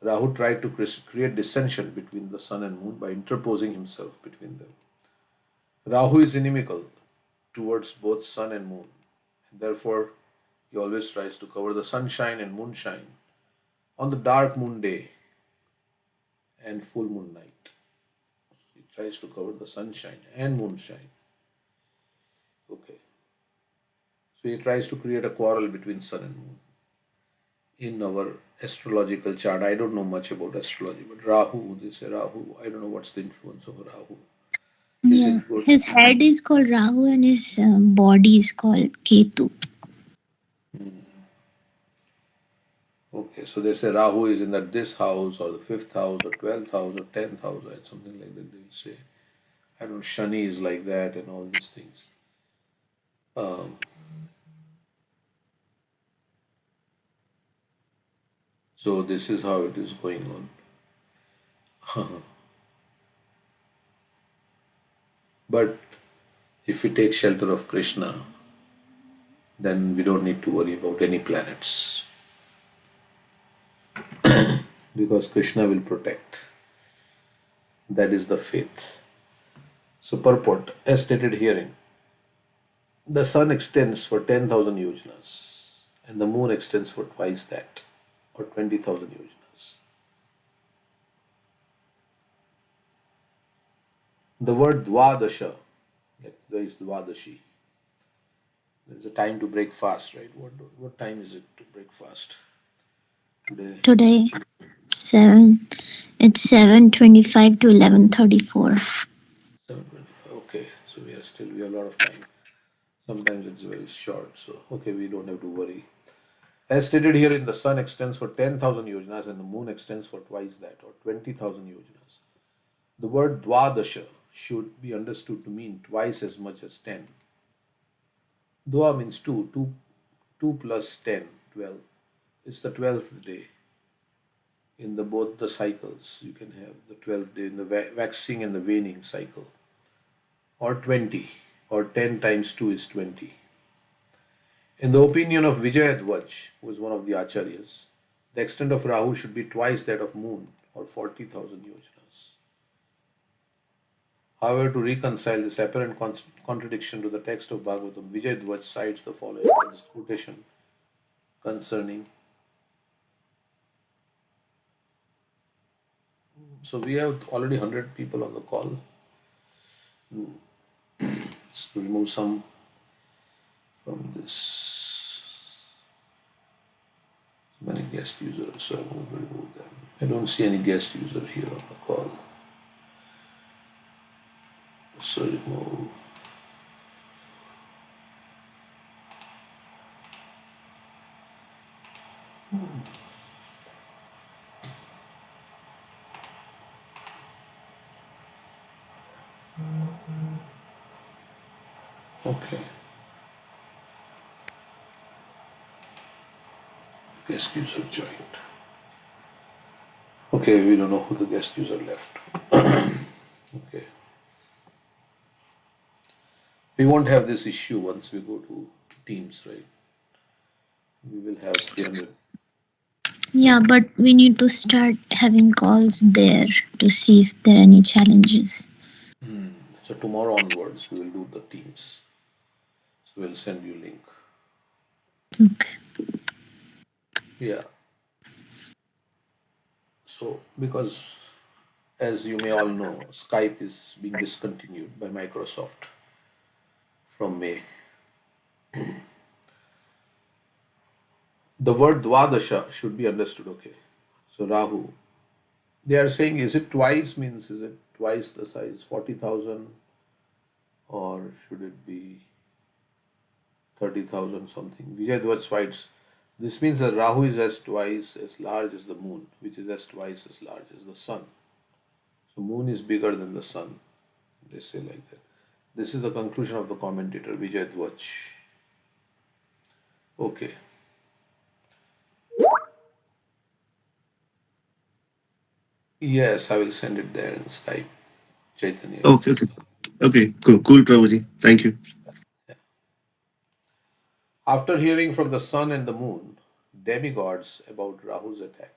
Rahu tried to create dissension between the sun and moon by interposing himself between them. Rahu is inimical towards both sun and moon. Therefore, he always tries to cover the sunshine and moonshine on the dark moon day and full moon night. He tries to cover the sunshine and moonshine. Okay. So he tries to create a quarrel between sun and moon. In our astrological chart, I don't know much about astrology, but Rahu, they say Rahu, I don't know what's the influence of Rahu. Is Yeah. it good? His head is called Rahu and his body is called Ketu. Okay, so they say Rahu is in this house or the fifth house or 12th house or 10th house or something like that. They will say, I don't know, Shani is like that and all these things. So this is how it is going on. But if we take shelter of Krishna, then we don't need to worry about any planets. Because Krishna will protect. That is the faith. So purport, as stated herein, the sun extends for 10,000 yojanas and the moon extends for twice that, or 20,000 yojanas. The word dvadasha, like there is dvadashi. There is a time to break fast, right? What time is it to break fast? today? Today, 7. It's 7:25 to 11:34. 7:25. Okay, so we have a lot of time. Sometimes it's very short, so okay, we don't have to worry. As stated here, in the sun extends for 10,000 yojanas and the moon extends for twice that, or 20,000 yojanas. The word dwadasha should be understood to mean twice as much as 10. Dwa means 2, 2 plus 10, 12. It's the 12th day in the both the cycles. You can have the 12th day in the waxing and the waning cycle, or 20, or 10 times 2 is 20. In the opinion of Vijayadhwaj, who is one of the acharyas, the extent of Rahu should be twice that of moon, or 40,000 yojanas. However, to reconcile this apparent contradiction to the text of Bhagavatam, Vijayadhwaj cites the following quotation concerning. So we have already 100 people on the call. Let's remove some from this. Many guest users, so I will remove them. I don't see any guest user here on the call. So remove. Okay. Guest user joined. Okay, we don't know who the guest user left. Okay. We won't have this issue once we go to Teams, right? We will have 300. Yeah, but we need to start having calls there to see if there are any challenges. So tomorrow onwards, we will do the Teams. So we'll send you link. Okay. Yeah. So because, as you may all know, Skype is being discontinued by Microsoft from May. The word Dwadasha should be understood, okay? So Rahu, they are saying, is it twice, means is it twice the size, 40,000, or should it be 30,000 something? Vijay Dwaj writes, this means that Rahu is as twice as large as the moon, which is as twice as large as the sun. So moon is bigger than the sun. They say like that. This is the conclusion of the commentator Vijay Dwaj. Okay. Yes, I will send it there in Skype. Chaitanya. Okay, okay. Okay, cool, Prabhuji. Thank you. After hearing from the sun and the moon, demigods, about Rahu's attack,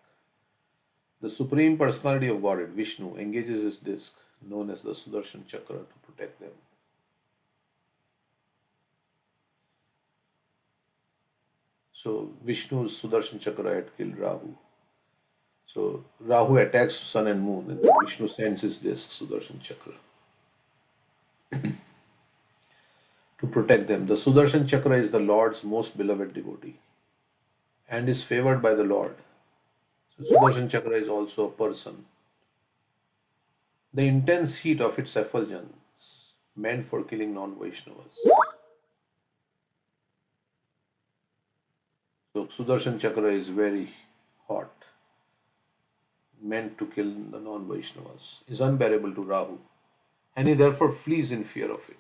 the Supreme Personality of Godhead, Vishnu, engages his disc, known as the Sudarshan Chakra, to protect them. So Vishnu's Sudarshan Chakra had killed Rahu. So Rahu attacks sun and moon, and then Vishnu sends his disc, Sudarshan Chakra, to protect them. The Sudarshan Chakra is the Lord's most beloved devotee and is favored by the Lord. So Sudarshan Chakra is also a person. The intense heat of its effulgence meant for killing non-Vaishnavas. So Sudarshan Chakra is very hot, meant to kill the non-Vaishnavas, is unbearable to Rahu, and he therefore flees in fear of it.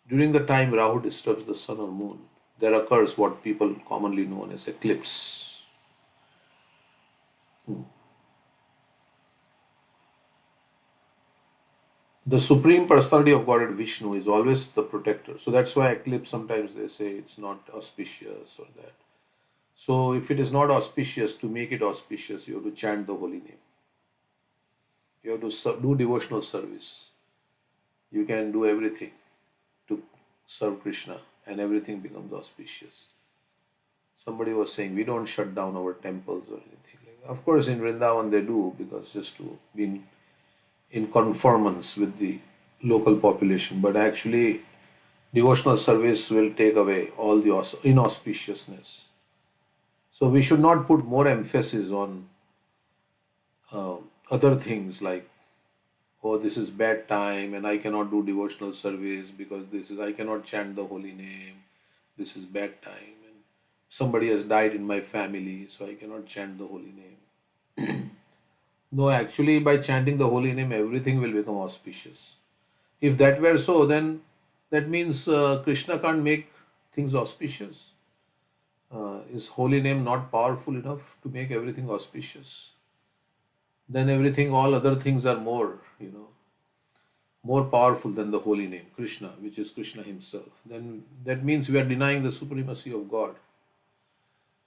During the time Rahu disturbs the sun or moon, there occurs what people commonly known as eclipse. The Supreme Personality of Godhead Vishnu is always the protector. So that's why eclipse, sometimes they say it's not auspicious or that. So if it is not auspicious, to make it auspicious, you have to chant the holy name. You have to do devotional service. You can do everything to serve Krishna, and everything becomes auspicious. Somebody was saying we don't shut down our temples or anything like that. Of course, in Vrindavan they do, because just to be in conformance with the local population. But actually, devotional service will take away all the inauspiciousness. So we should not put more emphasis on uh, other things like, oh, this is bad time and I cannot do devotional service because this is, I cannot chant the holy name. This is bad time and somebody has died in my family, so I cannot chant the holy name. No, actually, by chanting the holy name, everything will become auspicious. If that were so, then that means Krishna can't make things auspicious. Is holy name not powerful enough to make everything auspicious? Then everything, all other things are more, more powerful than the holy name, Krishna, which is Krishna himself. Then that means we are denying the supremacy of God.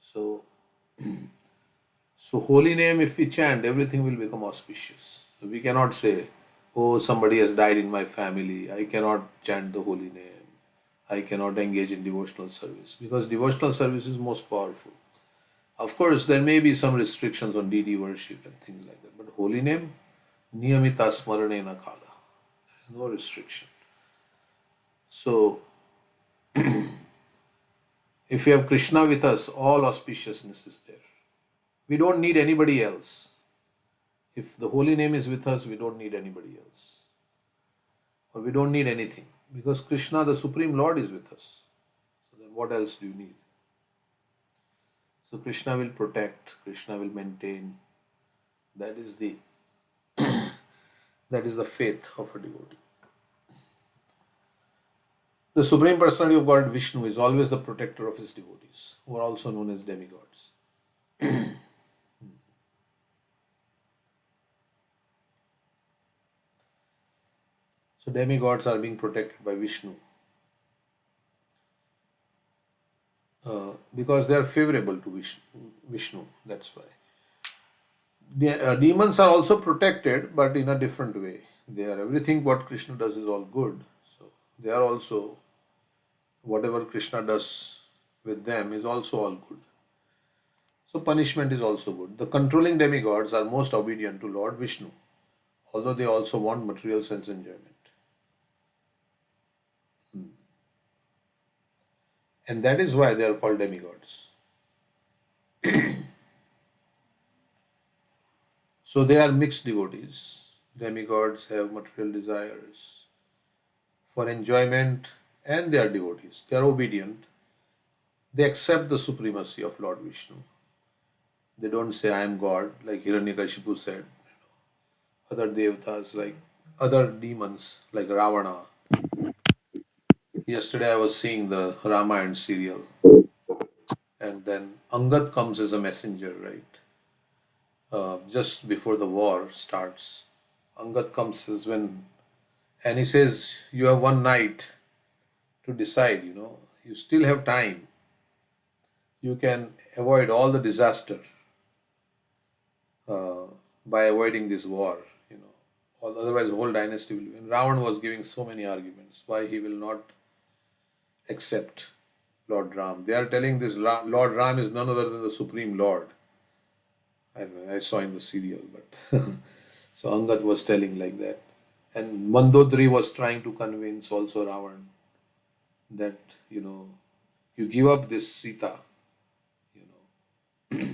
So, so holy name, if we chant, everything will become auspicious. So we cannot say, oh, somebody has died in my family, I cannot chant the holy name. I cannot engage in devotional service because devotional service is most powerful. Of course, there may be some restrictions on deity worship and things like that, but holy name, niyamita smaranena kala, no restriction. So, if we have Krishna with us, all auspiciousness is there. We don't need anybody else. If the holy name is with us, we don't need anybody else. Or we don't need anything because Krishna, the Supreme Lord, is with us. So, then what else do you need? So, Krishna will protect, Krishna will maintain. That is the that is the faith of a devotee. The Supreme Personality of God, Vishnu, is always the protector of his devotees, who are also known as demigods. So demigods are being protected by Vishnu because they are favorable to Vishnu. That's why. Demons are also protected, but in a different way. They are everything what Krishna does is all good. So they are also, whatever Krishna does with them is also all good. So punishment is also good. The controlling demigods are most obedient to Lord Vishnu, although they also want material sense enjoyment. And that is why they are called demigods. So they are mixed devotees. Demigods have material desires for enjoyment and they are devotees. They are obedient. They accept the supremacy of Lord Vishnu. They don't say, I am God, like Hiranyakashipu said. Other devatas, like other demons, like Ravana. Yesterday I was seeing the Ramayana serial, and then Angad comes as a messenger, right? Just before the war starts. Angad comes as when, and he says, you have one night to decide, you still have time. You can avoid all the disaster uh, by avoiding this war, Otherwise, the whole dynasty will. And Ravan was giving so many arguments why he will not accept Lord Ram. They are telling this Lord Ram is none other than the Supreme Lord. I saw in the serial, but so Angad was telling like that. And Mandodari was trying to convince also Ravan that, you give up this Sita, you know.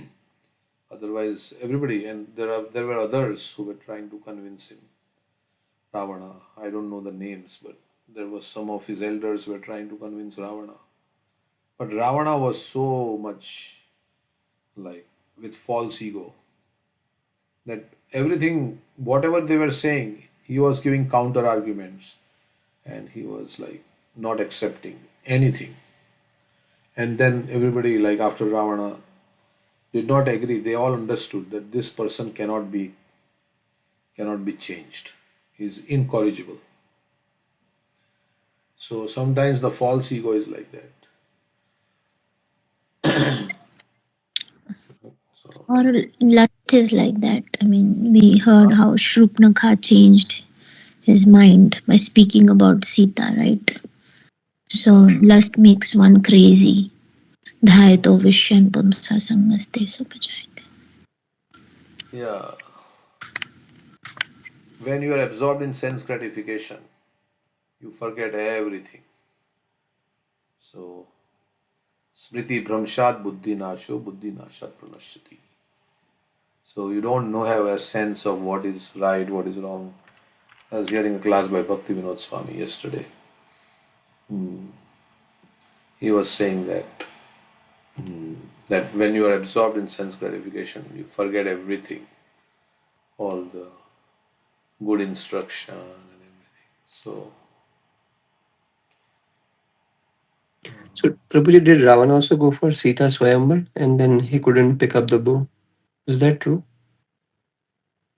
Otherwise, everybody, and there were others who were trying to convince him. Ravana, I don't know the names, but there was some of his elders were trying to convince Ravana. But Ravana was so much like with false ego that everything, whatever they were saying, he was giving counter arguments and he was like not accepting anything. And then everybody, like after Ravana, did not agree. They all understood that this person cannot be changed. He is incorrigible. So sometimes the false ego is like that. So Or lust is like that. I mean, we heard how Shrupnakha changed his mind by speaking about Sita, right? So lust makes one crazy. Dhayato Vishyan Pumsa Sangaste Supajayate. yeah, when you are absorbed in sense gratification, you forget everything. So Smriti Bhramshat Buddhi Nasho Buddhi Nashat Pranashyati. So you don't know have a sense of what is right, what is wrong. I was hearing a class by Bhakti Vinod Swami yesterday. He was saying that when you are absorbed in sense gratification, you forget everything, all the good instruction and everything. So, Prabhuji, did Ravana also go for Sita Swayamvar and then he couldn't pick up the bow? Is that true?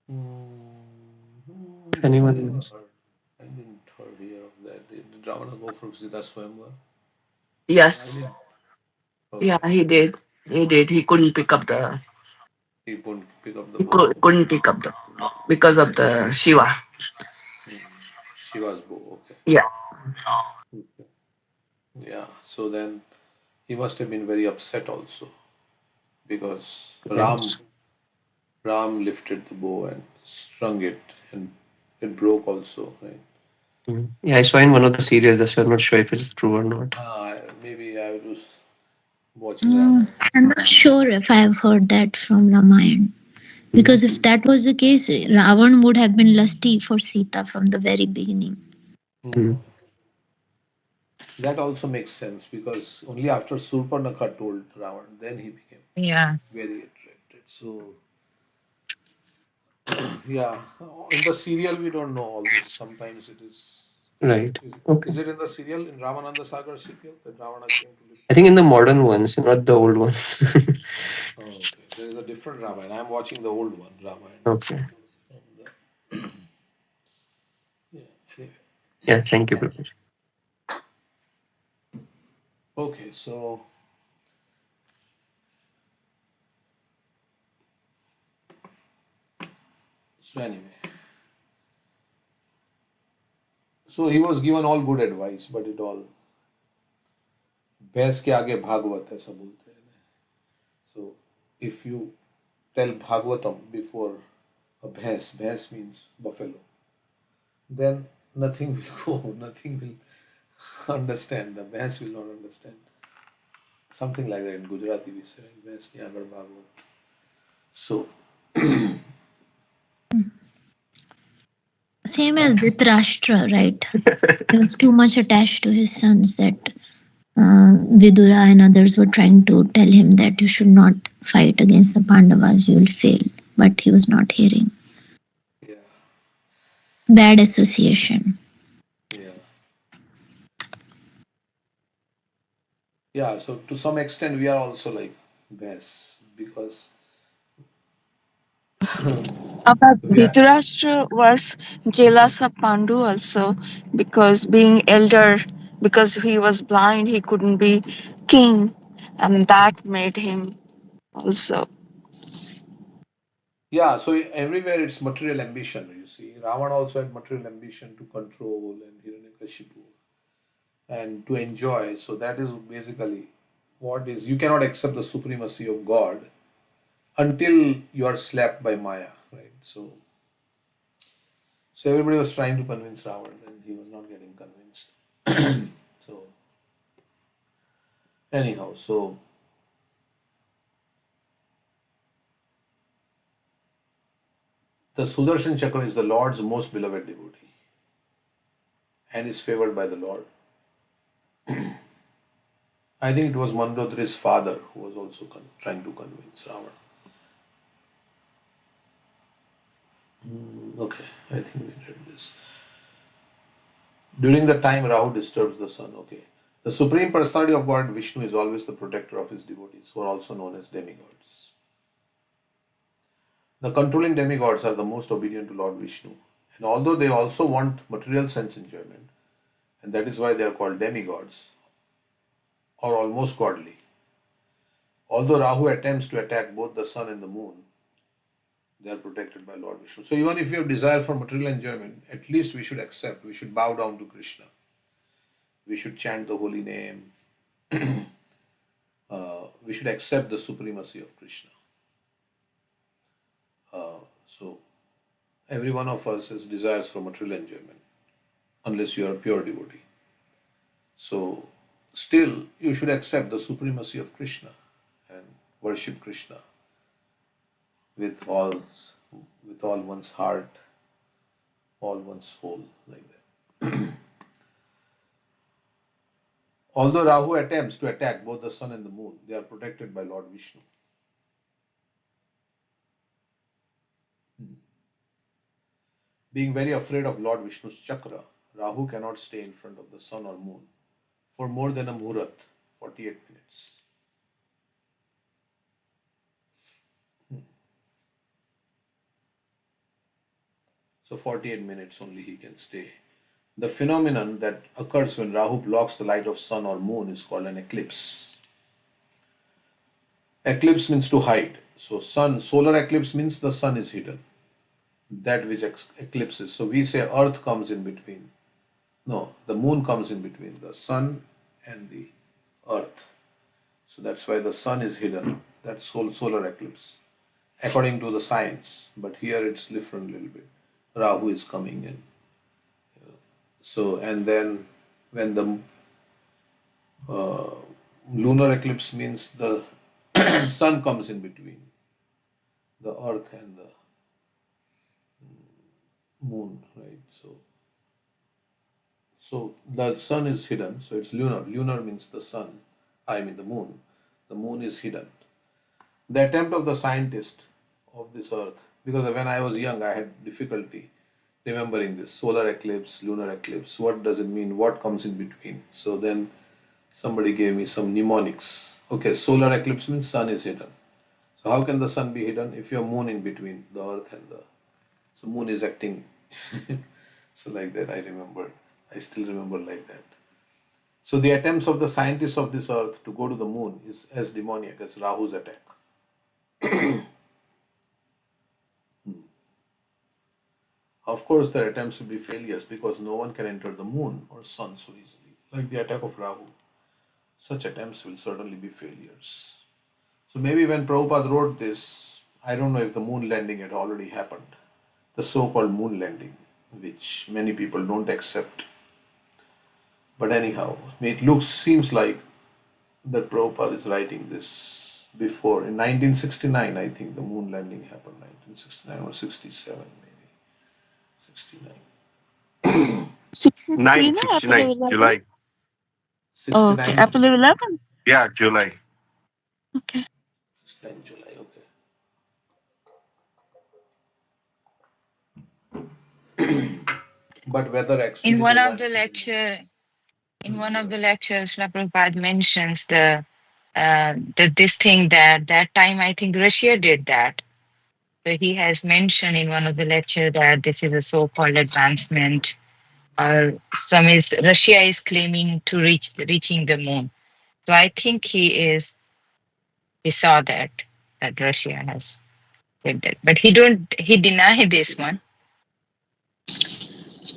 If I anyone never knows. heard. I didn't hear of that. Did Ravana go for Sita Swayamvar? I Yes. didn't. Yeah, Okay. he did. He did. He couldn't pick up the. He couldn't pick up the He bow. couldn't pick up the because of the Shiva. Shiva's bow. Okay. Yeah. Okay. Yeah. So then he must have been very upset also because Yes. Ram lifted the bow and strung it, and it broke also, right? Yeah, I saw in one of the serials. That's why I'm not sure if it's true or not. Maybe I was watching Ramayana. I'm not sure if I've heard that from Ramayana. Because if that was the case, Ravan would have been lusty for Sita from the very beginning. Mm. That also makes sense because only after Surpanakha told Ravan, then he became Yeah. very attracted. So, yeah, in the serial we don't know all this. Sometimes it is. Right. Is, Okay. is it in the serial, in Ramananda Sagar serial, that Ravana came to lift I the think bow? in the modern ones, not the old one. Oh, okay. There is a different Ramayana. I am watching the old one, Ramayana. Okay. And, yeah, anyway. Yeah, thank you, Prabhuji. Okay, so anyway. So he was given all good advice, but it all भैंस के आगे भागवत ऐसा बोलते हैं. So if you tell Bhagavatam before a bhais means buffalo, then nothing will go, nothing will understand. The bhais will not understand. Something like that in Gujarati we say, bhais ni agar Bhagavad. So Same as Dhritarashtra, right? He was too much attached to his sons that Vidura and others were trying to tell him that you should not fight against the Pandavas, you will fail. But he was not hearing. yeah, Bad association. yeah, yeah. So to some extent we are also like bhais because But we are. Dhritarashtra was jealous of Pandu also because being elder, because he was blind, he couldn't be king, and that made him also. Yeah, so everywhere it's material ambition, you see. Ravan also had material ambition to control and Hiranyakashipu and to enjoy. So that is basically what is, you cannot accept the supremacy of God until you are slapped by Maya, right? So everybody was trying to convince Ravan and he was not getting convinced. So anyhow, so the Sudarshan Chakra is the Lord's most beloved devotee and is favored by the Lord. I think it was Mandodari's father who was also trying to convince Ravana. Okay, I think we read this. During the time Rahu disturbs the sun, okay. The Supreme Personality of God Vishnu is always the protector of his devotees, who are also known as demigods. The controlling demigods are the most obedient to Lord Vishnu. And although they also want material sense enjoyment, and that is why they are called demigods, or almost godly. Although Rahu attempts to attack both the sun and the moon, they are protected by Lord Vishnu. So even if you have desire for material enjoyment, at least we should accept, we should bow down to Krishna. We should chant the holy name. We should accept the supremacy of Krishna. So every one of us has desires for material enjoyment, unless you are a pure devotee. So still you should accept the supremacy of Krishna and worship Krishna with all one's heart, all one's soul, like that. Although Rahu attempts to attack both the sun and the moon, they are protected by Lord Vishnu. Being very afraid of Lord Vishnu's chakra, Rahu cannot stay in front of the sun or moon for more than a muhurat, 48 minutes. So 48 minutes only he can stay. The phenomenon that occurs when Rahu blocks the light of sun or moon is called an eclipse. Eclipse means to hide. So solar eclipse means the sun is hidden. That which eclipses. So we say earth comes in between. No, the moon comes in between the sun and the earth. So that's why the sun is hidden. That's solar eclipse, according to the science. But here it's different a little bit. Rahu is coming in. So, and then when the uh, lunar eclipse means the sun comes in between the earth and the moon, right? So the sun is hidden, so it's lunar. Lunar means the sun, I mean the moon. The moon is hidden. The attempt of the scientist of this earth, because when I was young, I had difficulty remembering this solar eclipse, lunar eclipse. What does it mean? What comes in between? So then somebody gave me some mnemonics. Okay, solar eclipse means sun is hidden. So how can the sun be hidden if you have moon in between the earth and the so moon is acting so like that I still remember like that. So the attempts of the scientists of this earth to go to the moon is as demoniac as Rahu's attack. Of course, their attempts will be failures because no one can enter the moon or sun so easily. Like the attack of Rahu, such attempts will certainly be failures. So maybe when Prabhupada wrote this, I don't know if the moon landing had already happened. The so-called moon landing, which many people don't accept. But anyhow, it seems like that Prabhupada is writing this before. In 1969, I think the moon landing happened, 1969 or 67 maybe. 69. 63 na 969 April 11? July. Oh, okay. 69 April 11? Yeah, July. Okay. 69 July, okay. But whether In actually one they of went the to the moon. lecture, in one Go of ahead. the lectures, Srila Prabhupada mentions this thing that time I think Russia did that. So he has mentioned in one of the lecture that this is a so-called advancement, or some is Russia is claiming to reaching the moon. So I think he saw that Russia has did that, but he denied this one.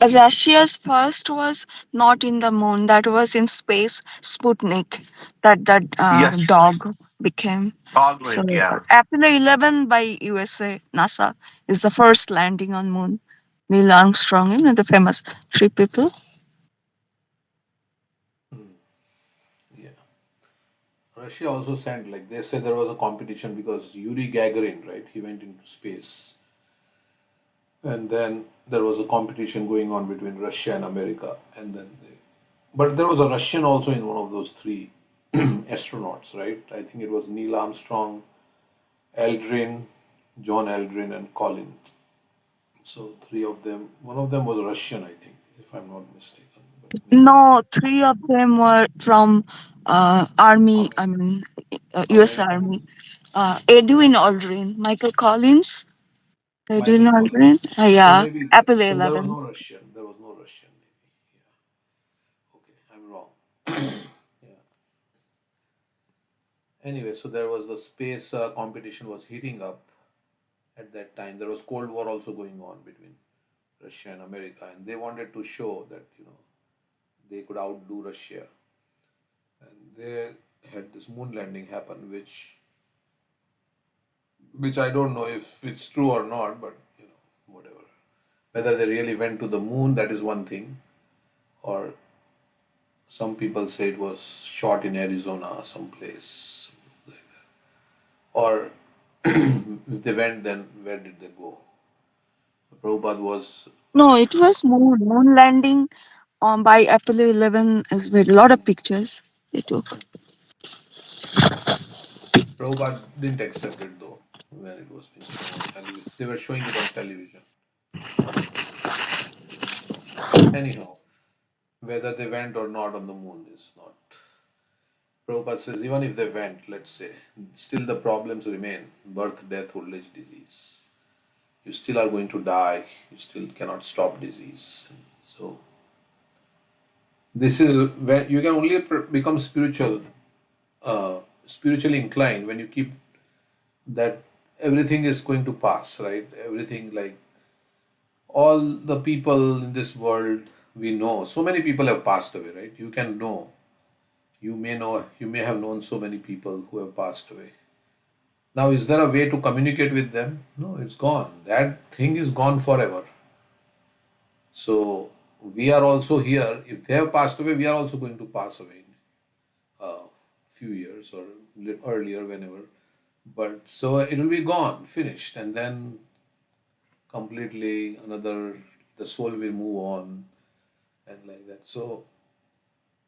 Russia's first was not in the moon, that was in space, Sputnik, that Yes. dog became. Dog So went, yeah. Apollo 11 by USA, NASA, is the first landing on moon. Neil Armstrong, the famous three people. Yeah. Russia also sent, like they said there was a competition because Yuri Gagarin, right? He went into space. And then there was a competition going on between Russia and America. But there was a Russian also in one of those three astronauts, right? I think it was Neil Armstrong, Aldrin, John Aldrin, and Colin. So three of them. One of them was Russian, I think, if I'm not mistaken. But maybe No, three of them were from Army, US American. Army. Edwin Aldrin, Michael Collins, Edwin Michael Collins. Aldrin, So yeah, maybe Apollo so there was 11. no Russian. There was no Russian. Maybe. Yeah. Okay, I'm wrong. Yeah. Anyway, so there was the space competition was heating up at that time. There was Cold War also going on between Russia and America, and they wanted to show that they could outdo Russia, and they had this moon landing happen, which I don't know if it's true or not, but whatever. Whether they really went to the moon, that is one thing, or Some people say it was shot in Arizona, someplace, or if they went, then where did they go? Prabhupada was No, it was moon landing by Apollo 11 as well. A lot of pictures they took. Prabhupada didn't accept it though when it was being shown on television. They were showing it on television. Anyhow, whether they went or not on the moon is not. Prabhupada says even if they went, let's say, still the problems remain: birth, death, old age, disease. You still are going to die. You still cannot stop disease. So this is when you can only become spiritually inclined when you keep that everything is going to pass, right? Everything, like all the people in this world we know, so many people have passed away, right? You can know, you may have known so many people who have passed away. Now, is there a way to communicate with them? No, it's gone. That thing is gone forever. So we are also here. If they have passed away, we are also going to pass away in a few years or earlier, whenever. But so it will be gone, finished, and then completely another, the soul will move on and like that. So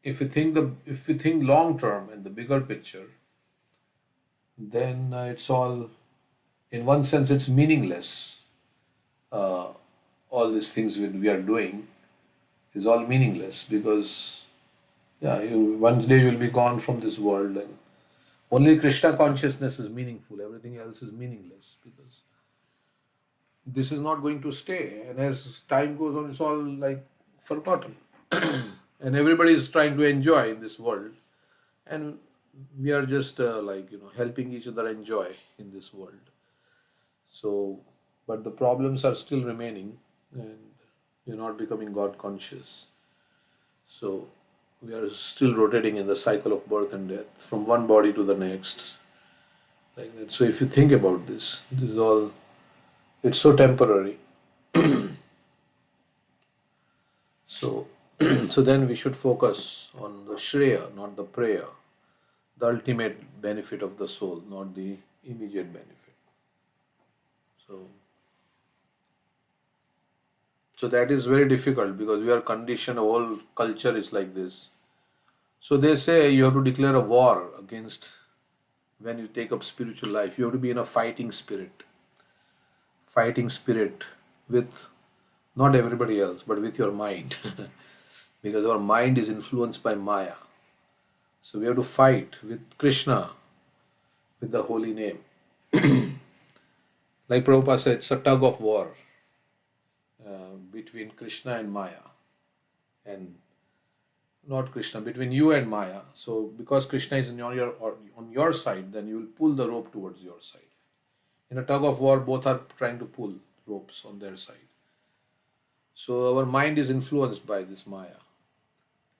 if we think long term and the bigger picture, then it's all, in one sense, it's meaningless. Uh, all these things we are doing is all meaningless because yeah, one day you will be gone from this world, and only Krishna consciousness is meaningful. Everything else is meaningless because this is not going to stay. And as time goes on, it's all like forgotten. And everybody is trying to enjoy in this world, and we are just helping each other enjoy in this world. So, but the problems are still remaining, and we're not becoming God conscious. So we are still rotating in the cycle of birth and death from one body to the next, like that. So if you think about this is all, it's so temporary. So so then we should focus on the shreya, not the prayer, the ultimate benefit of the soul, not the immediate benefit. So so that is very difficult because we are conditioned, whole culture is like this. So they say you have to declare a war against, when you take up spiritual life, you have to be in a fighting spirit with not everybody else, but with your mind, because our mind is influenced by Maya. So we have to fight with Krishna, with the holy name. Like Prabhupada said, it's a tug of war between Krishna and Maya, and not Krishna, between you and Maya. So because Krishna is on your side, then you will pull the rope towards your side. In a tug of war, both are trying to pull ropes on their side. So our mind is influenced by this Maya,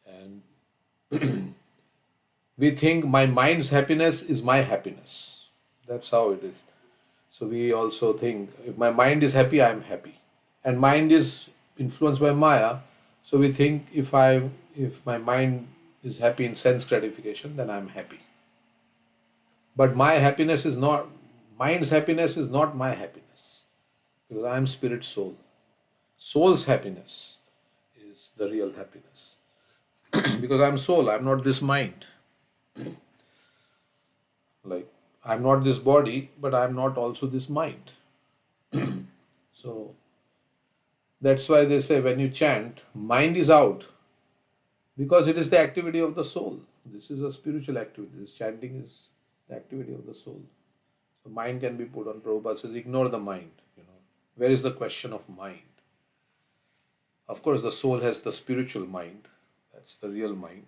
and we think my mind's happiness is my happiness. That's how it is. So we also think if my mind is happy, I am happy, and mind is influenced by Maya. So we think if my mind is happy in sense gratification, then I'm happy. But my happiness is not, mind's happiness is not my happiness because I am spirit soul. Soul's happiness is the real happiness because I'm soul. I'm not this mind. Like I'm not this body, but I'm not also this mind. So that's why they say when you chant, mind is out because it is the activity of the soul. This is a spiritual activity. This chanting is the activity of the soul. So mind can be put on. Prabhupada says, ignore the mind. Where is the question of mind? Of course, the soul has the spiritual mind. That's the real mind.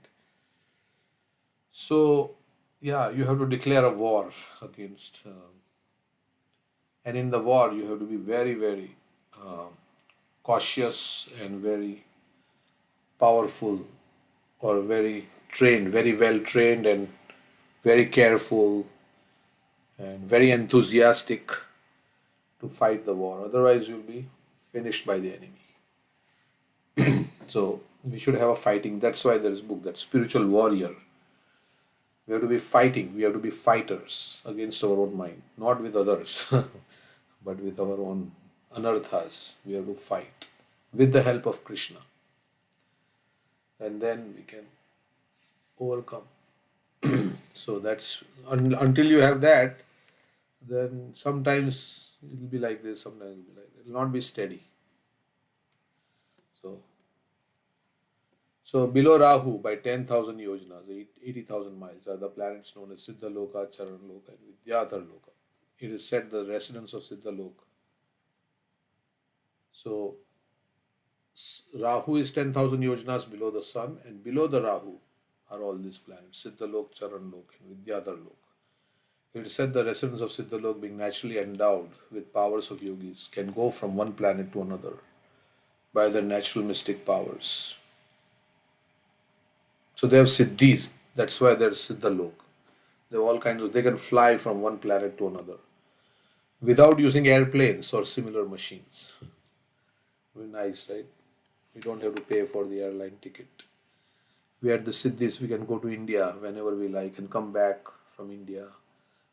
So, yeah, you have to declare a war against, and in the war, you have to be very, very cautious and very powerful, or very trained, very well trained, and very careful and very enthusiastic to fight the war. Otherwise, you'll be finished by the enemy. So We should have a fighting. That's why there is a book, that spiritual warrior. We have to be fighting. We have to be fighters against our own mind, not with others, but with our own anarthas. We have to fight with the help of Krishna, and then we can overcome. So that's until you have that, then sometimes it will be like this, sometimes it will be like that. It will not be steady. So, so below Rahu by 10,000 yojanas, 80,000 miles, are the planets known as Siddhaloka, Charanloka, and Vidyadharloka. It is said the residents of Siddhaloka. So, Rahu is 10,000 yojanas below the sun, and below the Rahu are all these planets, Siddhalok, Charanlok, and Vidyadharlok. It is said the residents of Siddhalok, being naturally endowed with powers of yogis, can go from one planet to another by their natural mystic powers. So they have siddhis. That's why they're Siddhalok. They have all kinds of. They can fly from one planet to another without using airplanes or similar machines. Very nice, right? We don't have to pay for the airline ticket. We had the siddhis. We can go to India whenever we like and come back from India,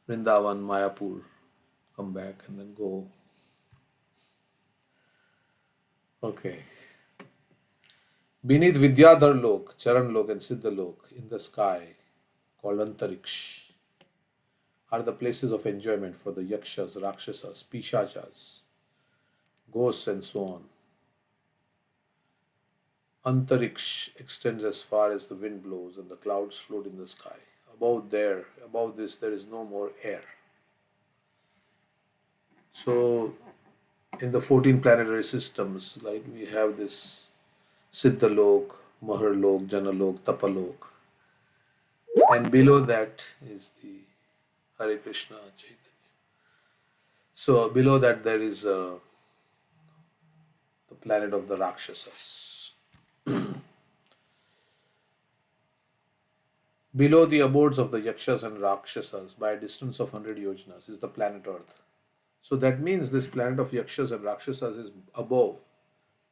Vrindavan, Mayapur, come back and then go. Okay. Beneath Vidyadhar Lok, Charan Lok, and Siddha Lok, in the sky, called Antariksh, are the places of enjoyment for the yakshas, rakshasas, pishachas, ghosts, and so on. Antariksh extends as far as the wind blows and the clouds float in the sky. Above this, there is no more air. So, in the 14 planetary systems, like we have this Siddhalok, Maharlok, Janalok, Tapalok, and below that is the Hare Krishna Chaitanya. So below that there is the planet of the Rakshasas. Below the abodes of the Yakshas and Rakshasas, by a distance of 100 yojanas, is the planet Earth. So that means this planet of Yakshas and Rakshasas is above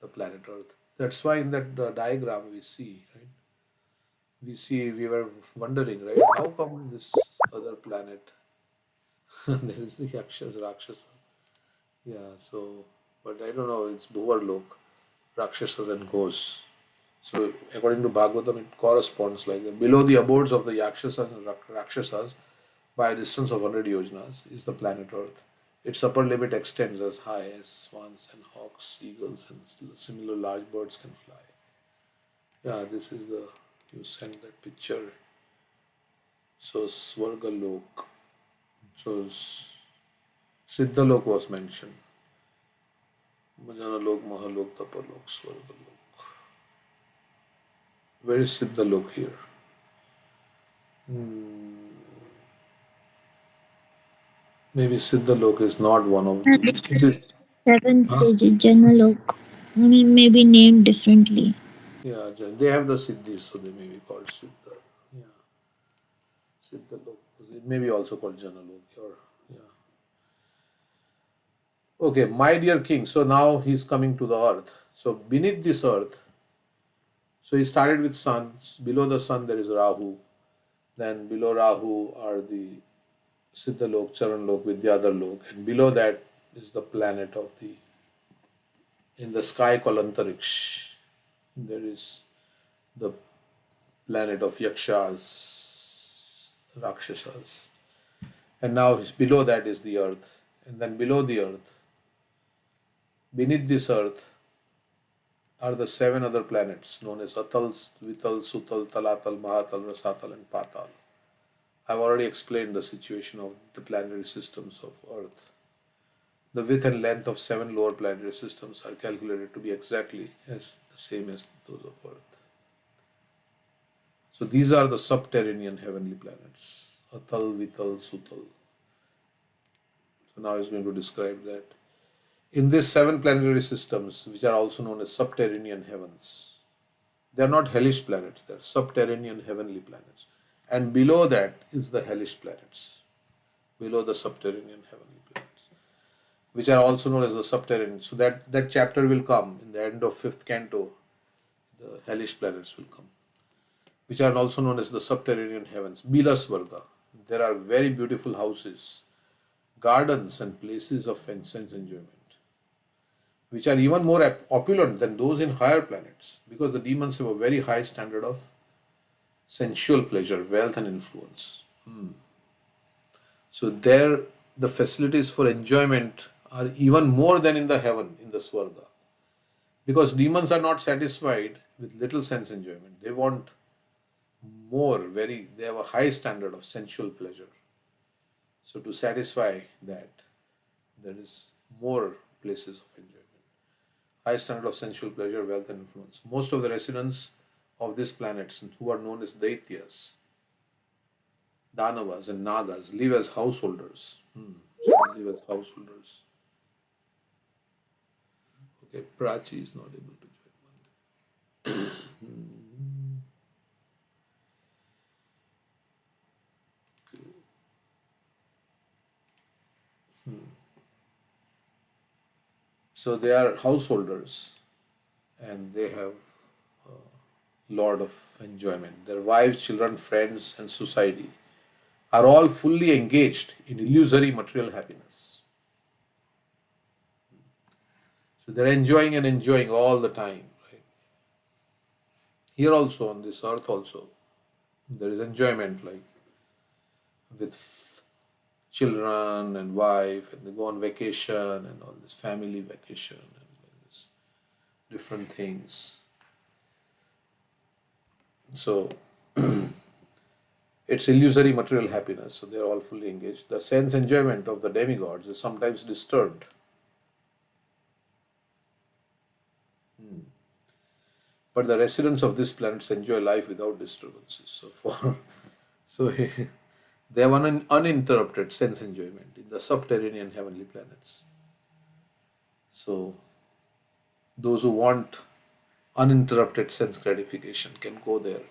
the planet Earth. That's why in that diagram we see, right? We were wondering, right? How come this other planet, there is the Yakshas, Rakshasas. Yeah, so, but I don't know, it's Bhuvarlok, Rakshasas and ghosts. So, according to Bhagavatam, it corresponds like that. Below the abodes of the Yakshasas and Rakshasas, by a distance of 100 yojanas, is the planet Earth. Its upper limit extends as high as swans and hawks, eagles, and similar large birds can fly. Yeah, this is the, you sent that picture. So, Swargalok. So, Siddhalok was mentioned. Janalok, Mahalok, Tapalok, Swargalok. Where is Siddhalok here? Maybe Siddhalok is not one of them. It is, Seven huh? sages, Janalok. I mean, maybe named differently. Yeah, they have the Siddhis, so they may be called Siddha. Yeah, Siddhalok. It may be also called Janalok. Or yeah. Okay, my dear king. So now he's coming to the earth. So beneath this earth, so he started with sun. Below the sun there is Rahu. Then below Rahu are the Siddhalok, Charanlok, Vidyadharlok, and below that is the planet of the in the sky called Antariksh. There is the planet of Yakshas, Rakshasas, and now below that is the earth, and then below the earth, beneath this earth, are the seven other planets known as Atal, Vital, Sutal, Talatal, Mahatal, Rasatal, and Patal. I've already explained the situation of the planetary systems of Earth. The width and length of seven lower planetary systems are calculated to be exactly as the same as those of Earth. So these are the subterranean heavenly planets, Atal, Vital, Sutal. So now he's going to describe that. In these seven planetary systems, which are also known as subterranean heavens, they are not hellish planets, they are subterranean heavenly planets. And below that is the hellish planets, below the subterranean heavenly planets, which are also known as the subterranean. So that chapter will come in the end of fifth canto. the hellish planets will come, which are also known as the subterranean heavens, Bilasvarga. There are very beautiful houses, gardens, and places of sense enjoyment, which are even more opulent than those in higher planets, because the demons have a very high standard of sensual pleasure, wealth, and influence. So there, the facilities for enjoyment are even more than in the heaven, in the Swarga. Because demons are not satisfied with little sense enjoyment. They want more, they have a high standard of sensual pleasure. So to satisfy that, there is more places of enjoyment. High standard of sensual pleasure, wealth, and influence. Most of the residents of these planets, who are known as Daityas, Danavas, and Nagas, live as householders. So they live as householders. Okay, Prachi is not able to join. So they are householders, and they have a lot of enjoyment. Their wives, children, friends, and society are all fully engaged in illusory material happiness. So they're enjoying and enjoying all the time. Right? Here also, on this earth also, there is enjoyment, like with children and wife, and they go on vacation and all this family vacation and all this different things. So it's illusory material happiness, so they're all fully engaged. The sense enjoyment of the demigods is sometimes disturbed. But the residents of these planets enjoy life without disturbances. So they have an uninterrupted sense enjoyment in the subterranean heavenly planets. So those who want uninterrupted sense gratification can go there.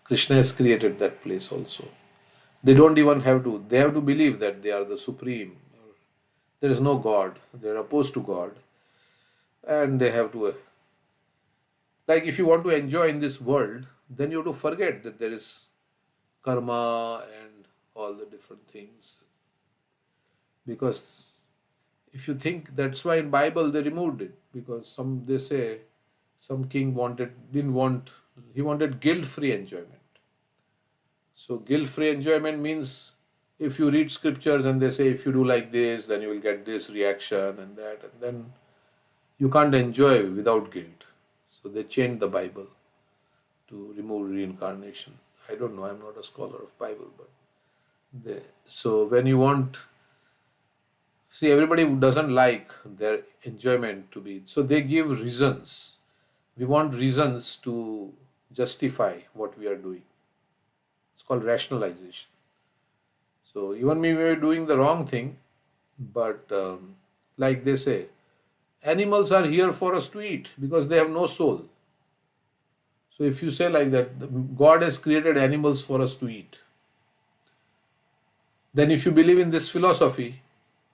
Krishna has created that place also. They don't even have to, they have to believe that they are the supreme. There is no God, they are opposed to God. And they have to, like if you want to enjoy in this world, then you have to forget that there is karma and all the different things. Because if you think, that's why in Bible they removed it, because they say some king he wanted guilt-free enjoyment. So guilt-free enjoyment means, if you read scriptures and they say if you do like this, then you will get this reaction and that, and then you can't enjoy without guilt. So they changed the Bible to remove reincarnation. I don't know, I'm not a scholar of Bible, but so when you want, see, everybody doesn't like their enjoyment to be, so they give reasons. We want reasons to justify what we are doing. It's called rationalization. So even we were doing the wrong thing, but like they say, animals are here for us to eat because they have no soul. So if you say like that, God has created animals for us to eat, then if you believe in this philosophy,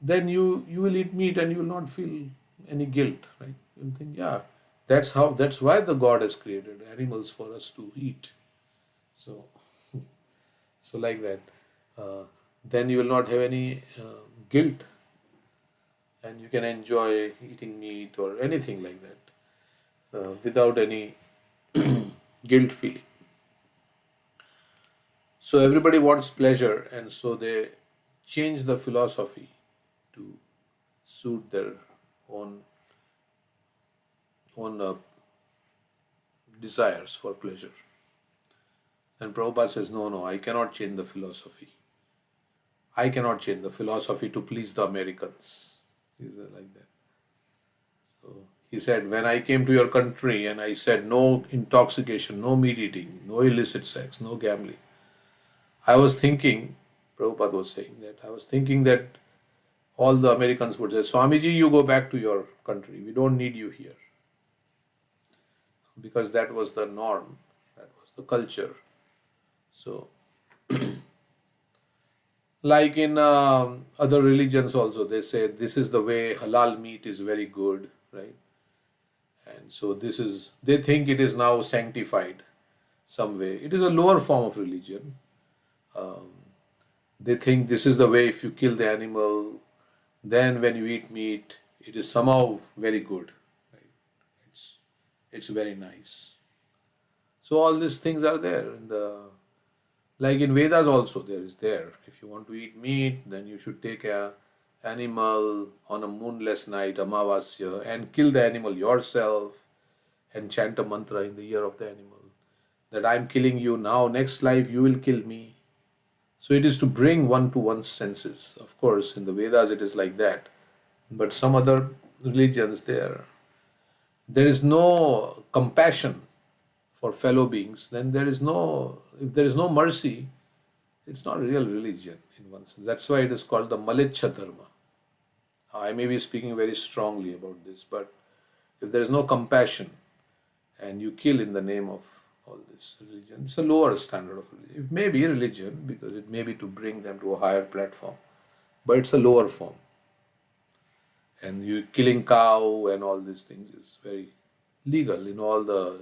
then you will eat meat and you will not feel any guilt, right? You'll think, yeah, that's why the God has created animals for us to eat. So so like that, then you will not have any guilt, and you can enjoy eating meat or anything like that without any guilt feeling. So everybody wants pleasure, and so they change the philosophy to suit their own desires for pleasure. And Prabhupada says, no, I cannot change the philosophy. I cannot change the philosophy to please the Americans. He said like that. So he said, when I came to your country and I said no intoxication, no meat eating, no illicit sex, no gambling, I was thinking, Prabhupada was saying that, I was thinking that all the Americans would say, Swamiji, you go back to your country. We don't need you here. Because that was the norm, that was the culture. So, like in other religions also, they say this is the way, halal meat is very good, right? And so this is, they think it is now sanctified some way. It is a lower form of religion. Um, they think this is the way, if you kill the animal, then when you eat meat, it is somehow very good. Right? It's, it's very nice. So all these things are there in the, like in Vedas also there is there. If you want to eat meat, then you should take a animal on a moonless night, Amavasya, and kill the animal yourself and chant a mantra in the ear of the animal that I'm killing you now, next life you will kill me. So it is to bring one to one's senses. Of course, in the Vedas it is like that. But some other religions there is no compassion for fellow beings, then there is no, if there is no mercy, it's not a real religion in one sense. That's why it is called the Malicha Dharma. I may be speaking very strongly about this, but if there is no compassion and you kill in the name of all this religion, it's a lower standard of religion. It may be religion because it may be to bring them to a higher platform, but it's a lower form. And you killing cow and all these things is very legal in all the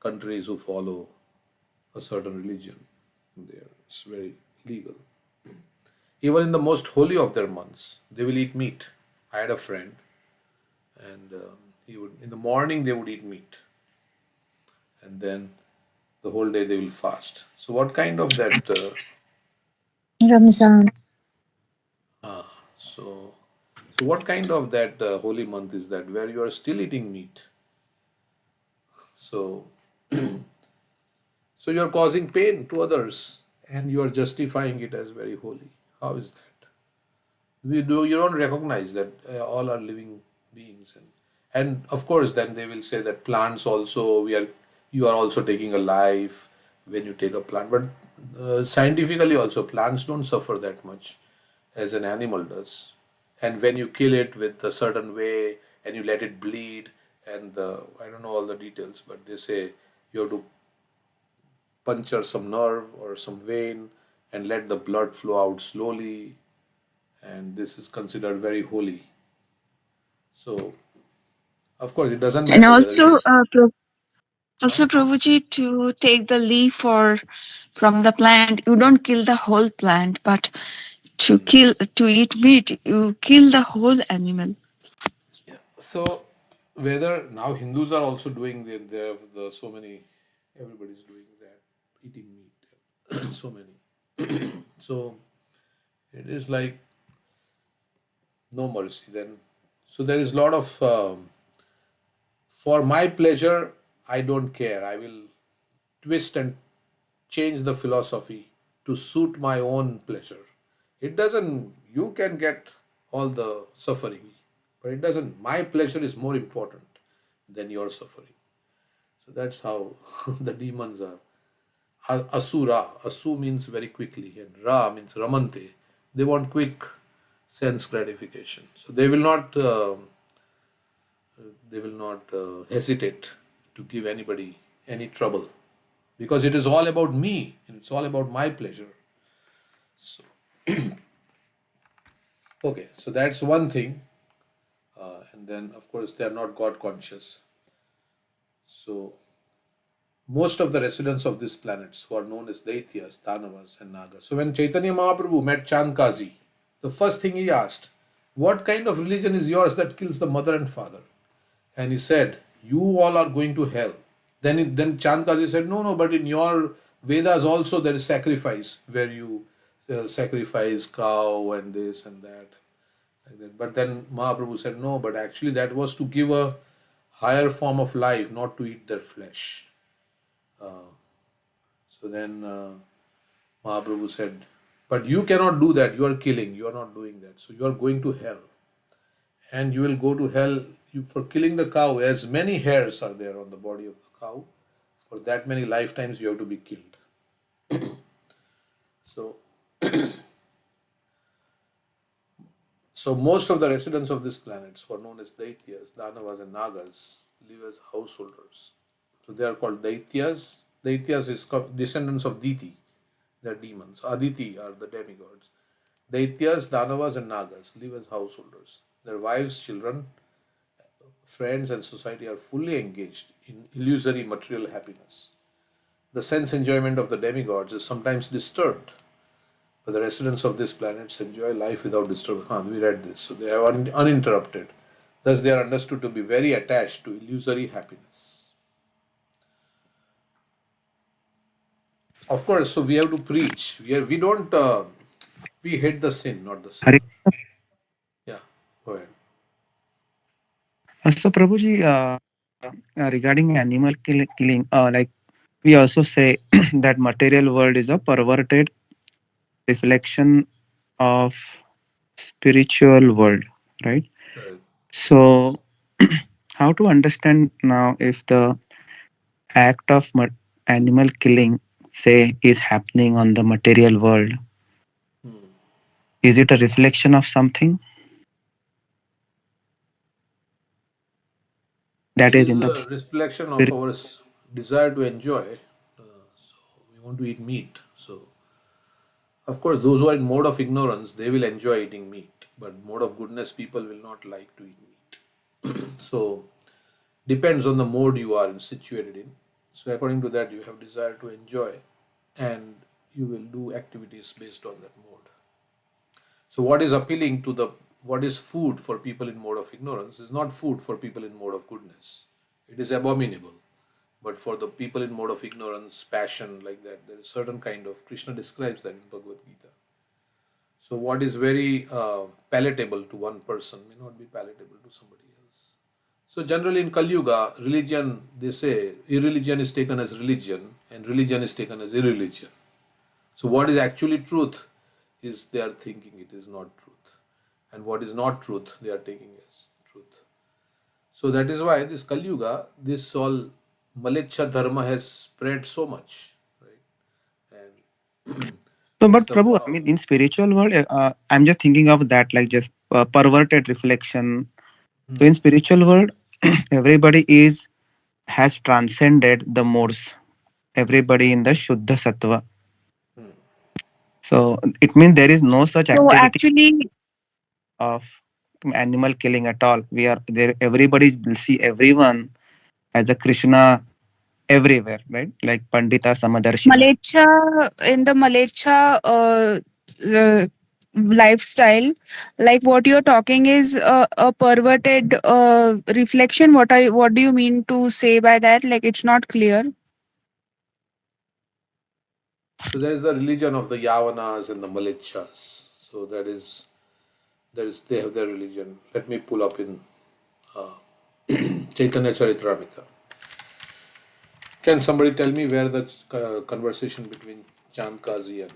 countries who follow a certain religion. There, it's very legal. Even in the most holy of their months, they will eat meat. I had a friend, and he would, in the morning they would eat meat, and then the whole day they will fast. So what kind of that? Ramzan. Uh, so so what kind of that holy month is that where you are still eating meat? So so you are causing pain to others, and you are justifying it as very holy. How is that? You don't recognize that all are living beings, and of course then they will say that plants also, we are, you are also taking a life when you take a plant, but scientifically also plants don't suffer that much as an animal does. And when you kill it with a certain way and you let it bleed, and I don't know all the details, but they say you have to puncture some nerve or some vein and let the blood flow out slowly, and this is considered very holy. So, of course, it doesn't And matter whether it is. also, Prabhuji, to take the leaf or from the plant, you don't kill the whole plant, but to eat meat, you kill the whole animal. Yeah. So, whether now Hindus are also doing, they have so many, everybody's doing that, eating meat, so many. So, it is like no mercy then. So, there is a lot of, for my pleasure, I don't care. I will twist and change the philosophy to suit my own pleasure. It doesn't, you can get all the suffering, but it doesn't, my pleasure is more important than your suffering. So that's how the demons are. Asura, asu means very quickly, and ra means ramante. They want quick sense gratification. So they will not hesitate to give anybody any trouble because it is all about me and it's all about my pleasure. So, okay, so that's one thing. And then, of course, they are not God conscious. So, most of the residents of these planets who are known as Daityas, Danavas, and Nagas. So, when Chaitanya Mahaprabhu met Chandkazi, the first thing he asked, what kind of religion is yours that kills the mother and father? And he said, you all are going to hell. Then Chandkazi said, no, no, but in your Vedas also there is sacrifice where you sacrifice cow and this and that. Like that. But then Mahaprabhu said, no, but actually that was to give a higher form of life, not to eat their flesh. So then Mahaprabhu said, but you cannot do that. You are killing. You are not doing that. So you are going to hell. And you will go to hell for killing the cow. As many hairs are there on the body of the cow, for that many lifetimes you have to be killed. So, so most of the residents of this planet, who are known as Daityas, Danavas, and Nagas, live as householders. So they are called Daityas. Daityas is descendants of Diti. They are demons. Aditi are the demigods. Daityas, Danavas, and Nagas live as householders. Their wives, children, friends and society are fully engaged in illusory material happiness, the sense enjoyment of the demigods is sometimes disturbed. But the residents of these planets enjoy life without disturbance. We read this. So they are uninterrupted. Thus, they are understood to be very attached to illusory happiness. Of course, so we have to preach. We don't, we hate the sin, not the Hare- sinner. Yeah, go ahead. So, Prabhuji, regarding animal killing, like we also say that material world is a perverted reflection of spiritual world, right? Right. So, how to understand now if the act of animal killing, say, is happening on the material world? Hmm. Is it a reflection of something that It is is in the a reflection of spirit? our desire to enjoy. So we want to eat meat. So of course, those who are in mode of ignorance, they will enjoy eating meat. But mode of goodness, people will not like to eat meat. So depends on the mode you are situated in. So according to that, you have desire to enjoy, and you will do activities based on that mode. So what is appealing to the what is food for people in mode of ignorance is not food for people in mode of goodness. It is abominable. But for the people in mode of ignorance, passion like that, there is certain kind of Krishna describes that in Bhagavad Gita. So what is very palatable to one person may not be palatable to somebody else. So generally in Kali Yuga, religion, they say irreligion is taken as religion and religion is taken as irreligion. So what is actually truth is they are thinking it is not truth. And what is not truth, they are taking as truth. So that is why this Kali Yuga, this all Malecha dharma has spread so much, right? And So, it's but the Prabhu, I mean, in spiritual world, I'm just thinking of that, like just perverted reflection. So, in spiritual world, everybody has transcended the modes. Everybody in the Shuddha Sattva. So, it means there is no such So activity actually, of animal killing at all. We are there. Everybody will see everyone as a Krishna everywhere, right? Like Pandita Samadarshina. In the Malecha lifestyle, like what you're talking is a perverted reflection. What do you mean to say by that? Like it's not clear. so there is the religion of the Yavanas and the Malechas. So that is they have their religion. Let me pull up in uh, Chaitanya Charitamrita. Can somebody tell me where the conversation between Chand Kazi and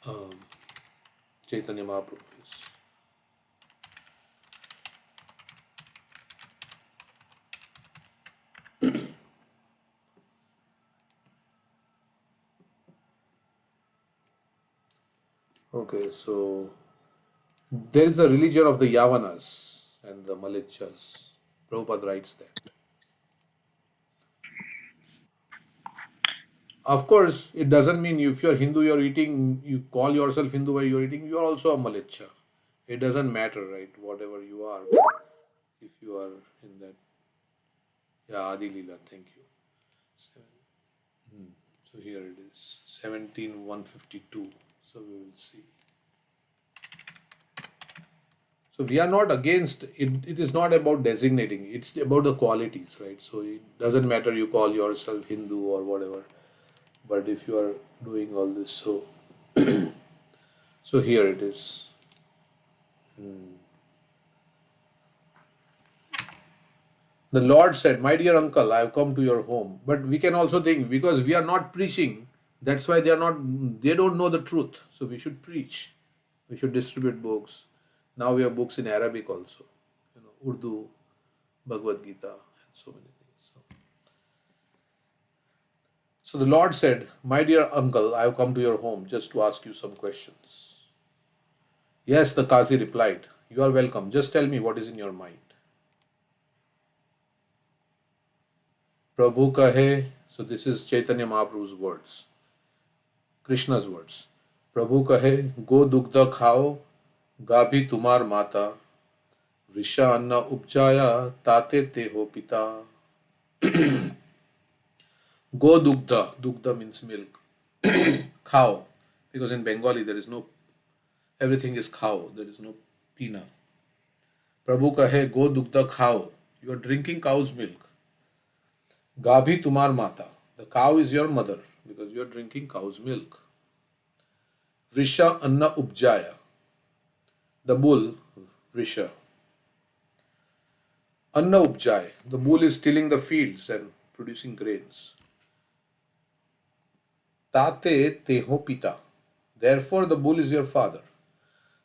um, Chaitanya Mahaprabhu is? Okay, so there is a religion of the Yavanas and the Malechas. Prabhupada writes that. Of course, it doesn't mean if you're Hindu, you're eating, you call yourself Hindu while you're eating, you're also a Malecha. It doesn't matter, right? Whatever you are. If you are in that, yeah, Adi Leela, thank you. So here it is, 17152. So we will see. So we are not against it. It is not about designating. It's about the qualities, right? So it doesn't matter you call yourself Hindu or whatever. But if you are doing all this, so so here it is. The Lord said, "My dear uncle, I have come to your home." But we can also think because we are not preaching, that's why they are not. They don't know the truth. So we should preach. We should distribute books. Now we have books in Arabic also, Urdu, Bhagavad Gita, and so many things. So the Lord said, "My dear uncle, I have come to your home just to ask you some questions." Yes, the Qazi replied, "You are welcome. Just tell me what is in your mind." Prabhu kahe, so this is Chaitanya Mahaprabhu's words, Krishna's words. Prabhu kahe, go dugdha khao, गाभी तुम्हार माता, Vrisha anna upjaya tate te ho pita. Go dugdha. Dugdha means milk. Cow. Because in Bengali there is no, everything is cow. There is no pina. Prabhu kahe, go dugdha khao. You are drinking cow's milk. Gabhi tumar mata. The cow is your mother because you are drinking cow's milk. Vrisha anna upjaya. The bull, Vrisha. Anna upjay. The bull is tilling the fields and producing grains. Tate teho pita. Therefore the bull is your father.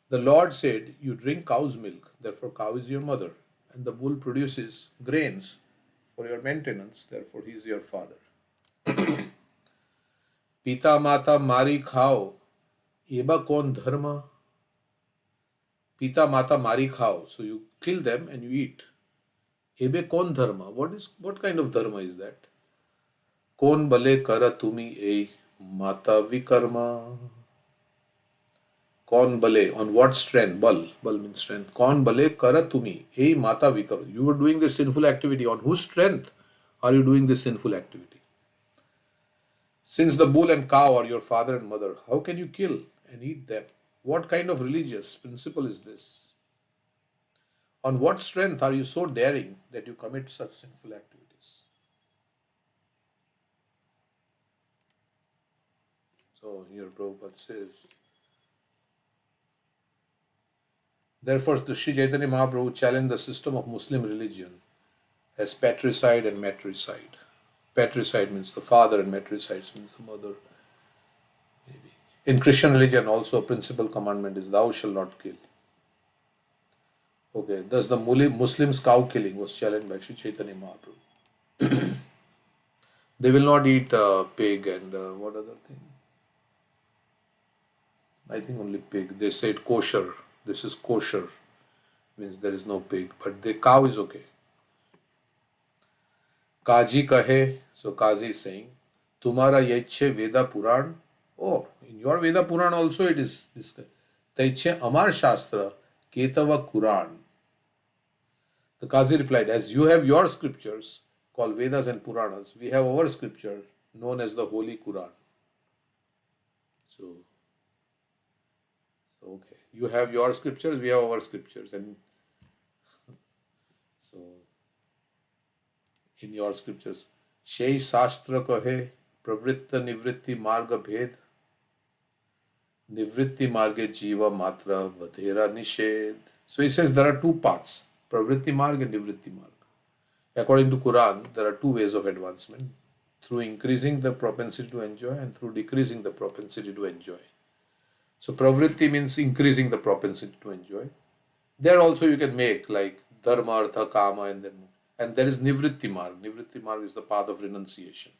The Lord said, you drink cow's milk, therefore cow is your mother. And the bull produces grains for your maintenance, therefore he is your father. Pita mata mari khao. Eba kon dharma. Pita mata mari khao. So you kill them and you eat. Ebe kon dharma. What kind of dharma is that? Kon bale kara tumi ei mata vikarma. Kon bale, on what strength? Bal means strength. Kon bale kara tumi ei mata vikarma. You are doing this sinful activity. On whose strength are you doing this sinful activity? Since the bull and cow are your father and mother, how can you kill and eat them? What kind of religious principle is this? On what strength are you so daring that you commit such sinful activities? So here Prabhupada says, therefore the Sri Chaitanya Mahaprabhu challenged the system of Muslim religion as patricide and matricide. Patricide means the father and matricide means the mother. Maybe. In Christian religion also a principal commandment is thou shalt not kill. Okay, thus the Muslims cow killing was challenged by Sri Chaitanya Mahaprabhu. They will not eat pig and what other thing? I think only pig. They said kosher. This is kosher. Means there is no pig. But the cow is okay. Kaji kahe. So Kaji is saying, Tumara yeche Veda Puran. Oh, in your Veda Puran also it is this. Taiche Amar Shastra Ketava Quran. The Kazi replied, as you have your scriptures called Vedas and Puranas, we have our scripture known as the Holy Quran. So okay, you have your scriptures, we have our scriptures, and so in your scriptures, Shei Shastra kahe pravritta nivritti marga bhed nivritti marge jiva matra vadhera nished. So he says there are two paths, pravritti marg and nivritti marg. According to Quran, there are two ways of advancement, through increasing the propensity to enjoy and through decreasing the propensity to enjoy. So pravritti means increasing the propensity to enjoy. There also you can make like dharma, artha, kama, and there is nivritti marg. Nivritti marg is the path of renunciation.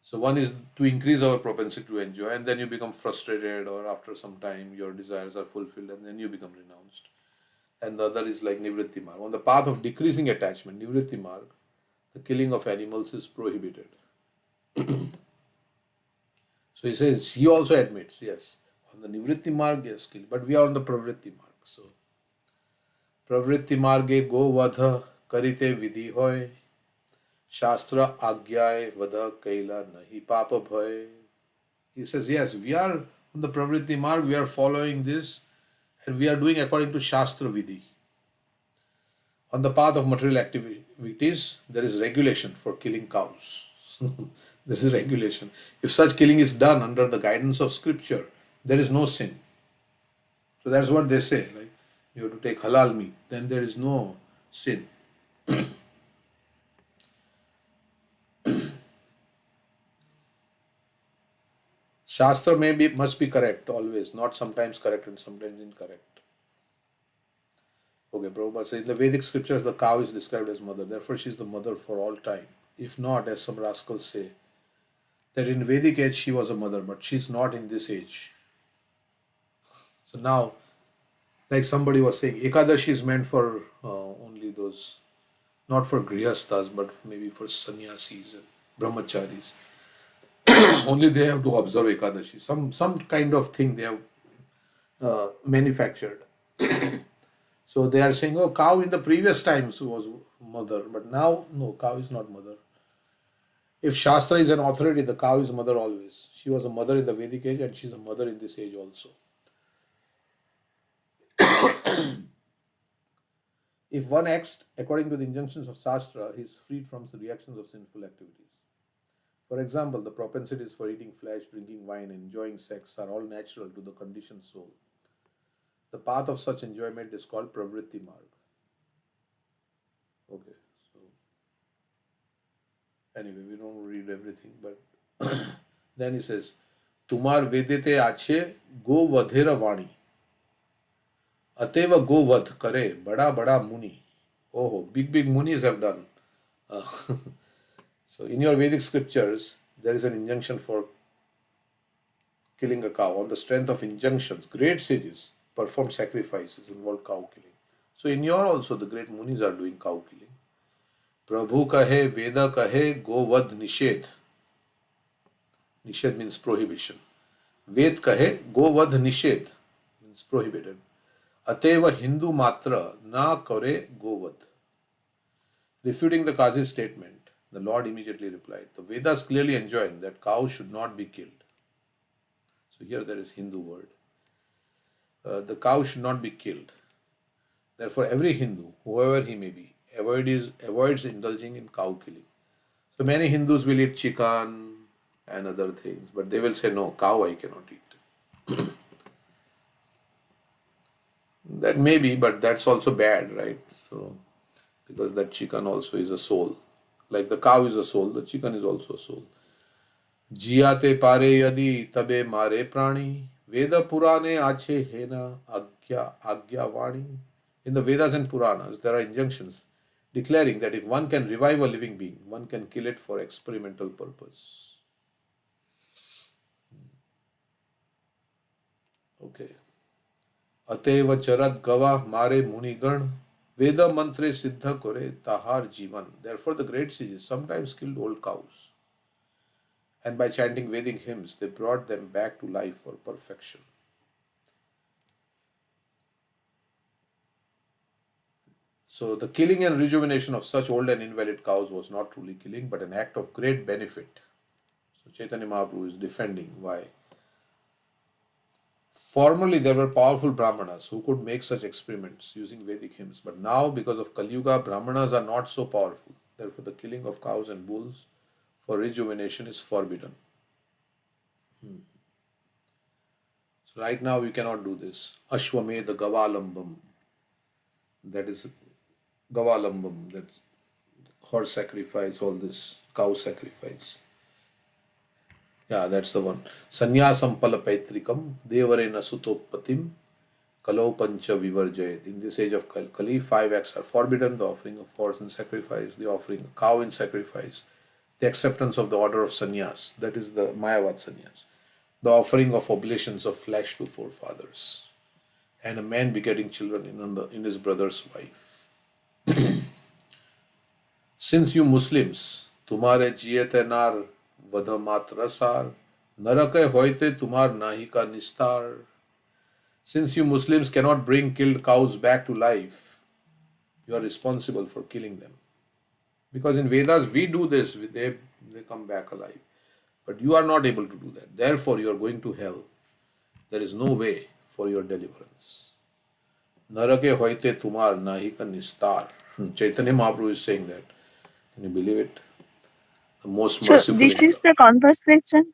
So one is to increase our propensity to enjoy, and then you become frustrated, or after some time your desires are fulfilled, and then you become renounced. And the other is like nivritti marg. On the path of decreasing attachment, nivritti marg, the killing of animals is prohibited. So he says, he also admits, yes, on the nivritti marg, yes, kill, but we are on the pravritti marg. So, pravritti marge go vadha karite vidhi hoy, shastra agyay vadha kaila nahi papa bhay. He says, yes, we are on the pravritti marg, we are following this, and we are doing according to shastra vidhi. On the path of material activities, there is regulation for killing cows. There is regulation. If such killing is done under the guidance of scripture, there is no sin. So that's what they say. Like you have to take halal meat, then there is no sin. Shastra must be correct always, not sometimes correct and sometimes incorrect. Okay, Prabhupada says in the Vedic scriptures the cow is described as mother, therefore she is the mother for all time. If not, as some rascals say, that in Vedic age she was a mother, but she's not in this age. So now, like somebody was saying, Ekadashi is meant for only those, not for grihasthas, but maybe for sannyasis and brahmacharis. Only they have to observe Ekadashi. Some kind of thing they have manufactured. So they are saying, oh, cow in the previous times was mother, but now, no, cow is not mother. If Shastra is an authority, the cow is mother always. She was a mother in the Vedic age and she's a mother in this age also. If one acts according to the injunctions of Shastra, he is freed from the reactions of sinful activities. For example, the propensities for eating flesh, drinking wine, and enjoying sex are all natural to the conditioned soul. The path of such enjoyment is called Pravritti Marg. Okay, so anyway, we don't read everything, but then he says, Tumar vedete ache go vadhera vani. Ateva go vadh kare bada bada muni. Oh, big munis have done. Uh, so in your Vedic scriptures, there is an injunction for killing a cow. On the strength of injunctions, great sages perform sacrifices involve cow killing. So in your also the great munis are doing cow killing. Prabhu kahe, Veda kahe, govadh nishedh. Nishedh means prohibition. Ved kahe, govadh nishedh means prohibited. Ateva Hindu matra na kare govadh. Refuting the Qazi's statement, the Lord immediately replied, the Vedas clearly enjoin that cows should not be killed. So here there is Hindu word. The cow should not be killed. Therefore, every Hindu, whoever he may be, avoids indulging in cow killing. So many Hindus will eat chicken and other things, but they will say, no, cow I cannot eat. That may be, but that's also bad, right? So, because that chicken also is a soul. Like the cow is a soul, the chicken is also a soul. Jiyate pare yadi tabe mare prani. Veda Purane ache hena agya vani. In the Vedas and Puranas, there are injunctions declaring that if one can revive a living being, one can kill it for experimental purpose. Okay. Ateva charad gava mare munigan. Veda mantre siddha kore tahar jivan. Therefore, the great sages sometimes killed old cows. And by chanting Vedic hymns, they brought them back to life for perfection. So the killing and rejuvenation of such old and invalid cows was not truly killing, but an act of great benefit. So Chaitanya Mahaprabhu is defending why. Formerly, there were powerful Brahmanas who could make such experiments using Vedic hymns, but now, because of Kali Yuga, Brahmanas are not so powerful. Therefore, the killing of cows and bulls for rejuvenation is forbidden. So right now, we cannot do this. Ashwamedha Gavalambam. That is Gavalambam. That's horse sacrifice, all this cow sacrifice. Yeah, that's the one. Sanyasam palapaitrikam devarena sutopatim kalau pancha vivarjayat. In this age of Kali, 5 acts are forbidden: the offering of horse in sacrifice, the offering of cow in sacrifice, the acceptance of the order of sannyas, that is the Mayavad sannyas, the offering of oblations of flesh to forefathers, and a man begetting children in his brother's wife. Since you Muslims, तुम्हारे जियते नार वध मात्र सार, नरके होते तुम्हार नाही का निस्तार. Since you Muslims cannot bring killed cows back to life, you are responsible for killing them. Because in Vedas we do this, they come back alive. But you are not able to do that. Therefore you are going to hell. There is no way for your deliverance. Narake hoite tumar nahi ka nistar. Chaitanya Mahaprabhu is saying that. Can you believe it? The most So merciful. this is the conversation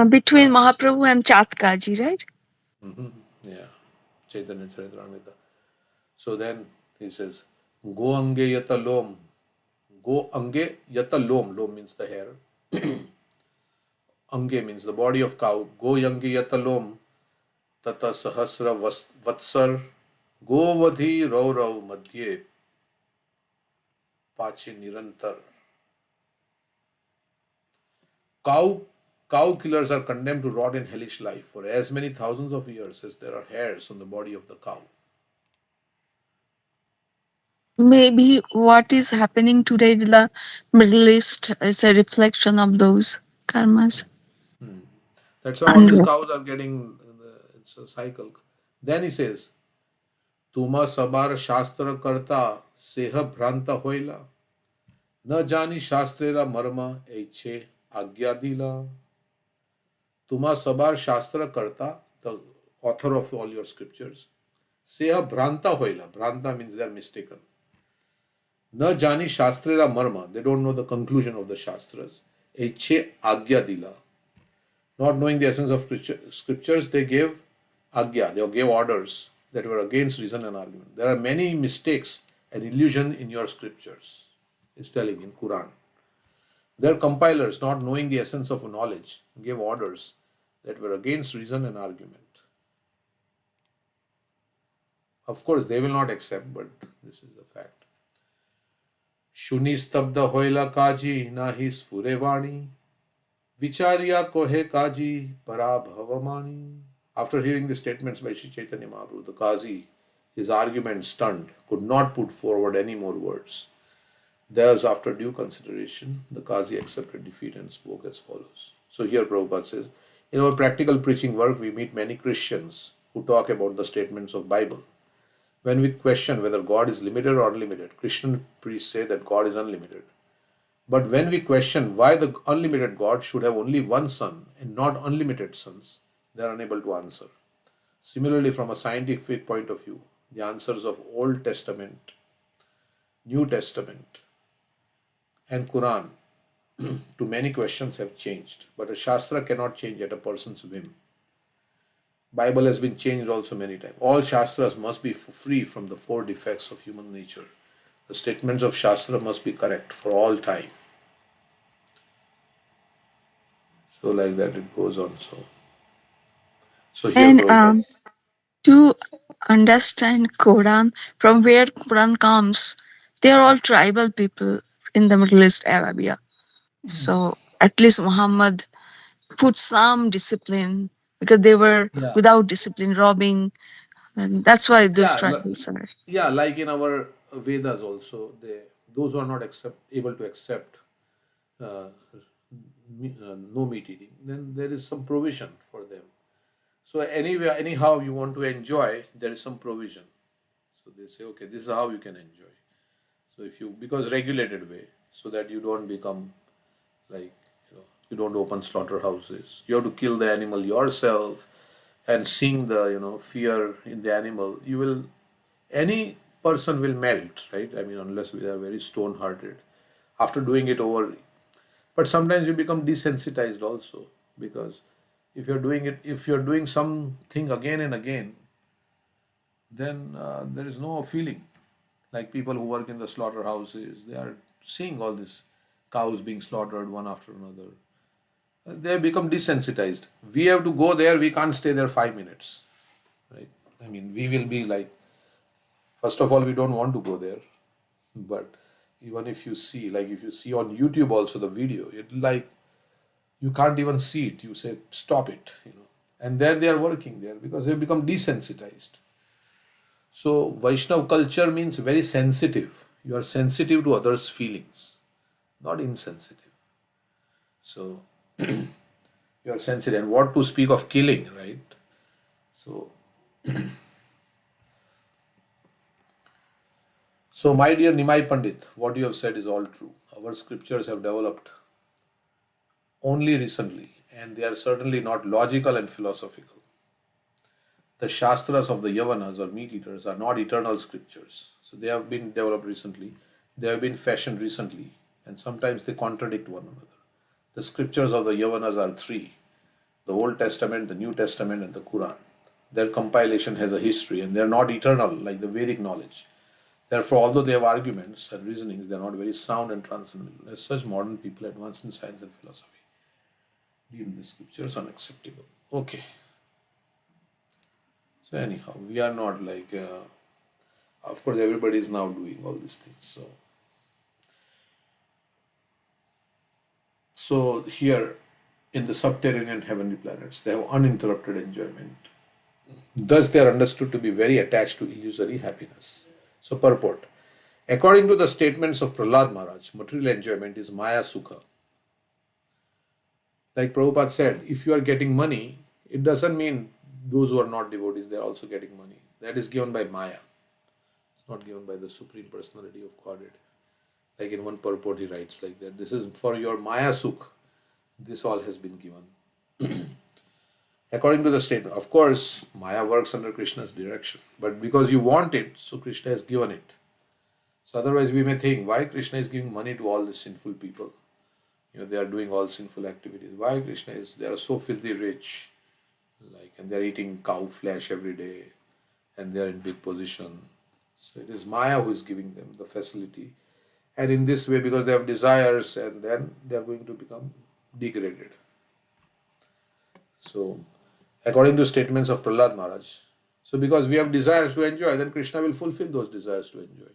between Mahaprabhu and Chatkaji, right? Yeah, Chaitanya Charitamrita. So then he says, Go ange yata lom. Go ange yata lom. Lom means the hair. Ange means the body of cow. Go yange yata lom. Tata sahasra vatsar. Go vadhi raurav madhye. Pache nirantar. Cow killers are condemned to rot in hellish life for as many thousands of years as there are hairs on the body of the cow. Maybe what is happening today in the Middle East is a reflection of those karmas. That's why all these cows are getting, it's a cycle. Then he says, तुम सबार शास्त्र करता सेह भ्रांत होइला न जानी शास्त्रेरा मर्म ऐच्छे आज्ञा दिला. तुम सबार शास्त्र करता, the author of all your scriptures, seha bhranta hoila. Bhranta means they are mistaken. Na jani shastrera marma, they don't know the conclusion of the shastras. Eiche agya dila. Not knowing the essence of scriptures, they gave agya, they gave orders that were against reason and argument. There are many mistakes and illusion in your scriptures. It's telling in Quran. Their compilers, not knowing the essence of knowledge, gave orders that were against reason and argument. Of course, they will not accept, but this is the fact. Shuni stabda hoila kaji nahi sfurevani vicharya kohe kaji parabhavamani. After hearing the statements by Sri Chaitanya Mahaprabhu, the Qazi, his argument stunned, could not put forward any more words. Thus, after due consideration, the Qazi accepted defeat and spoke as follows. So here Prabhupada says, in our practical preaching work, we meet many Christians who talk about the statements of Bible. When we question whether God is limited or unlimited, Christian priests say that God is unlimited. But when we question why the unlimited God should have only one son and not unlimited sons, they are unable to answer. Similarly, from a scientific point of view, the answers of Old Testament, New Testament, and Quran to many questions have changed. But a Shastra cannot change at a person's whim. Bible has been changed also many times. All Shastras must be free from the four defects of human nature. The statements of Shastra must be correct for all time. So like that it goes on. So here And Prabhupada. to understand Quran, from where Quran comes, they are all tribal people in the Middle East, Arabia. So at least Muhammad put some discipline because they were Yeah. without discipline, robbing, and that's why those Yeah, tribals are. yeah, like in our Vedas also, those who are not able to accept uh, no meat eating, then there is some provision for them. So anyway, anyhow you want to enjoy, there is some provision. So they say, okay, this is how you can enjoy. So if you, because regulated way, so that you don't become like, you don't open slaughterhouses. You have to kill the animal yourself, and seeing the fear in the animal, you will, any person will melt, right? I mean, unless we are very stone hearted after doing it over. But sometimes you become desensitized also, because if you're doing something again and again, then there is no feeling. Like people who work in the slaughterhouses, they are seeing all this cows being slaughtered one after another. They become desensitized. We have to go there, we can't stay there 5 minutes, right? I mean, we will be like, first of all, we don't want to go there. But even if you see, like if you see on YouTube also the video, it like you can't even see it. You say, stop it, And there they are working there because they've become desensitized. So Vaishnav culture means very sensitive. You are sensitive to others' feelings, not insensitive. So you are sensitive. And what to speak of killing, right? So So, my dear Nimai Pandit, what you have said is all true. Our scriptures have developed only recently, and they are certainly not logical and philosophical. The Shastras of the Yavanas or meat eaters are not eternal scriptures. So, they have been developed recently, they have been fashioned recently, and sometimes they contradict one another. The scriptures of the Yavanas are three: the Old Testament, the New Testament, and the Quran. Their compilation has a history, and they are not eternal like the Vedic knowledge. Therefore, although they have arguments and reasonings, they are not very sound and transcendental. As such, modern people advanced in science and philosophy deem the scriptures unacceptable. Okay. So anyhow, we are not like, of course, everybody is now doing all these things. So here, in the subterranean heavenly planets, they have uninterrupted enjoyment. Thus, they are understood to be very attached to illusory happiness. So, purport. According to the statements of Prahlad Maharaj, material enjoyment is Maya Sukha. Like Prabhupada said, if you are getting money, it doesn't mean those who are not devotees, they are also getting money. That is given by Maya. not given by the Supreme Personality of Godhead. Like in one purport, he writes like that: "This is for your Maya Sukh. This all has been given." According to the statement, of course, Maya works under Krishna's direction, but because you want it, so Krishna has given it. So otherwise, we may think, why Krishna is giving money to all these sinful people? They are doing all sinful activities. Why Krishna is? They are so filthy rich, and they are eating cow flesh every day, and they are in big position. So it is Maya who is giving them the facility, and in this way, because they have desires, and then they are going to become degraded. So, according to statements of Prahlad Maharaj, so because we have desires to enjoy, then Krishna will fulfill those desires to enjoy.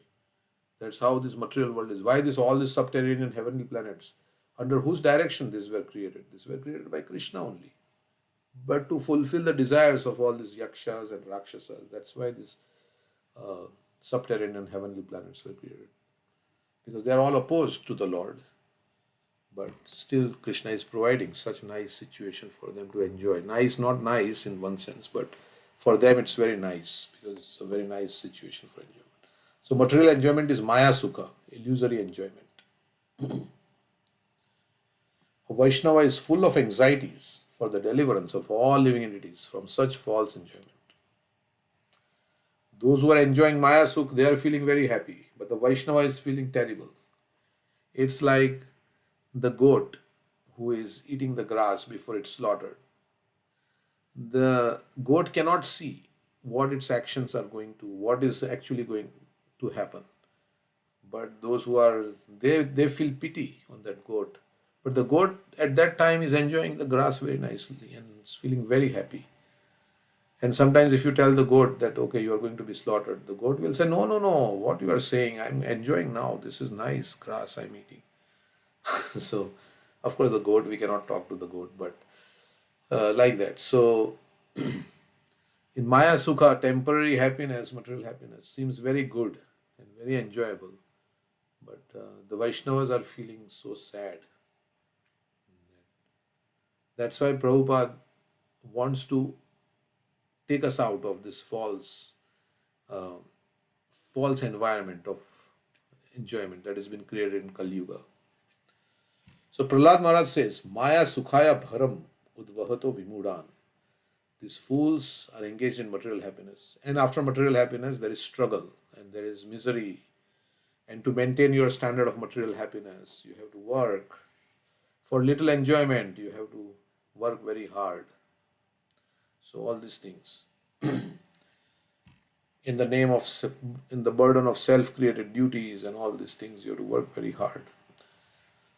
That's how this material world is. Why all these subterranean heavenly planets? Under whose direction these were created? These were created by Krishna only. But to fulfill the desires of all these yakshas and rakshasas, that's why these subterranean heavenly planets were created. Because they are all opposed to the Lord. But still Krishna is providing such nice situation for them to enjoy. Nice, not nice in one sense, but for them it's very nice because it's a very nice situation for enjoyment. So material enjoyment is Maya Sukha, illusory enjoyment. A Vaishnava is full of anxieties for the deliverance of all living entities from such false enjoyment. Those who are enjoying Maya Sukh, they are feeling very happy, but the Vaishnava is feeling terrible. It's like the goat who is eating the grass before it's slaughtered. The goat cannot see what its actions are going to, what is actually going to happen. But those who are, they feel pity on that goat. But the goat at that time is enjoying the grass very nicely and is feeling very happy. And sometimes if you tell the goat that, okay, you are going to be slaughtered, the goat will say, no, no, no, what you are saying, I'm enjoying now. This is nice grass I'm eating. So, of course, the goat, we cannot talk to the goat, but like that. So, in Maya Sukha, temporary happiness, material happiness seems very good and very enjoyable. But the Vaishnavas are feeling so sad. That's why Prabhupada wants to take us out of this uh, false environment of enjoyment that has been created in Kali Yuga. So Prahlad Maharaj says, Maya Sukhaya Bharam Udvahato Vimudan. These fools are engaged in material happiness. And after material happiness, there is struggle and there is misery. And to maintain your standard of material happiness, you have to work. For little enjoyment, you have to work very hard. So all these things. In the name of, in the burden of self-created duties and all these things, you have to work very hard.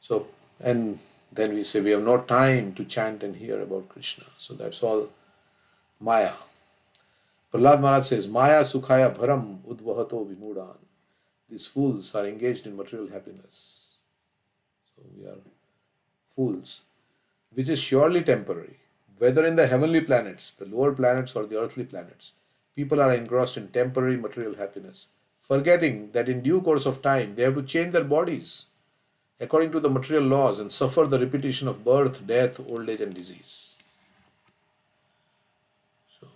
So, and then we say we have no time to chant and hear about Krishna. So that's all Maya. Prahlad Maharaj says, Maya Sukhaya Bharam Udvahato Vimudan. These fools are engaged in material happiness. So we are fools, which is surely temporary. Whether in the heavenly planets, the lower planets, or the earthly planets, people are engrossed in temporary material happiness, forgetting that in due course of time they have to change their bodies according to the material laws and suffer the repetition of birth, death, old age, and disease. So,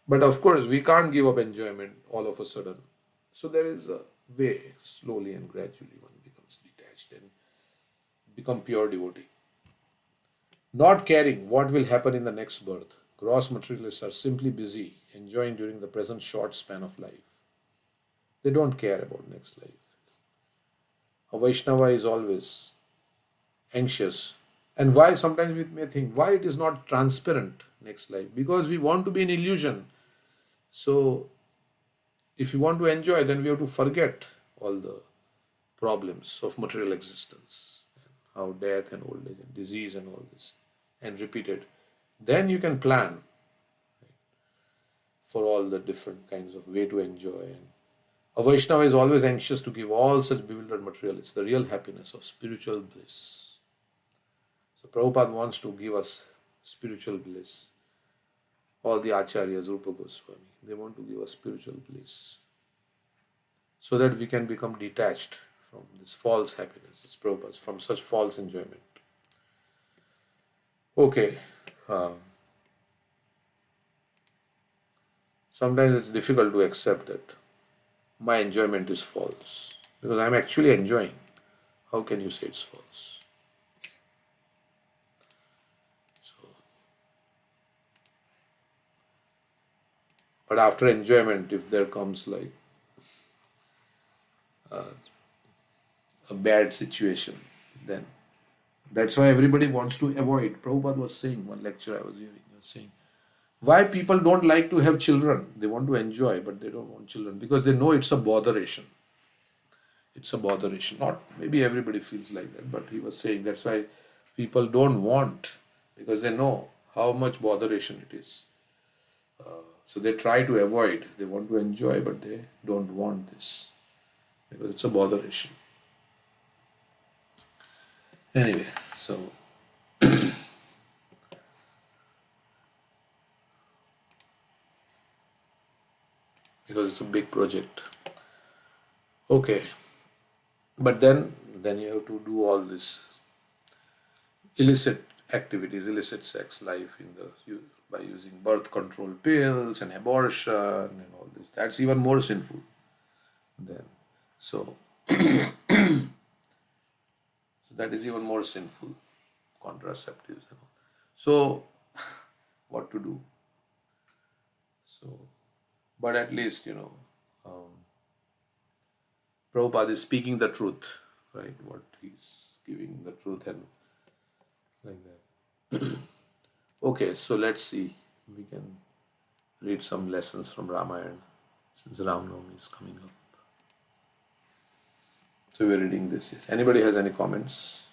but of course, we can't give up enjoyment all of a sudden. So there is a way, slowly and gradually one becomes detached and become pure devotee. Not caring what will happen in the next birth, gross materialists are simply busy enjoying during the present short span of life. They don't care about next life. A Vaishnava is always anxious. And why sometimes we may think, why it is not transparent next life? Because we want to be in illusion. So if we want to enjoy, then we have to forget all the problems of material existence, and how death and old age and disease and all this, and repeat it. Then you can plan for all the different kinds of way to enjoy. And a Vaishnava is always anxious to give all such bewildered material. It's the real happiness of spiritual bliss. So Prabhupada wants to give us spiritual bliss. All the acharyas, Rupa Goswami, they want to give us spiritual bliss, so that we can become detached from this false happiness, this Prabhupada, from such false enjoyment. Okay. sometimes it's difficult to accept that my enjoyment is false because I'm actually enjoying. How can you say it's false? So, but after enjoyment, if there comes like a bad situation, then that's why everybody wants to avoid. Prabhupada was saying, one lecture I was hearing, he was saying, why people don't like to have children. They want to enjoy, but they don't want children because they know it's a botheration. It's a botheration. Not maybe everybody feels like that, but he was saying that's why people don't want because they know how much botheration it is. So they try to avoid. They want to enjoy, but they don't want this because it's a botheration. Anyway, so because it's a big project. Okay, but then you have to do all this illicit activities, illicit sex life by using birth control pills and abortion and all this. That's even more sinful. Then so, so that is even more sinful. Contraceptives and all. So what to do? So, but at least Prabhupada is speaking the truth, right? What he's giving the truth and like that. Okay, so let's see. We can read some lessons from Ramayana since Ram Navami is coming up. So we're reading this. Yes. Anybody has any comments?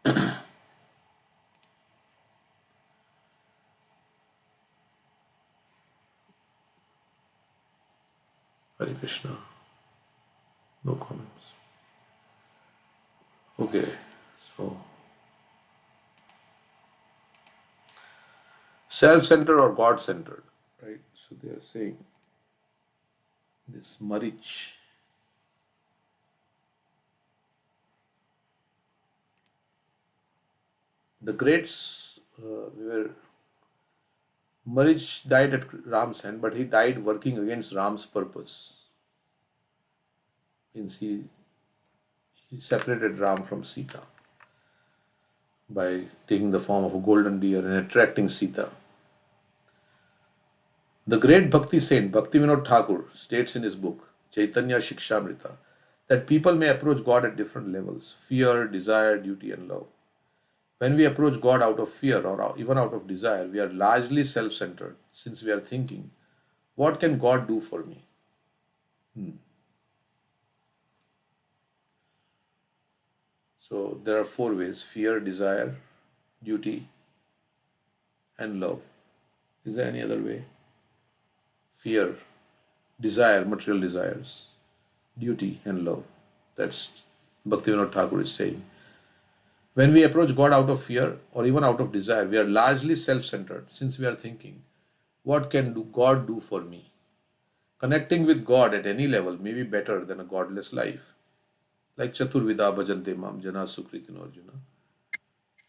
Hare Krishna. No comments. Okay, so self-centered or God-centered, right? So they are saying this Marich. The greats were Marich died at Ram's hand, but he died working against Ram's purpose. Means he separated Ram from Sita by taking the form of a golden deer and attracting Sita. The great Bhakti saint Bhakti Vinod Thakur states in his book Chaitanya Shikshamrita that people may approach God at different levels: fear, desire, duty, and love. When we approach God out of fear or even out of desire, we are largely self centered since we are thinking, what can God do for me? So there are four ways: fear, desire, duty, and love. Is there any other way? Fear, desire, material desires, duty, and love. That's Bhaktivinoda Thakur is saying. When we approach God out of fear or even out of desire, we are largely self centered since we are thinking, what can God do for me? Connecting with God at any level may be better than a godless life. Like Chaturvida Bhajante Mam Jana Sukritin Arjuna.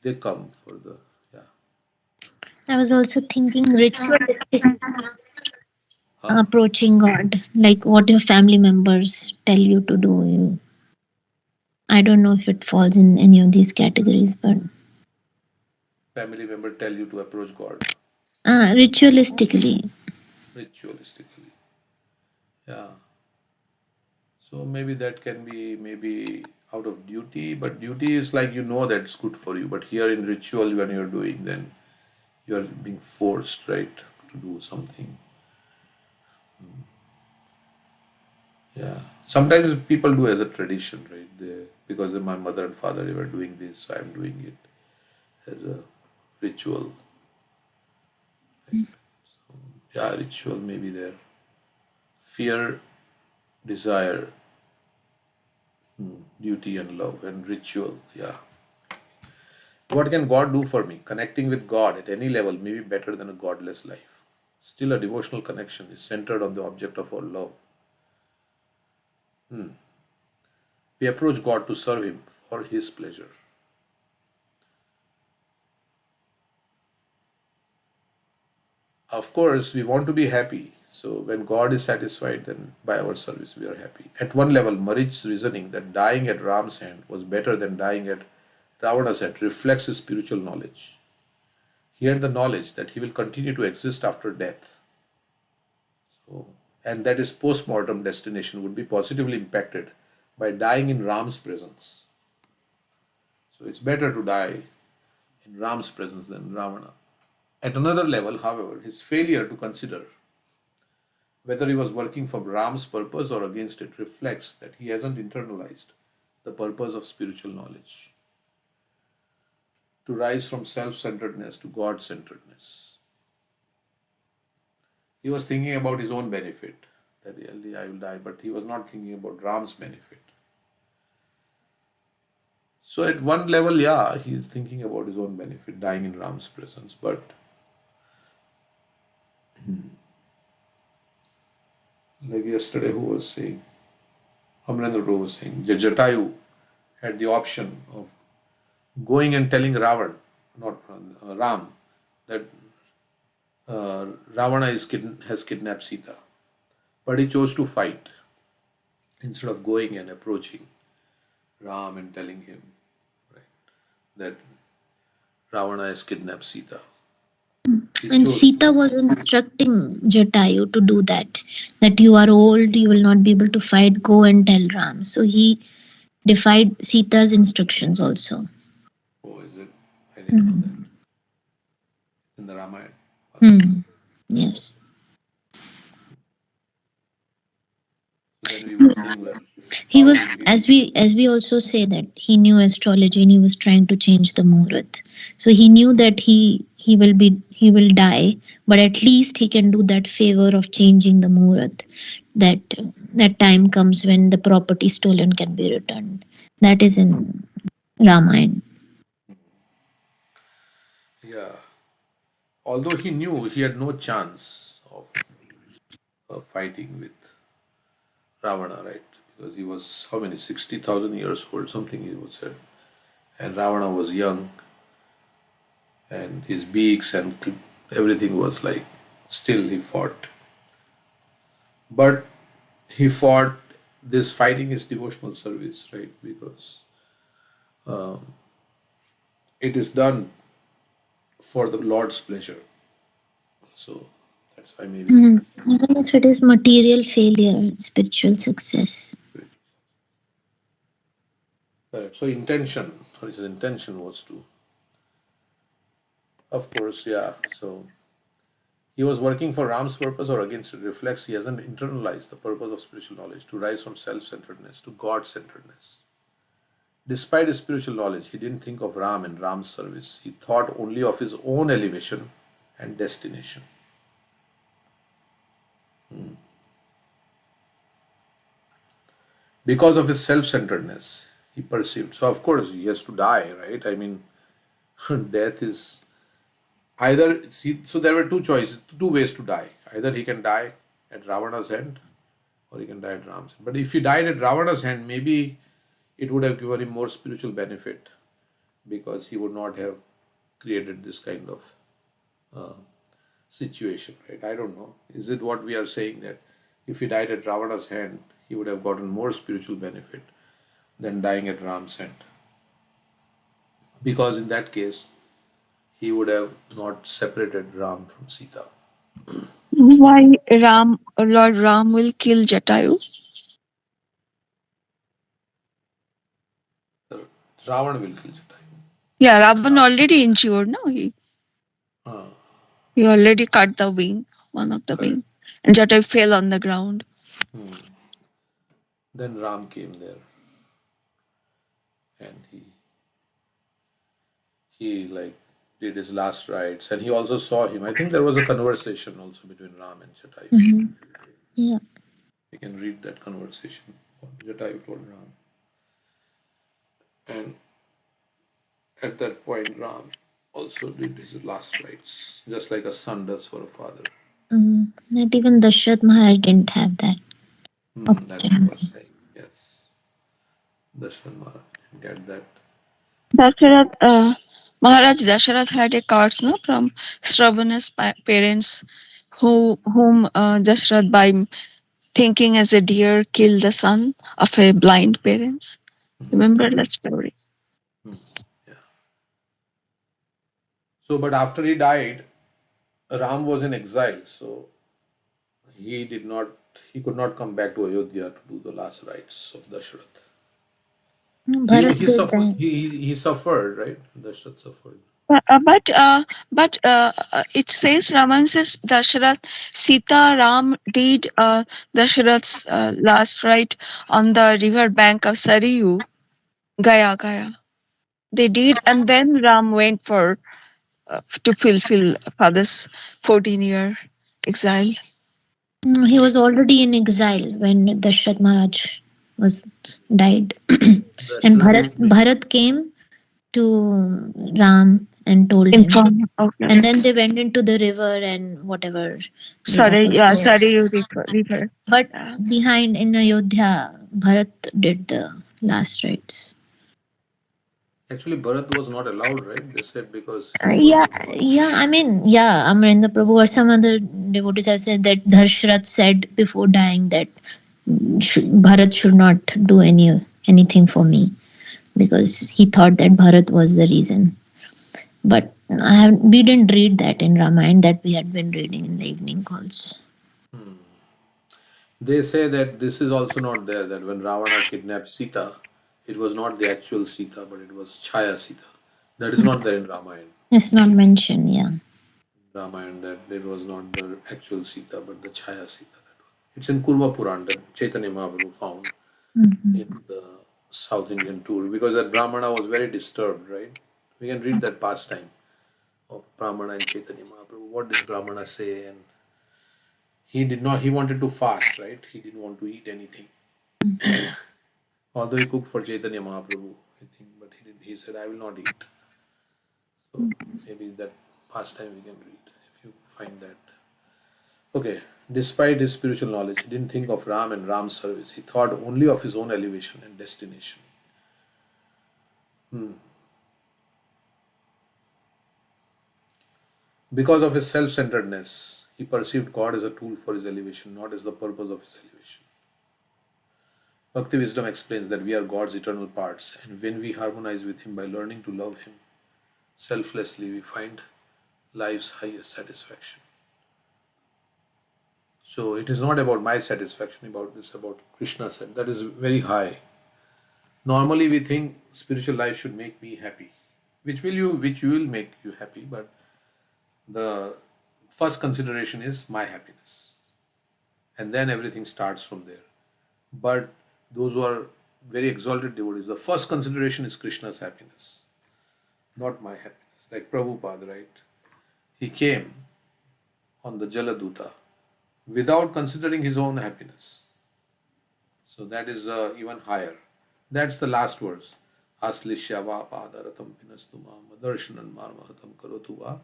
They come for the, yeah. I was also thinking ritualistic Huh? approaching God, like what your family members tell you to do. I don't know if it falls in any of these categories, but Family member tell you to approach God ritualistically. ritualistically. Yeah. So maybe that can be maybe out of duty, but duty is like that's good for you. But here in ritual, when you're doing, then you are being forced, right, to do something. Yeah. Sometimes people do as a tradition, right? Because my mother and father were doing this, so I'm doing it as a ritual. Yeah, ritual may be there. Fear, desire, duty and love, and ritual. Yeah. What can God do for me? Connecting with God at any level may be better than a godless life. Still, a devotional connection is centered on the object of our love. We approach God to serve Him for His pleasure. Of course, we want to be happy. So when God is satisfied, then by our service we are happy. At one level, Marich's reasoning that dying at Ram's hand was better than dying at Ravana's hand reflects his spiritual knowledge. He had the knowledge that he will continue to exist after death. So, and that his post-mortem destination would be positively impacted by dying in Ram's presence. So it's better to die in Ram's presence than Ravana. At another level, however, his failure to consider whether he was working for Ram's purpose or against it reflects that he hasn't internalized the purpose of spiritual knowledge to rise from self centeredness to God centeredness. He was thinking about his own benefit, that really I will die, but he was not thinking about Ram's benefit. So, at one level, yeah, he is thinking about his own benefit, dying in Ram's presence, but like yesterday, who was saying, Amrendra Prabhu was saying, Jatayu had the option of going and telling Ravan, not Ram, that Ravana has kidnapped Sita. But he chose to fight instead of going and approaching Ram and telling him, right, that Ravana has kidnapped Sita. And Sita was instructing Jatayu to do that. That you are old, you will not be able to fight, go and tell Ram. So he defied Sita's instructions also. Oh, is it? I didn't know that. In the Ramayana. Yes. So then we would think that He was, as we also say, that he knew astrology and he was trying to change the muhurat. So he knew that he will die, but at least he can do that favor of changing the muhurat. That time comes when the property stolen can be returned. That is in Ramayana. Yeah. Although he knew he had no chance of fighting with Ravana, right? Because he was how many 60,000 years old, something he was said, and Ravana was young, and his beaks and everything was like. Still, he fought, but he fought. This fighting is devotional service, right? Because it is done for the Lord's pleasure. So that's why maybe. Even if it is material failure, spiritual success. Correct. So his intention was to, of course, yeah. So he was working for Ram's purpose or against it reflects he hasn't internalized the purpose of spiritual knowledge to rise from self-centeredness to God-centeredness. Despite his spiritual knowledge, he didn't think of Ram and Ram's service. He thought only of his own elevation and destination. Because of his self-centeredness, he perceived. So of course he has to die, right? I mean, death is either. So there were two choices, two ways to die. Either he can die at Ravana's hand, or he can die at Ram's hand. But if he died at Ravana's hand, maybe it would have given him more spiritual benefit, because he would not have created this kind of situation, right? I don't know. Is it what we are saying, that if he died at Ravana's hand, he would have gotten more spiritual benefit than dying at Ram's hand? Because in that case, he would have not separated Ram from Sita. Why Lord Ram will kill Jatayu? Ravana will kill Jatayu. Yeah, Ravan already injured, no? He already cut the wing, one of the wing. And Jatayu fell on the ground. Then Ram came there, and he like did his last rites, and he also saw him. I think there was a conversation also between Ram and Jatayu. Yeah. You can read that conversation. Jatayu told Ram. And at that point, Ram also did his last rites, just like a son does for a father. Not even Dashrath Maharaj didn't have that. That's what I was saying. Yes. Dashrath Maharaj didn't get that. Dashrath Maharaj Dasharath had a cards no from Shravana's parents, whom Dasharath by thinking as a deer killed the son of a blind parents. Remember that story? Yeah. So, but after he died, Ram was in exile, so he did not, he could not come back to Ayodhya to do the last rites of Dashrath. Bharat He did suffered. that. He suffered, right? Dashrath suffered. But it says Raman says Dasharath Sita Ram did Dasharath's last rite on the river bank of Sarayu, Gaya. They did, and then Ram went for to fulfill father's 14-year exile. He was already in exile when Dashrath Maharaj was died, and Dashrath. Bharat came to Ram and told In him, front of and then they went into the river and whatever they offered. Sarayu river. But Uh, behind in Ayodhya, Bharat did the last rites. Actually, Bharat was not allowed, right? They said because he was Yeah, the first. yeah. I mean, yeah. Amrinda Prabhu or some other devotees have said that Dashrath said before dying that Bharat should not do anything for me because he thought that Bharat was the reason. But we didn't read that in Ramayana that we had been reading in the evening calls. They say that this is also not there, that when Ravana kidnapped Sita, it was not the actual Sita, but it was Chaya Sita. That is not there in Ramayana. It's not mentioned, yeah. Ramayana, that it was not the actual Sita, but the Chaya Sita. It's in Kurva Puran that Chaitanya Mahaprabhu found Mhm. in the South Indian tour, because that Brahmana was very disturbed, right? We can read that pastime of Brahmana and Chaitanya Mahaprabhu. What does Brahmana say? And he wanted to fast, right? He didn't want to eat anything. Although he cooked for Chaitanya Mahaprabhu, I think, but he said, I will not eat. So maybe that pastime we can read if you find that. Okay. Despite his spiritual knowledge, he didn't think of Ram and Ram's service. He thought only of his own elevation and destination. Because of his self centeredness, he perceived God as a tool for his elevation, not as the purpose of his elevation. Bhakti wisdom explains that we are God's eternal parts, and when we harmonize with Him by learning to love Him selflessly, we find life's highest satisfaction. So it is not about my satisfaction, it's about Krishna's. That is very high. Normally we think spiritual life should make me happy, which will make you happy, but the first consideration is my happiness. And then everything starts from there. But those who are very exalted devotees, the first consideration is Krishna's happiness, not my happiness. Like Prabhupada, right? He came on the Jaladuta without considering his own happiness. So that is even higher. That's the last verse. Aslishyava padaratam pinastuma madarshanan marmahatam karotuva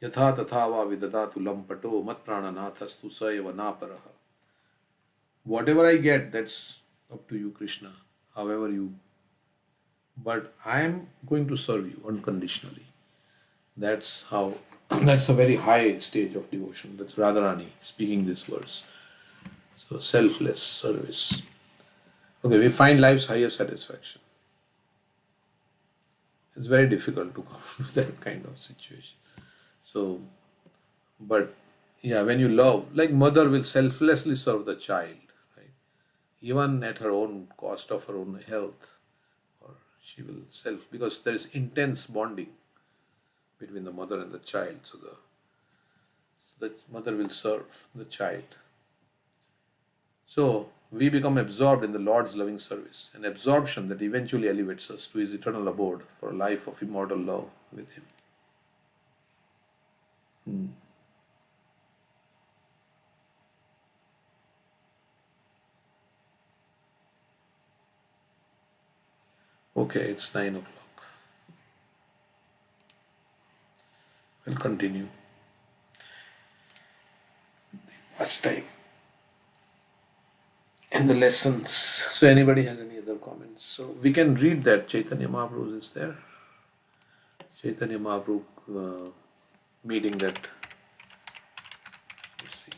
yatha tatha va vidadatu lampato mat prananathastu sayava naparaha. Whatever I get, that's up to you, Krishna. However you, but I am going to serve you unconditionally. That's how. That's a very high stage of devotion. That's Radharani speaking this verse. So selfless service. Okay, we find life's highest satisfaction. It's very difficult to come to that kind of situation. So, but yeah, when you love, like mother will selflessly serve the child, right? Even at her own cost of her own health, or she will self, because there is intense bonding between the mother and the child. So the mother will serve the child. So we become absorbed in the Lord's loving service, an absorption that eventually elevates us to His eternal abode for a life of immortal love with Him. Okay, it's 9 o'clock. We'll continue. Past time and the lessons. So, anybody has any other comments? So, we can read that Chaitanya Mahaprabhu is there. Chaitanya Mahaprabhu meeting that. Let's see.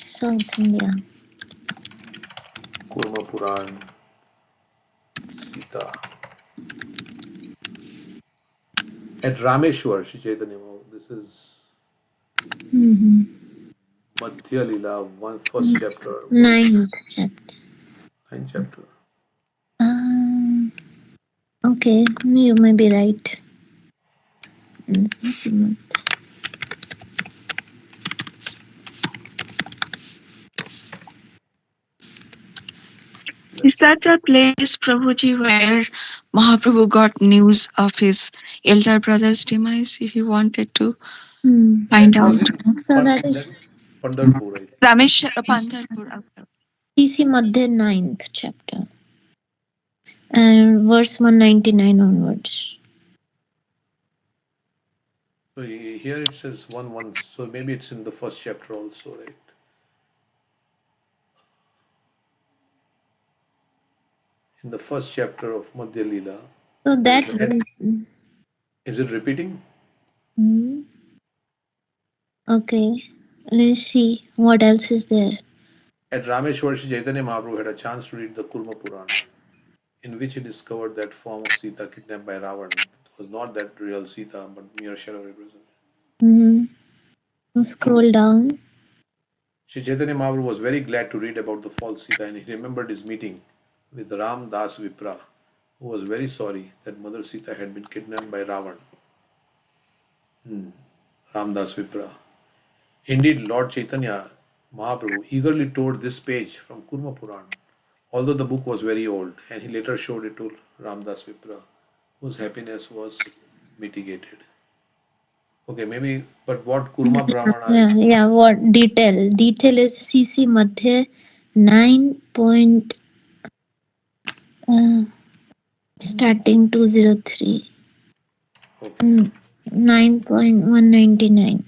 South India. Kurma Puran, Sita. At Rameshwar, Sri Chaitanya Mahaprabhu. This is Mm-hmm. Madhya Lila, first chapter, verse Ninth chapter. 9 chapter. Okay, you may be right. Mm, Is that the place, Prabhuji, where Mahaprabhu got news of his elder brother's demise? If you wanted to find That was out. in So that is Pandharpur, I think. Ramesh Pandharpur. Okay. CC Madhya 9th chapter and verse 199 onwards. So here it says 1 1. So maybe it's in the first chapter also, right? In the first chapter of Madhya Lila. So that Is it repeating? okay. Let's see what else is there. At Rameshwar, Sri Chaitanya Mahaprabhu had a chance to read the Kurma Puran, in which he discovered that form of Sita kidnapped by Ravan was not that real Sita, but mere shadow representation. Scroll down. Sri Chaitanya Mahaprabhu was very glad to read about the false Sita, and he remembered his meeting with Ram Das Vipra, who was very sorry that Mother Sita had been kidnapped by Ravan. Ram Das Vipra. Indeed, Lord Chaitanya Mahaprabhu eagerly tore this page from Kurma Puran, although the book was very old, and he later showed it to Ramdas Vipra, whose happiness was mitigated. Okay, maybe, but what Kurma Brahmana is. Yeah, what detail? Detail is CC Madhya 9 point starting 203. Okay. 9.199. 919.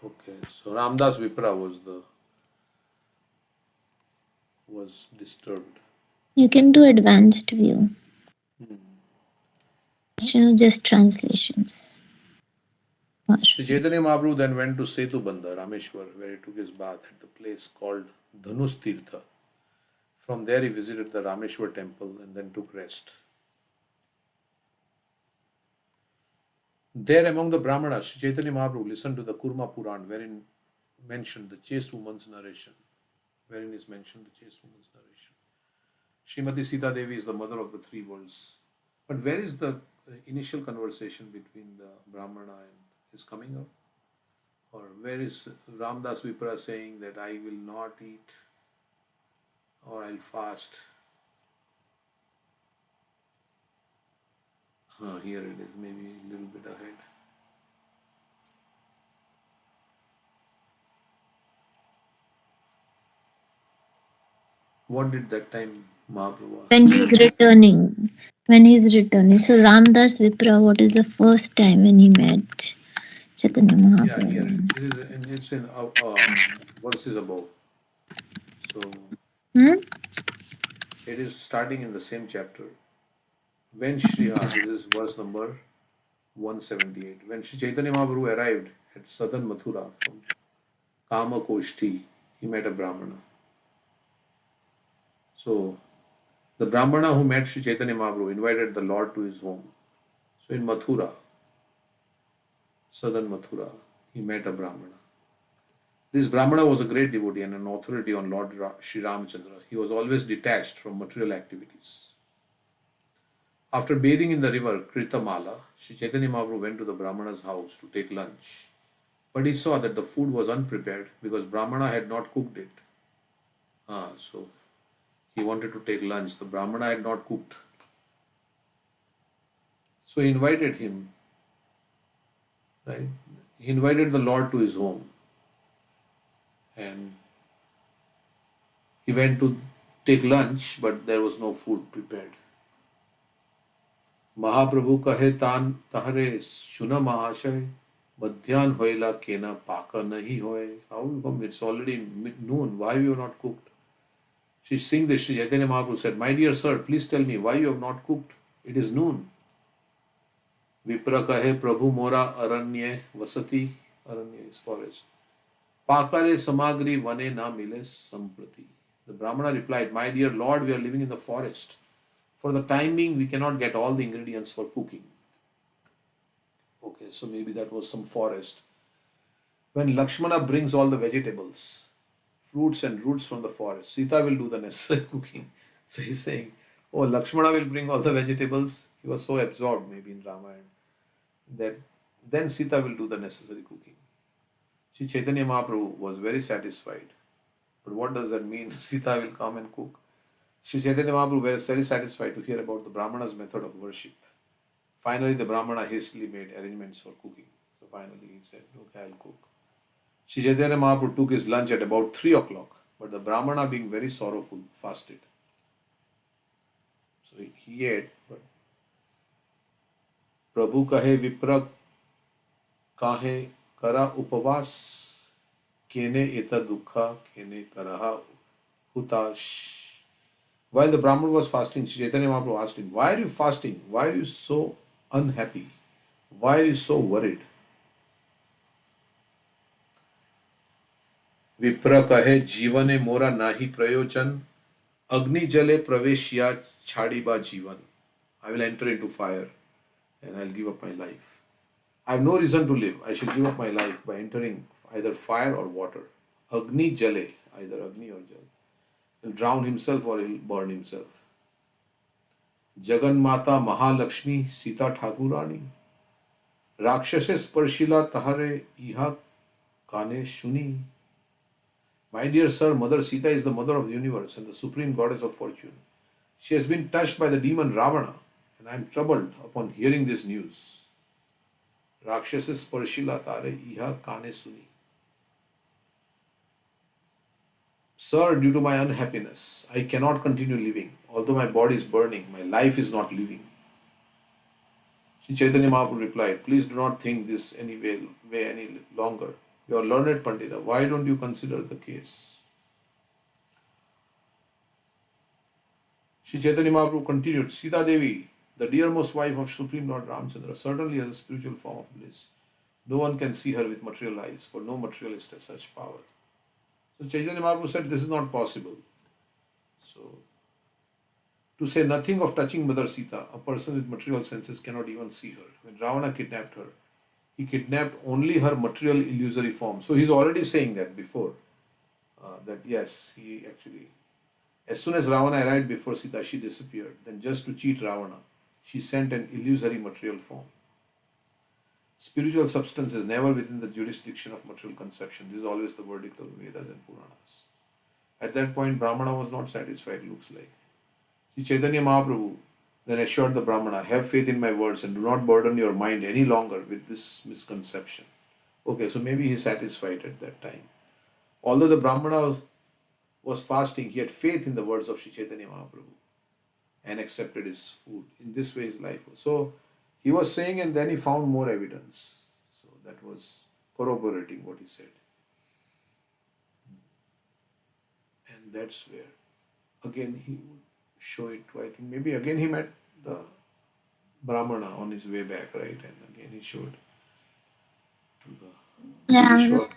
Okay, so Ramdas Vipra was disturbed. You can do advanced view. Just translations. Sri Chaitanya Mahaprabhu then went to Setu Bandha, Rameshwar, where he took his bath at the place called Dhanus Tirtha. From there, he visited the Rameshwar temple and then took rest. There, among the Brahmanas, Sri Chaitanya Mahaprabhu listened to the Kurma Puran, wherein mentioned the chaste woman's narration. Srimati Sita Devi is the mother of the three worlds. But where is the initial conversation between the Brahmana and his coming up? Or where is Ramdas Vipra saying that I will not eat or I'll fast? Here it is, maybe a little bit ahead. What did that time Mahaprabhu ask? When he's returning. So Ramdas Vipra, what is the first time when he met Chaitanya Mahaprabhu? Yeah, here it's in verses above. So it is starting in the same chapter. When this is verse number 178. When Sri Chaitanya Mahaprabhu arrived at southern Mathura from Kama Koshti, he met a Brahmana. So the Brahmana who met Sri Chaitanya Mahaprabhu invited the Lord to his home. So in Mathura, southern Mathura, he met a Brahmana. This Brahmana was a great devotee and an authority on Lord Sri Ramchandra. He was always detached from material activities. After bathing in the river Kritamala, Sri Chaitanya Mahaprabhu went to the Brahmana's house to take lunch. But he saw that the food was unprepared because Brahmana had not cooked it. So he wanted to take lunch. The Brahmana had not cooked. So he invited him, right? He invited the Lord to his home. And he went to take lunch, but there was no food prepared. Mahaprabhu kahe tan tahare shuna mahashay madhyan hoila kena paka nahi hoy. How come it's already noon? Why you have not cooked? Seeing this, Sri Chaitanya Mahaprabhu said, "My dear sir, please tell me why you have not cooked. It is noon." Vipra kahe Prabhu mora aranye vasati. Aranya is forest. Pakare samagri vane na mile samprati. The Brahmana replied, "My dear Lord, we are living in the forest. For the time being, we cannot get all the ingredients for cooking." Okay, so maybe that was some forest. When Lakshmana brings all the vegetables, fruits and roots from the forest, Sita will do the necessary cooking. So he's saying, "Oh, Lakshmana will bring all the vegetables." He was so absorbed maybe in Ramayana that then Sita will do the necessary cooking. Sri Chaitanya Mahaprabhu was very satisfied. But what does that mean? Sita will come and cook. Sri Chaitanya Mahaprabhu was very satisfied to hear about the Brahmana's method of worship. Finally, the Brahmana hastily made arrangements for cooking. So finally he said, "Okay, I'll cook." Sri Chaitanya Mahaprabhu took his lunch at about 3 o'clock, but the Brahmana, being very sorrowful, fasted. So he ate, but Prabhu kahe vipra kahe kara upavas kene eta dukha kene karaha hutash. While the Brahman was fasting, Sri Chaitanya Mahaprabhu asked him, "Why are you fasting? Why are you so unhappy? Why are you so worried?" विप्र कहे जीवने मोरा नाही प्रयोजन अग्नि जले प्रवेशिया छाड़ीबा जीवन. I will enter into fire and I'll give up my life. I have no reason to live. I shall give up my life by entering either fire or water. Agni jale, either Agni or Jal. He'll drown himself or he'll burn himself. Jagan Mata Mahalakshmi Sita Thakurani. Rakshase Sparshila Tahare Iha Kane Shuni. My dear sir, Mother Sita is the mother of the universe and the supreme goddess of fortune. She has been touched by the demon Ravana, and I am troubled upon hearing this news. Rakshasa Sparshila Tare Iha Kane Suni. Sir, due to my unhappiness, I cannot continue living. Although my body is burning, my life is not living. Sri Chaitanya Mahaprabhu replied, "Please do not think this way any longer. You are learned Pandita. Why don't you consider the case?" Sri Chaitanya Mahaprabhu continued, "Sita Devi, the dearmost wife of Supreme Lord Ramchandra, certainly has a spiritual form of bliss. No one can see her with material eyes, for no materialist has such power." So Chaitanya Mahaprabhu said, "This is not possible." So, to say nothing of touching Mother Sita, a person with material senses cannot even see her. When Ravana kidnapped her, he kidnapped only her material illusory form. So he's already saying that before, that yes, he actually, as soon as Ravana arrived before Sita, she disappeared. Then just to cheat Ravana, she sent an illusory material form. Spiritual substance is never within the jurisdiction of material conception. This is always the verdict of Vedas and Puranas. At that point, Brahmana was not satisfied, looks like. Sri Chaitanya Mahaprabhu then assured the Brahmana, "Have faith in my words and do not burden your mind any longer with this misconception." Okay, so maybe he's satisfied at that time. Although the Brahmana was fasting, he had faith in the words of Sri Chaitanya Mahaprabhu and accepted his food. In this way, his life was. So he was saying, and then he found more evidence. So that was corroborating what he said. And that's where, again, he would show it to, I think, maybe again he met the Brahmana on his way back, right? And again he showed to the Yeah, Vishwa.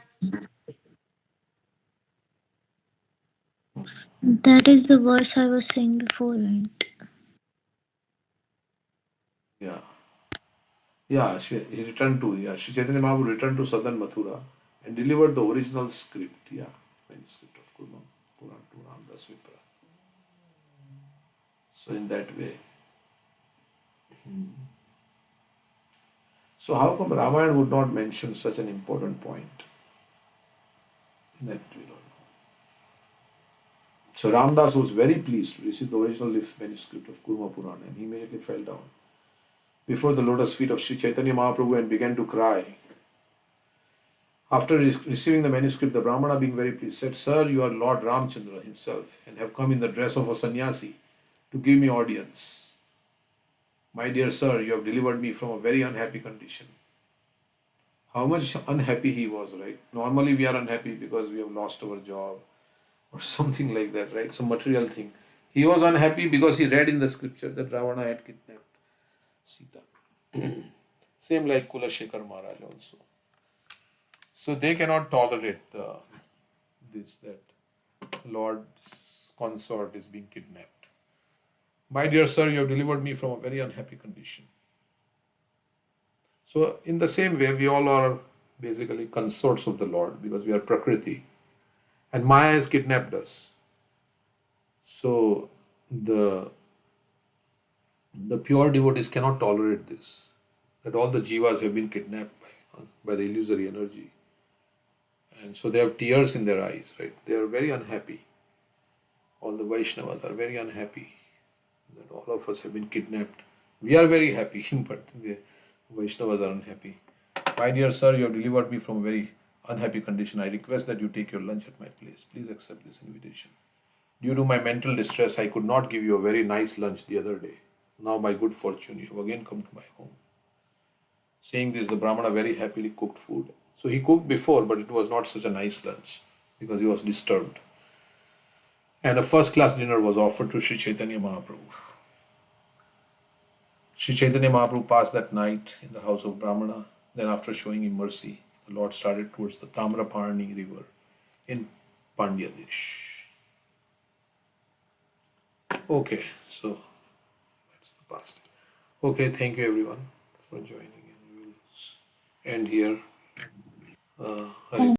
that is the verse I was saying before, right? Yeah. Yeah, he returned to, yeah, Sri Chaitanya Mahaprabhu returned to southern Mathura and delivered the original script, yeah, manuscript of Kurma Puran to Ramdas Vipra. So in that way. So how come Ramayana would not mention such an important point? That we don't know. So Ramdas was very pleased to receive the original manuscript of Kurma Puran and he immediately fell down before the lotus feet of Sri Chaitanya Mahaprabhu and began to cry. After receiving the manuscript, the Brahmana, being very pleased, said, "Sir, you are Lord Ramchandra himself and have come in the dress of a sannyasi to give me audience. My dear sir, you have delivered me from a very unhappy condition." How much unhappy he was, right? Normally we are unhappy because we have lost our job, or something like that, right? Some material thing. He was unhappy because he read in the scripture that Ravana had kidnapped Sita. Same like Kulashekar Maharaj also. So they cannot tolerate that Lord's consort is being kidnapped. My dear sir, you have delivered me from a very unhappy condition. So in the same way, we all are basically consorts of the Lord because we are Prakriti. And Maya has kidnapped us. So the pure devotees cannot tolerate this. That all the jivas have been kidnapped by the illusory energy. And so they have tears in their eyes, right? They are very unhappy. All the Vaishnavas are very unhappy that all of us have been kidnapped. We are very happy, but the Vaishnavas are unhappy. My dear sir, you have delivered me from a very unhappy condition. I request that you take your lunch at my place. Please accept this invitation. Due to my mental distress, I could not give you a very nice lunch the other day. Now, by good fortune, you have again come to my home. Saying this, the Brahmana very happily cooked food. So he cooked before, but it was not such a nice lunch because he was disturbed. And a first class dinner was offered to Sri Chaitanya Mahaprabhu. Sri Chaitanya Mahaprabhu passed that night in the house of Brahmana. Then, after showing him mercy, the Lord started towards the Tamraparni river in Pandya Desh. Okay, so that's the past. Okay, thank you everyone for joining, and we will end here. Hare